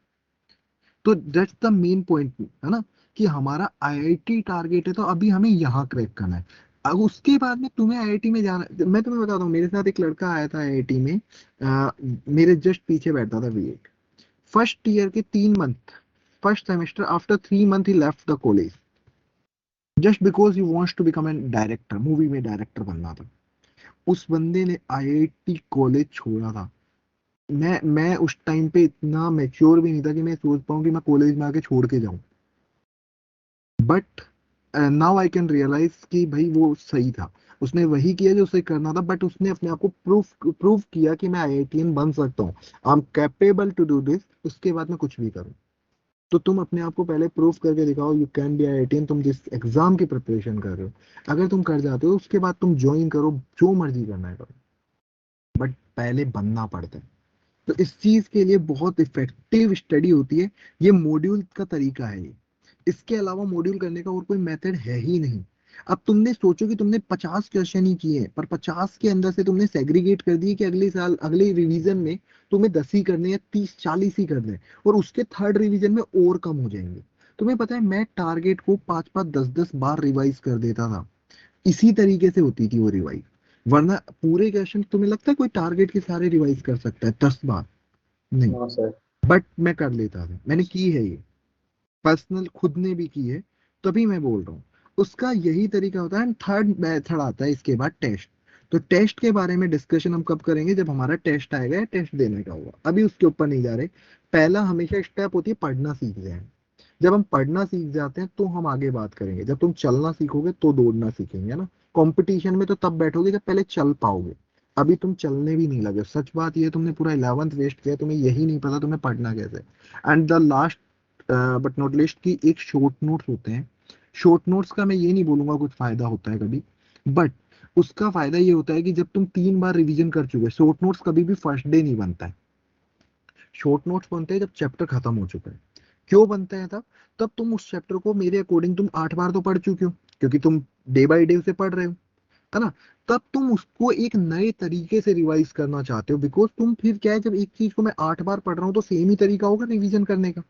[SPEAKER 1] तो दैट्स द मेन पॉइंट है ना, कि हमारा आईआईटी टारगेट है तो अभी हमें यहाँ क्रैक करना है। अब उसके बाद में तुम्हें आईआईटी में जाना, मैं तुम्हें बताता हूँ, मेरे साथ एक लड़का आया था आईआईटी में, मेरे जस्ट पीछे बैठता था V8। फर्स्ट ईयर के 3 month, first semester after 3 month ही left the college just because he wants to become an director, movie में डायरेक्टर बनना था। उस बंदे ने आईआईटी कॉलेज छोड़ा था। मैं उस टाइम पे इतना मैच्योर भी नहीं था कि मैं सोच पाऊँ कि मैं कॉलेज में आके छोड़ के जाऊं। But now I can realise कि भाई वो सही था, उसने वही किया जो उसे करना था। बट उसने अपने आप को प्रूफ किया कि मैं आईआईटीएन बन सकता हूँ, I am capable to do this. उसके बाद मैं कुछ भी करूँ। तो तुम अपने आप को पहले प्रूफ करके दिखाओ, यू कैन बी आईआईटीएन। तुम जिस एग्जाम की प्रिपरेशन कर रहे हो, अगर तुम कर जाते हो उसके बाद तुम ज्वाइन करो, जो मर्जी करना है करो, बट पहले बनना पड़ता है। तो इस चीज के लिए बहुत इफेक्टिव स्टडी होती है, ये मॉड्यूल का तरीका है ये। इसके अलावा मॉड्यूल करने का और कोई मेथड है ही नहीं। अब तुमने सोचो कि तुमने 50 क्वेश्चन ही किए हैं, पर 50 के अंदर से तुमने सेग्रीगेट कर दिए कि अगले साल अगले रिवीजन में तुम्हें 10 ही करने हैं, 30-40 ही करने हैं, और उसके थर्ड रिवीजन में और कम हो जाएंगे। तुम्हें पता है मैं टारगेट को 5-5 10-10 बार रिवाइज कर देता था। इसी तरीके से होती थी वो रिवाइज। वरना पूरे क्वेश्चन तुम्हें लगता है कोई टारगेट के सारे रिवाइज कर सकता है 10 बार? नहीं।
[SPEAKER 11] हाँ सर।
[SPEAKER 1] बट मैं कर लेता था, मैंने की है ये, पर्सनल खुद ने भी की है, तभी मैं बोल रहा हूँ। उसका यही तरीका होता है। थर्ड मेथड आता है इसके बाद, टेस्ट। तो टेस्ट के बारे में डिस्कशन हम कब करेंगे, जब हमारा टेस्ट आएगा या टेस्ट देने का होगा, अभी उसके ऊपर नहीं जा रहे। पहला हमेशा स्टेप होती है पढ़ना सीख जाए। जब हम पढ़ना सीख जाते हैं तो हम आगे बात करेंगे। जब तुम चलना सीखोगे तो दौड़ना सीखेंगे ना। कंपटीशन में तो तब बैठोगे जब पहले चल पाओगे। अभी तुम चलने भी नहीं लगे। सच बात ये है, तुमने पूरा 11th वेस्ट किया, तुम्हें यही नहीं पता तुम्हें पढ़ना कैसे। And the last but not list की एक शॉर्ट नोट्स होते हैं। शॉर्ट नोट्स का मैं ये नहीं बोलूंगा कुछ फायदा होता है कभी, बट उसका फायदा ये होता है कि जब तुम 3 बार रिवीजन कर चुके, शॉर्ट नोट्स कभी भी फर्स्ट डे नहीं बनता है। शॉर्ट नोट्स बनते हैं जब चैप्टर खत्म हो चुका है। क्यों बनते हैं तब? तब तुम उस चैप्टर को मेरे अकॉर्डिंग तुम 8 बार तो पढ़ चुके हो, क्योंकि तुम डे बाय डे उसे पढ़ रहे हो, है ना। तब तुम उसको एक नए तरीके से रिवाइज करना चाहते हो, बिकॉज तुम फिर क्या है, जब एक चीज को मैं 8 बार पढ़ रहा हूँ तो सेम ही तरीका होगा रिवीजन करने का।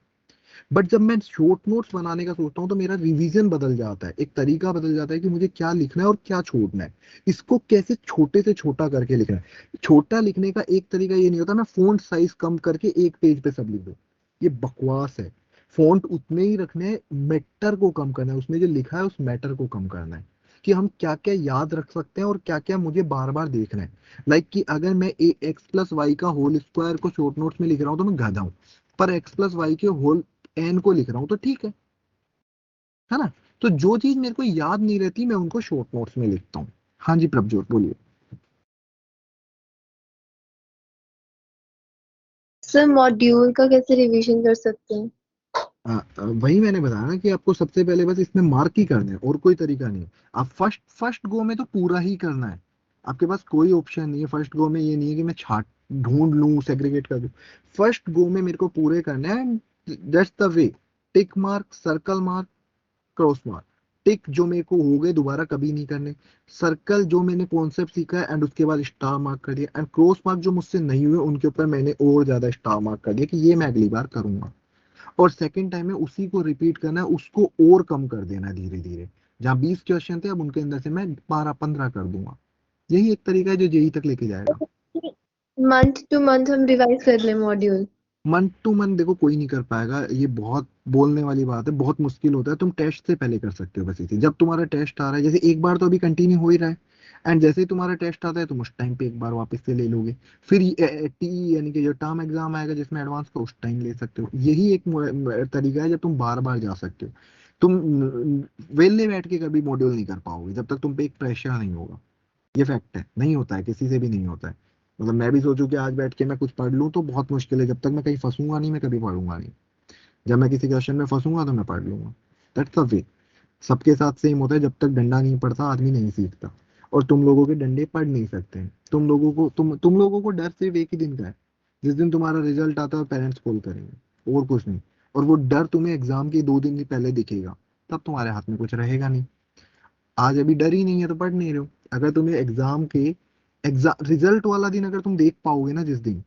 [SPEAKER 1] बट जब मैं शॉर्ट नोट्स बनाने का सोचता हूँ तो मेरा रिवीजन बदल जाता है, एक तरीका बदल जाता है कि मुझे क्या लिखना है और क्या छोड़ना है, इसको कैसे छोटे से छोटा करके लिखना है। छोटा लिखने का एक तरीका ये नहीं होता मैं फोंट साइज कम करके एक पेज पे सब लिख दूं, ये बकवास है। फोंट उतने ही रखने हैं, मैटर को कम करना है, उसमें जो लिखा है उस मैटर को कम करना है, कि हम क्या क्या याद रख सकते हैं और क्या क्या मुझे बार बार देखना है। कि अगर मैं ए एक्स प्लस वाई का होल स्क्वायर को शॉर्ट नोट्स में लिख रहा हूँ तो मैं गधा हूँ, पर एक्स प्लस वाई के होल एन को लिख रहा हूँ तो ठीक है ना। तो जो चीज मेरे को याद नहीं रहती मैं उनको शॉर्ट नोट्स में लिखता हूँ। हाँ जी प्रभजोत बोलिए।
[SPEAKER 12] सर मॉड्यूल का कैसे रिवीजन कर सकते हैं?
[SPEAKER 1] वही मैंने बताया ना कि आपको सबसे पहले बस इसमें मार्क ही करना है और कोई तरीका नहीं है। आप फर्स्ट फर्स्ट गो में तो पूरा ही करना है, आपके पास कोई ऑप्शन नहीं है फर्स्ट गो में। ये नहीं है कि मैं छाट ढूंढ लूं, सेग्रीगेट कर दूं। फर्स्ट गो में मेरे को पूरे करना है, that's the way. Tick mark, circle mark, cross mark. Tick जो मेरे को हो गए दोबारा कभी नहीं करने, सर्कल जो मैंने कॉन्सेप्ट सीखा है एंड उसके बाद स्टार मार्क कर दिया, एंड क्रॉस मार्क जो मुझसे नहीं हुए उनके ऊपर मैंने और ज्यादा स्टार मार्क कर दिया कि ये मैं अगली बार करूंगा। और सेकंड टाइम में उसी को रिपीट करना है, उसको और कम कर देना है धीरे धीरे। जहाँ 20 क्वेश्चन थे अब उनके अंदर से मैं 12-15 कर दूंगा। यही एक तरीका है जो जेई तक लेके जाएगा।
[SPEAKER 12] मंथ टू मंथ हम रिवाइज कर ले मॉड्यूल।
[SPEAKER 1] मंथ टू मंथ देखो कोई नहीं कर पाएगा, ये बहुत बोलने वाली बात है, बहुत मुश्किल होता है। तुम टेस्ट से पहले कर सकते हो बस इसी। जब तुम्हारा टेस्ट आ रहा है, जैसे एक बार तो अभी कंटिन्यू हो ही रहा है, एंड जैसे ही तुम्हारा टेस्ट आता है तुम उस टाइम पे एक बार वापस से ले लोगे। फिर टी यानी कि जो टर्म एग्जाम आएगा जिसमें एडवांस का, उस टाइम ले सकते हो। यही एक तरीका है जब तुम बार बार जा सकते हो। तुम वेले बैठ के कभी मॉड्यूल नहीं कर पाओगे जब तक तुम पे एक प्रेशर नहीं होगा। ये फैक्ट है, नहीं होता है, किसी से भी नहीं होता है। मतलब मैं भी सोचूं कि आज बैठ के मैं कुछ पढ़ लूं तो बहुत मुश्किल है। जब तक मैं कहीं फंसूंगा नहीं मैं कभी पढ़ूंगा नहीं। जब मैं किसी क्वेश्चन में फंसूंगा तो मैं पढ़ लूंगा। दैट्स द वे। सबके साथ सेम होता है, जब तक डंडा नहीं पड़ता आदमी नहीं सीखता। और तुम लोगों के डंडे पड़ नहीं सकते हैं। तुम लोगों को डर सिर्फ एक ही दिन का है, जिस दिन तुम्हारा रिजल्ट आता है और पेरेंट्स कॉल करेंगे, और कुछ नहीं। और वो डर तुम्हें एग्जाम के 2 दिन पहले दिखेगा, तब तुम्हारे हाथ में कुछ रहेगा नहीं। आज अभी डर ही नहीं है तो पढ़ नहीं रहे हो। अगर तुम्हें एग्जाम रिजल्ट वाला दिन अगर तुम देख पाओगे ना जिस दिन,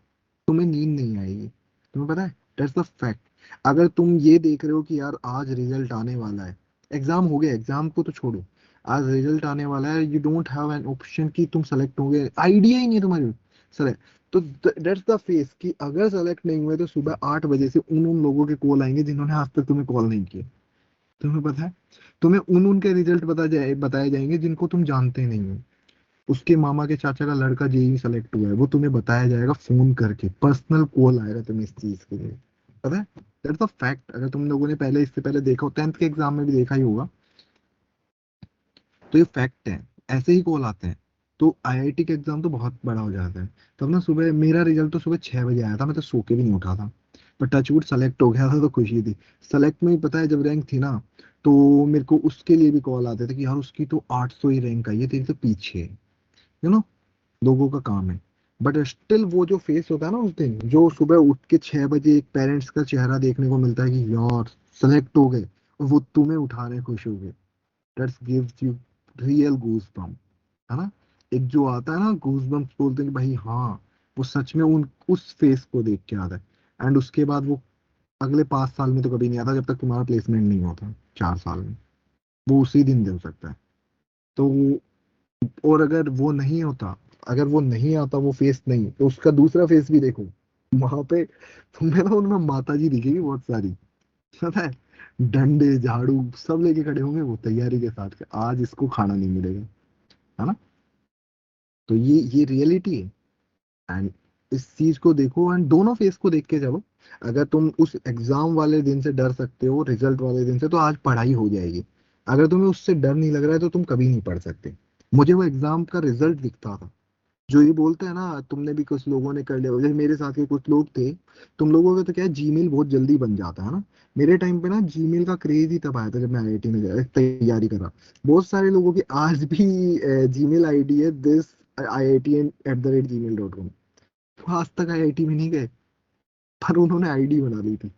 [SPEAKER 1] तुम्हें नींद नहीं आएगी। तुम्हें पता है, दैट्स द फैक्ट। अगर तुम ये देख रहे हो कि यार आज रिजल्ट आने वाला है, एग्जाम हो गया, एग्जाम को तो छोड़ो, आज रिजल्ट आने वाला है, you don't have an option कि तुम सेलेक्ट होगे, आइडिया ही नहीं है तुम्हारे सेलेक्ट। तो दैट्स द फेस कि अगर सेलेक्ट नहीं हुए तो सुबह 8 बजे से उन लोगों के कॉल आएंगे जिन्होंने आज तक तुम्हें कॉल नहीं किया। तुम्हें पता है, तुम्हें उनके रिजल्ट बताए जाएंगे जिनको तुम जानते नहीं हो। उसके मामा के चाचा का लड़का जेई सेलेक्ट हुआ है, वो तुम्हें बताया जाएगा फोन करके, पर्सनल कॉल आएगा तुम्हें इस चीज के लिए। पता है, दैट्स अ फैक्ट। अगर तुम लोगों ने पहले इससे पहले देखा हो, 10th के एग्जाम में भी देखा ही होगा, तो ये फैक्ट है। ऐसे ही कॉल आते हैं। तो आईआईटी के एग्जाम तो बहुत बड़ा हो जाता है। तब ना सुबह मेरा रिजल्ट तो सुबह 6 बजे आया था, मैं तो सो के भी नहीं उठा था। पर टचवुड सेलेक्ट हो गया था तो खुशी थी। सेलेक्ट में ही पता है जब रैंक थी ना, तो मेरे को उसके लिए भी कॉल आते थे कि यार उसकी तो 800 ही रैंक आई है, तेरी तो पीछे है। लोगों का काम है। बट स्टिल वो जो फेस होता है ना उस दिन, जो सुबह उठ के 6 बजे एक पेरेंट्स का चेहरा देखने को मिलता है कि यार सेलेक्ट हो गए, और वो तुम्हें उठाने खुश हो गए, that's gives you real goose bump. है ना, एक जो आता है ना गूज बम्प, बोलते हैं कि भाई हाँ, वो सच में उन उस फेस को देख के आता है। एंड उसके बाद वो अगले 5 साल में तो कभी नहीं आता, जब तक तुम्हारा प्लेसमेंट नहीं होता 4 साल में। वो उसी दिन दे सकता है। तो और अगर वो नहीं होता, अगर वो नहीं आता, वो फेस नहीं, तो उसका दूसरा फेस भी देखो। वहां पे तुम्हें ना उनमें माता जी दिखेगी बहुत सारी। पता है, डंडे झाड़ू सब लेके खड़े होंगे वो तैयारी के साथ के, आज इसको खाना नहीं मिलेगा। है ना। तो ये रियलिटी है। एंड इस चीज को देखो एंड दोनों फेस को देख के चलो। अगर तुम उस एग्जाम वाले दिन से डर सकते हो, रिजल्ट वाले दिन से, तो आज पढ़ाई हो जाएगी। अगर तुम्हें उससे डर नहीं लग रहा है तो तुम कभी नहीं पढ़ सकते। मुझे वो एग्जाम का रिजल्ट दिखता था। जो ये बोलते हैं ना, तुमने भी कुछ लोगों ने कर लिया, जैसे मेरे साथ के कुछ लोग थे। तुम लोगों का तो क्या है, जीमेल बहुत जल्दी बन जाता है ना। मेरे टाइम पे ना जीमेल का क्रेज ही तब आया था जब मैं आईआईटी में तैयारी करा। बहुत सारे लोगों की आज भी जीमेल आईडी है, दिस IITN@gmail.com। आज तक आईआईटी में नहीं गए, पर उन्होंने आईडी बना ली थी।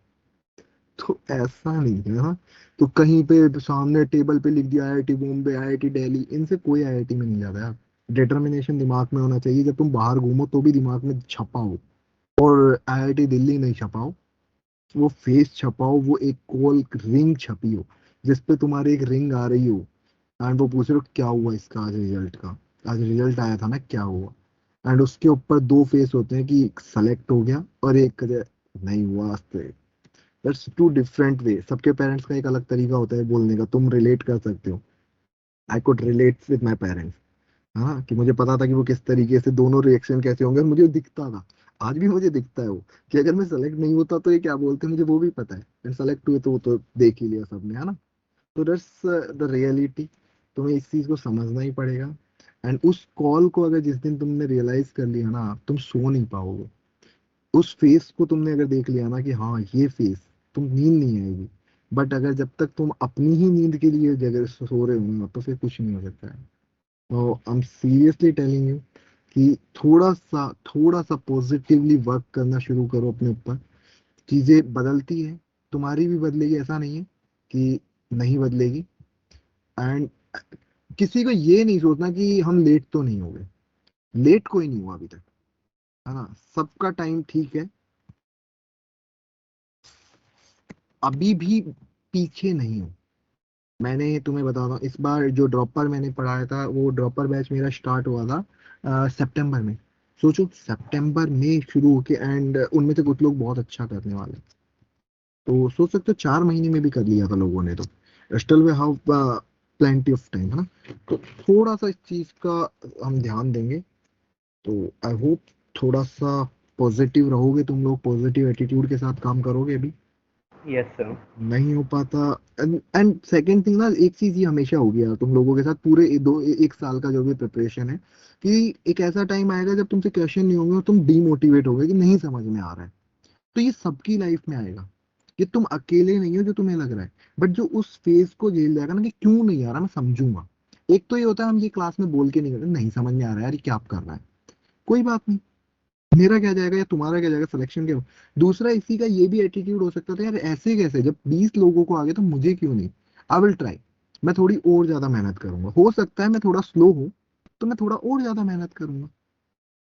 [SPEAKER 1] तो ऐसा नहीं है ना। तो कहीं पे सामने टेबल पे लिख दिया आईआईटी बॉम्बे, आईआईटी दिल्ली, इनसे कोई आईआईटी में नहीं जाता यार। डिटर्मिनेशन दिमाग में होना चाहिए, जब तुम बाहर घूमो तो भी दिमाग में छपाओ। और आईआईटी दिल्ली नहीं छपाओ, वो फेस छपाओ, वो एक कॉल रिंग छपी हो, जिसपे तुम्हारी एक रिंग आ रही हो, एंड वो पूछ रहे हो क्या हुआ इसका, आज रिजल्ट का, आज रिजल्ट आया था ना, क्या हुआ। एंड उसके ऊपर 2 फेस होते हैं कि सेलेक्ट हो गया और एक नहीं हुआ आज तो। That's two different way. सबके पेरेंट्स का एक अलग तरीका होता है बोलने का, तुम रिलेट कर सकते हो। I could relate with my parents. हाँ, कि मुझे पता था कि वो किस तरीके से, दोनों रिएक्शन कैसे होंगे, और मुझे दिखता था। आज भी मुझे दिखता है वो, कि अगर मैं सेलेक्ट नहीं होता तो ये क्या बोलते, मुझे वो भी पता है। सेलेक्ट हुए तो वो तो देख ही लिया सबने, है ना। तो दैट्स द रियलिटी। तुम्हें इस चीज को समझना ही पड़ेगा। एंड उस कॉल को अगर जिस दिन तुमने रियलाइज कर लिया ना, तुम सो नहीं पाओगे। उस फेस को तुमने अगर देख लिया ना कि हाँ ये फेस, तुम नींद नहीं आएगी। बट अगर जब तक तुम अपनी ही नींद के लिए जगह सो रहे हो ना, तो फिर कुछ नहीं हो सकता है। तो I am seriously telling you कि थोड़ा सा पॉजिटिवली वर्क करना शुरू करो अपने ऊपर। चीजें बदलती है, तुम्हारी भी बदलेगी, ऐसा नहीं है कि नहीं बदलेगी। एंड किसी को ये नहीं सोचना कि हम लेट तो नहीं हो गए, लेट कोई नहीं हुआ अभी तक, है ना, सबका टाइम ठीक है, अभी भी पीछे नहीं हो। मैंने तुम्हें बताता हूँ, इस बार जो ड्रॉपर मैंने पढ़ाया था, वो ड्रॉपर बैच मेरा स्टार्ट हुआ था सितंबर में। सोचो सितंबर में शुरू होके, एंड उनमें से कुछ लोग बहुत अच्छा करने वाले, तो सोच सकते हो 4 महीने में भी कर लिया था लोगों ने, तो still way have plenty of time, है ना। तो थोड़ा सा इस चीज का हम ध्यान देंगे। तो आई होप थोड़ा सा पॉजिटिव रहोगे तुम लोग, पॉजिटिव एटीट्यूड के साथ काम करोगे अभी।
[SPEAKER 9] Yes sir.
[SPEAKER 1] नहीं हो पाता। एंड सेकंड थिंग ना, एक चीज ये हमेशा होगी यार तुम लोगों के साथ, पूरे एक साल का जो भी प्रिपरेशन है, कि एक ऐसा टाइम आएगा जब तुमसे क्वेश्चन नहीं होंगे और तुम डीमोटिवेट होगे कि नहीं समझ में आ रहा है। तो ये सबकी लाइफ में आएगा, कि तुम अकेले नहीं हो जो तुम्हें लग रहा है। बट जो उस फेज को झेल जाएगा ना कि क्यों नहीं आ रहा, मैं समझूंगा। एक तो ये होता है हम ये क्लास में बोल के नहीं करते, नहीं समझ में आ रहा है यार ये क्या आप कर रहा है, कोई बात नहीं, मेरा क्या जाएगा या तुम्हारा क्या जाएगा, सिलेक्शन क्या हो। दूसरा इसी का ये भी एटीट्यूड हो सकता था, यार ऐसे कैसे, जब 20 लोगों को आगे तो मुझे क्यों नहीं। आई विल ट्राई, मैं थोड़ी और ज्यादा मेहनत करूंगा, हो सकता है मैं थोड़ा स्लो हूँ तो मैं थोड़ा और ज्यादा मेहनत करूंगा,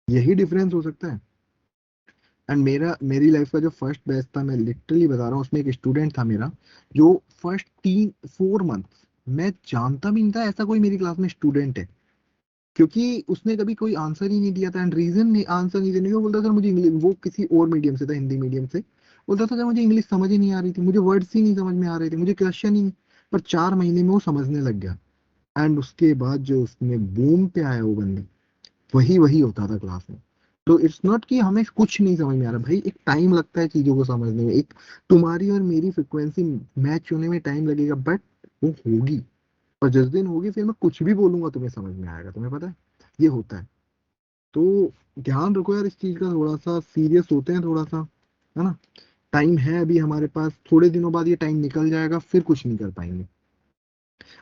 [SPEAKER 1] यही डिफरेंस हो सकता है। एंड मेरी लाइफ का जो फर्स्ट बैच था, मैं लिटरली बता रहा हूँ, उसमें एक स्टूडेंट था मेरा, जो फर्स्ट 3-4 मंथ मैं जानता भी नहीं था ऐसा कोई मेरी क्लास में स्टूडेंट है, क्योंकि उसने कभी कोई आंसर ही नहीं दिया था। एंड रीजन नहीं, आंसर नहीं देने का, वो बोलता था मुझे इंग्लिश, वो किसी और मीडियम से था, हिंदी मीडियम से, बोलता था "सर, मुझे इंग्लिश समझ ही नहीं आ रही थी, मुझे वर्ड्स ही नहीं समझ में आ रहे थे, मुझे क्वेश्चन ही नहीं"। पर 4 महीने में वो समझने लग गया। एंड उसके बाद जो उसने बूम पे आया वो बंदा, वही वही होता था क्लास में। तो इट्स नॉट कि हमें कुछ नहीं समझ में आ रहा भाई, एक टाइम लगता है चीजों को समझने में, एक तुम्हारी और मेरी फ्रिक्वेंसी मैच होने में टाइम लगेगा, बट वो होगी। और जिस दिन होगी फिर मैं कुछ भी बोलूंगा तुम्हें समझ में आएगा, तुम्हें पता है ये होता है। तो ध्यान रखो यार इस चीज का, थोड़ा सा सीरियस होते हैं थोड़ा सा, है ना। टाइम है अभी हमारे पास, थोड़े दिनों बाद ये टाइम निकल जाएगा, फिर कुछ नहीं कर पाएंगे।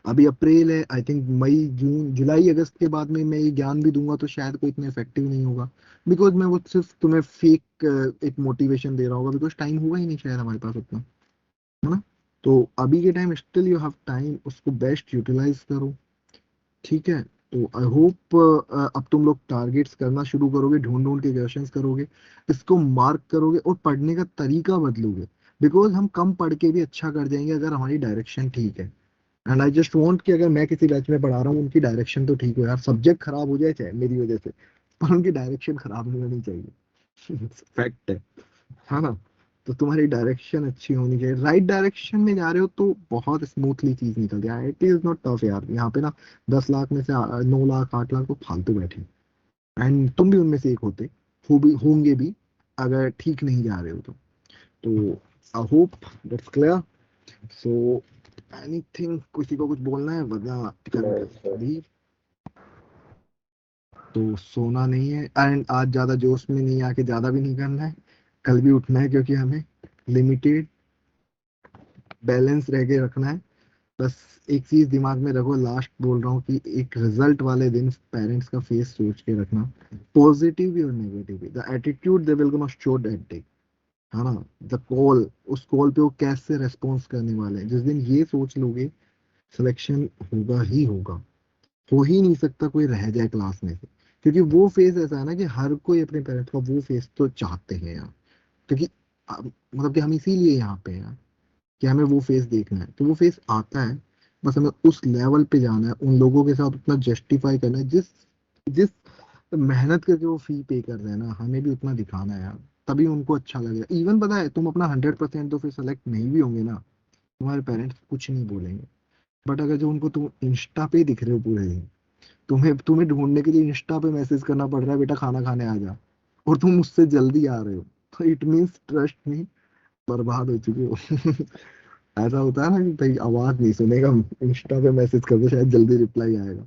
[SPEAKER 1] अभी अप्रैल है, आई थिंक मई जून जुलाई अगस्त के बाद में मैं ये ज्ञान भी दूंगा तो शायद कोई इतना इफेक्टिव नहीं होगा, बिकॉज मैं वो सिर्फ तुम्हें फेक एक मोटिवेशन दे रहा होगा, बिकॉज टाइम होगा ही नहीं शायद हमारे पास उतना, है ना। तो अभी के time still you have time, उसको बेस्ट यूटिलाइज करो, ठीक है। तो आई होप अब तुम लोग टारगेट्स करना शुरू करोगे, ढूंढ ढूंढ के क्वेश्चंस करोगे, इसको मार्क करोगे और पढ़ने का तरीका बदलोगे, बिकॉज हम कम पढ़ के भी अच्छा कर जाएंगे अगर हमारी डायरेक्शन ठीक है। एंड आई जस्ट वांट कि अगर मैं किसी बैच में पढ़ा रहा हूँ उनकी डायरेक्शन तो ठीक हो यार, सब्जेक्ट खराब हो जाए चाहे मेरी वजह से, पर उनकी डायरेक्शन खराब नहीं होनी चाहिए। फैक्ट है ना। तो तुम्हारी डायरेक्शन अच्छी होनी चाहिए, राइट डायरेक्शन में जा रहे हो तो बहुत स्मूथली चीज निकल जाए। इट इज नॉट टफ यार, यहाँ पे ना 10 लाख में से 9 लाख 8 लाख तो फालतू बैठे, एंड तुम भी उनमें से एक होंगे भी अगर ठीक नहीं जा रहे हो तो I hope that's clear. So anything, किसी को कुछ बोलना है वरना अभी तो सोना नहीं है, एंड आज ज्यादा जोश में नहीं आके ज्यादा भी नहीं करना है, कल भी उठना है, क्योंकि हमें लिमिटेड बैलेंस रह के रखना है। बस एक चीज दिमाग में रखो, लास्ट बोल रहा हूँ, कि एक रिजल्ट वाले दिन पेरेंट्स का फेस सोच के रखना, पॉजिटिव भी और नेगेटिव भी, the attitude they will gonna show that day, है ना। द कॉल, उस कॉल पे वो कैसे रेस्पॉन्स करने वाले हैं, जिस दिन ये सोच लोगे, सिलेक्शन होगा ही होगा, हो ही नहीं सकता कोई रह जाए क्लास में से। क्योंकि वो फेज ऐसा है ना कि हर कोई अपने पेरेंट्स का वो फेज तो चाहते हैं यार, क्योंकि मतलब कि हम इसीलिए यहाँ पे हैं कि हमें वो फेस देखना है, तो वो फेस आता है, बस हमें उस लेवल पे जाना है, उन लोगों के साथ उतना जस्टिफाई करना है, जिस जिस मेहनत करके वो फी पे कर रहे हैं ना, हमें भी उतना दिखाना है यार, तभी उनको अच्छा लगेगा। इवन पता है, तुम अपना 100% तो फिर सेलेक्ट नहीं भी होंगे ना, तुम्हारे पेरेंट्स कुछ नहीं बोलेंगे। बट अगर जो उनको तुम इंस्टा पे दिख रहे हो पूरे दिन, तुम्हें तुम्हें ढूंढने के लिए इंस्टा पे मैसेज करना पड़ रहा है, बेटा खाना खाने आ जा, और तुम उससे जल्दी आ रहे हो, तो इट मीन्स ट्रस्ट मी, बर्बाद हो चुके हो। ऐसा होता है ना कि भाई आवाज नहीं सुनेगा, इंस्टा पे मैसेज कर दो शायद जल्दी रिप्लाई आएगा,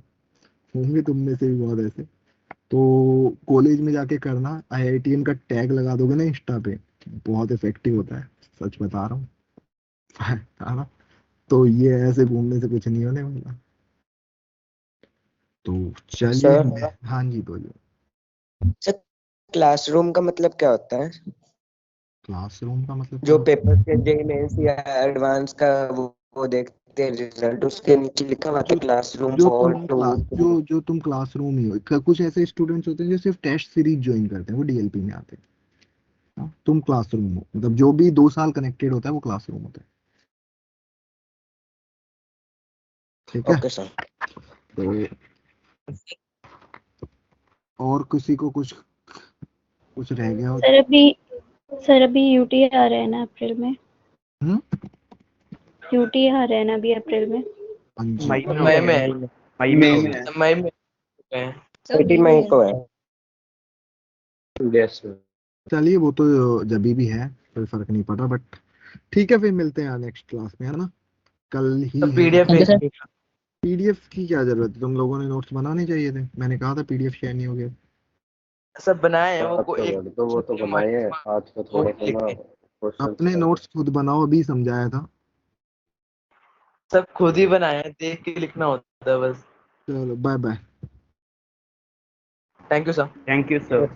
[SPEAKER 1] होंगे तुम में से भी बहुत ऐसे। तो कॉलेज में जाके करना, आईआईटीएन का टैग लगा दोगे ना इंस्टा पे, बहुत इफेक्टिव होता है, सच बता रहा हूँ। है ना। तो ये ऐसे घूमने से कुछ नहीं होने वाला। तो चलिए
[SPEAKER 2] सर
[SPEAKER 1] हाँ जी बोलिए।
[SPEAKER 2] सर क्लासरूम का मतलब क्या होता है?
[SPEAKER 1] क्लासरूम का मतलब
[SPEAKER 2] जो
[SPEAKER 1] क्या?
[SPEAKER 2] पेपर के जेई मेंस या एडवांस का वो देखते हैं रिजल्ट, उसके नीचे लिखा हुआ था क्लासरूम
[SPEAKER 1] जो
[SPEAKER 2] फॉर
[SPEAKER 1] तुम
[SPEAKER 2] टू।
[SPEAKER 1] क्लास जो तुम क्लासरूम ही हो, कुछ ऐसे स्टूडेंट्स होते हैं जो सिर्फ टेस्ट सीरीज ज्वाइन करते हैं, वो डीएलपी में आते हैं। हाँ, तुम क्लासरूम हो, मतलब जो भी 2 साल कनेक्टेड होता है वो क्लासरूम होता है। ठीक है।
[SPEAKER 2] Okay sir.
[SPEAKER 1] तो और किसी को कुछ कुछ रह गया हो?
[SPEAKER 12] सर अभी यूटी आ रहा है ना अप्रैल में?
[SPEAKER 1] हम्म?
[SPEAKER 12] यूटी आ रहा है ना अभी अप्रैल में?
[SPEAKER 1] हाँ जी।
[SPEAKER 7] मई में
[SPEAKER 10] मई
[SPEAKER 7] होगा,
[SPEAKER 10] में है,
[SPEAKER 7] मई में होगा।
[SPEAKER 10] मई में है।
[SPEAKER 2] 30 मई को है।
[SPEAKER 4] Yes sir.
[SPEAKER 1] चलिए वो तो जब भी है, कोई फर्क नहीं पड़ा, बट ठीक है, फिर मिलते हैं नेक्स्ट क्लास में, है ना? कल ही
[SPEAKER 10] तो
[SPEAKER 1] है।
[SPEAKER 10] पीडीएफ भेज देगा।
[SPEAKER 1] पीडीएफ की क्या जरूरत है? तुम लोगों ने नोट्स बनाने चाहिए थे, मैंने कहा था पीडीएफ शेयर नहीं हो गया।
[SPEAKER 10] सब बनाए हैं,
[SPEAKER 4] बात
[SPEAKER 10] एक
[SPEAKER 4] करो तो वो तो बनाए हैं, आज का
[SPEAKER 10] वो
[SPEAKER 4] थोड़ा
[SPEAKER 10] ही
[SPEAKER 4] सा
[SPEAKER 10] लिख
[SPEAKER 4] ना
[SPEAKER 10] के
[SPEAKER 4] क्वेश्चन
[SPEAKER 1] अपने
[SPEAKER 4] कर दो।
[SPEAKER 1] नोट्स खुद बनाओ, अभी समझाया था।
[SPEAKER 10] सब खुद ही बनाए हैं, देख के लिखना होता है बस।
[SPEAKER 1] चलो bye bye.
[SPEAKER 10] Thank you sir.
[SPEAKER 7] Thank you sir.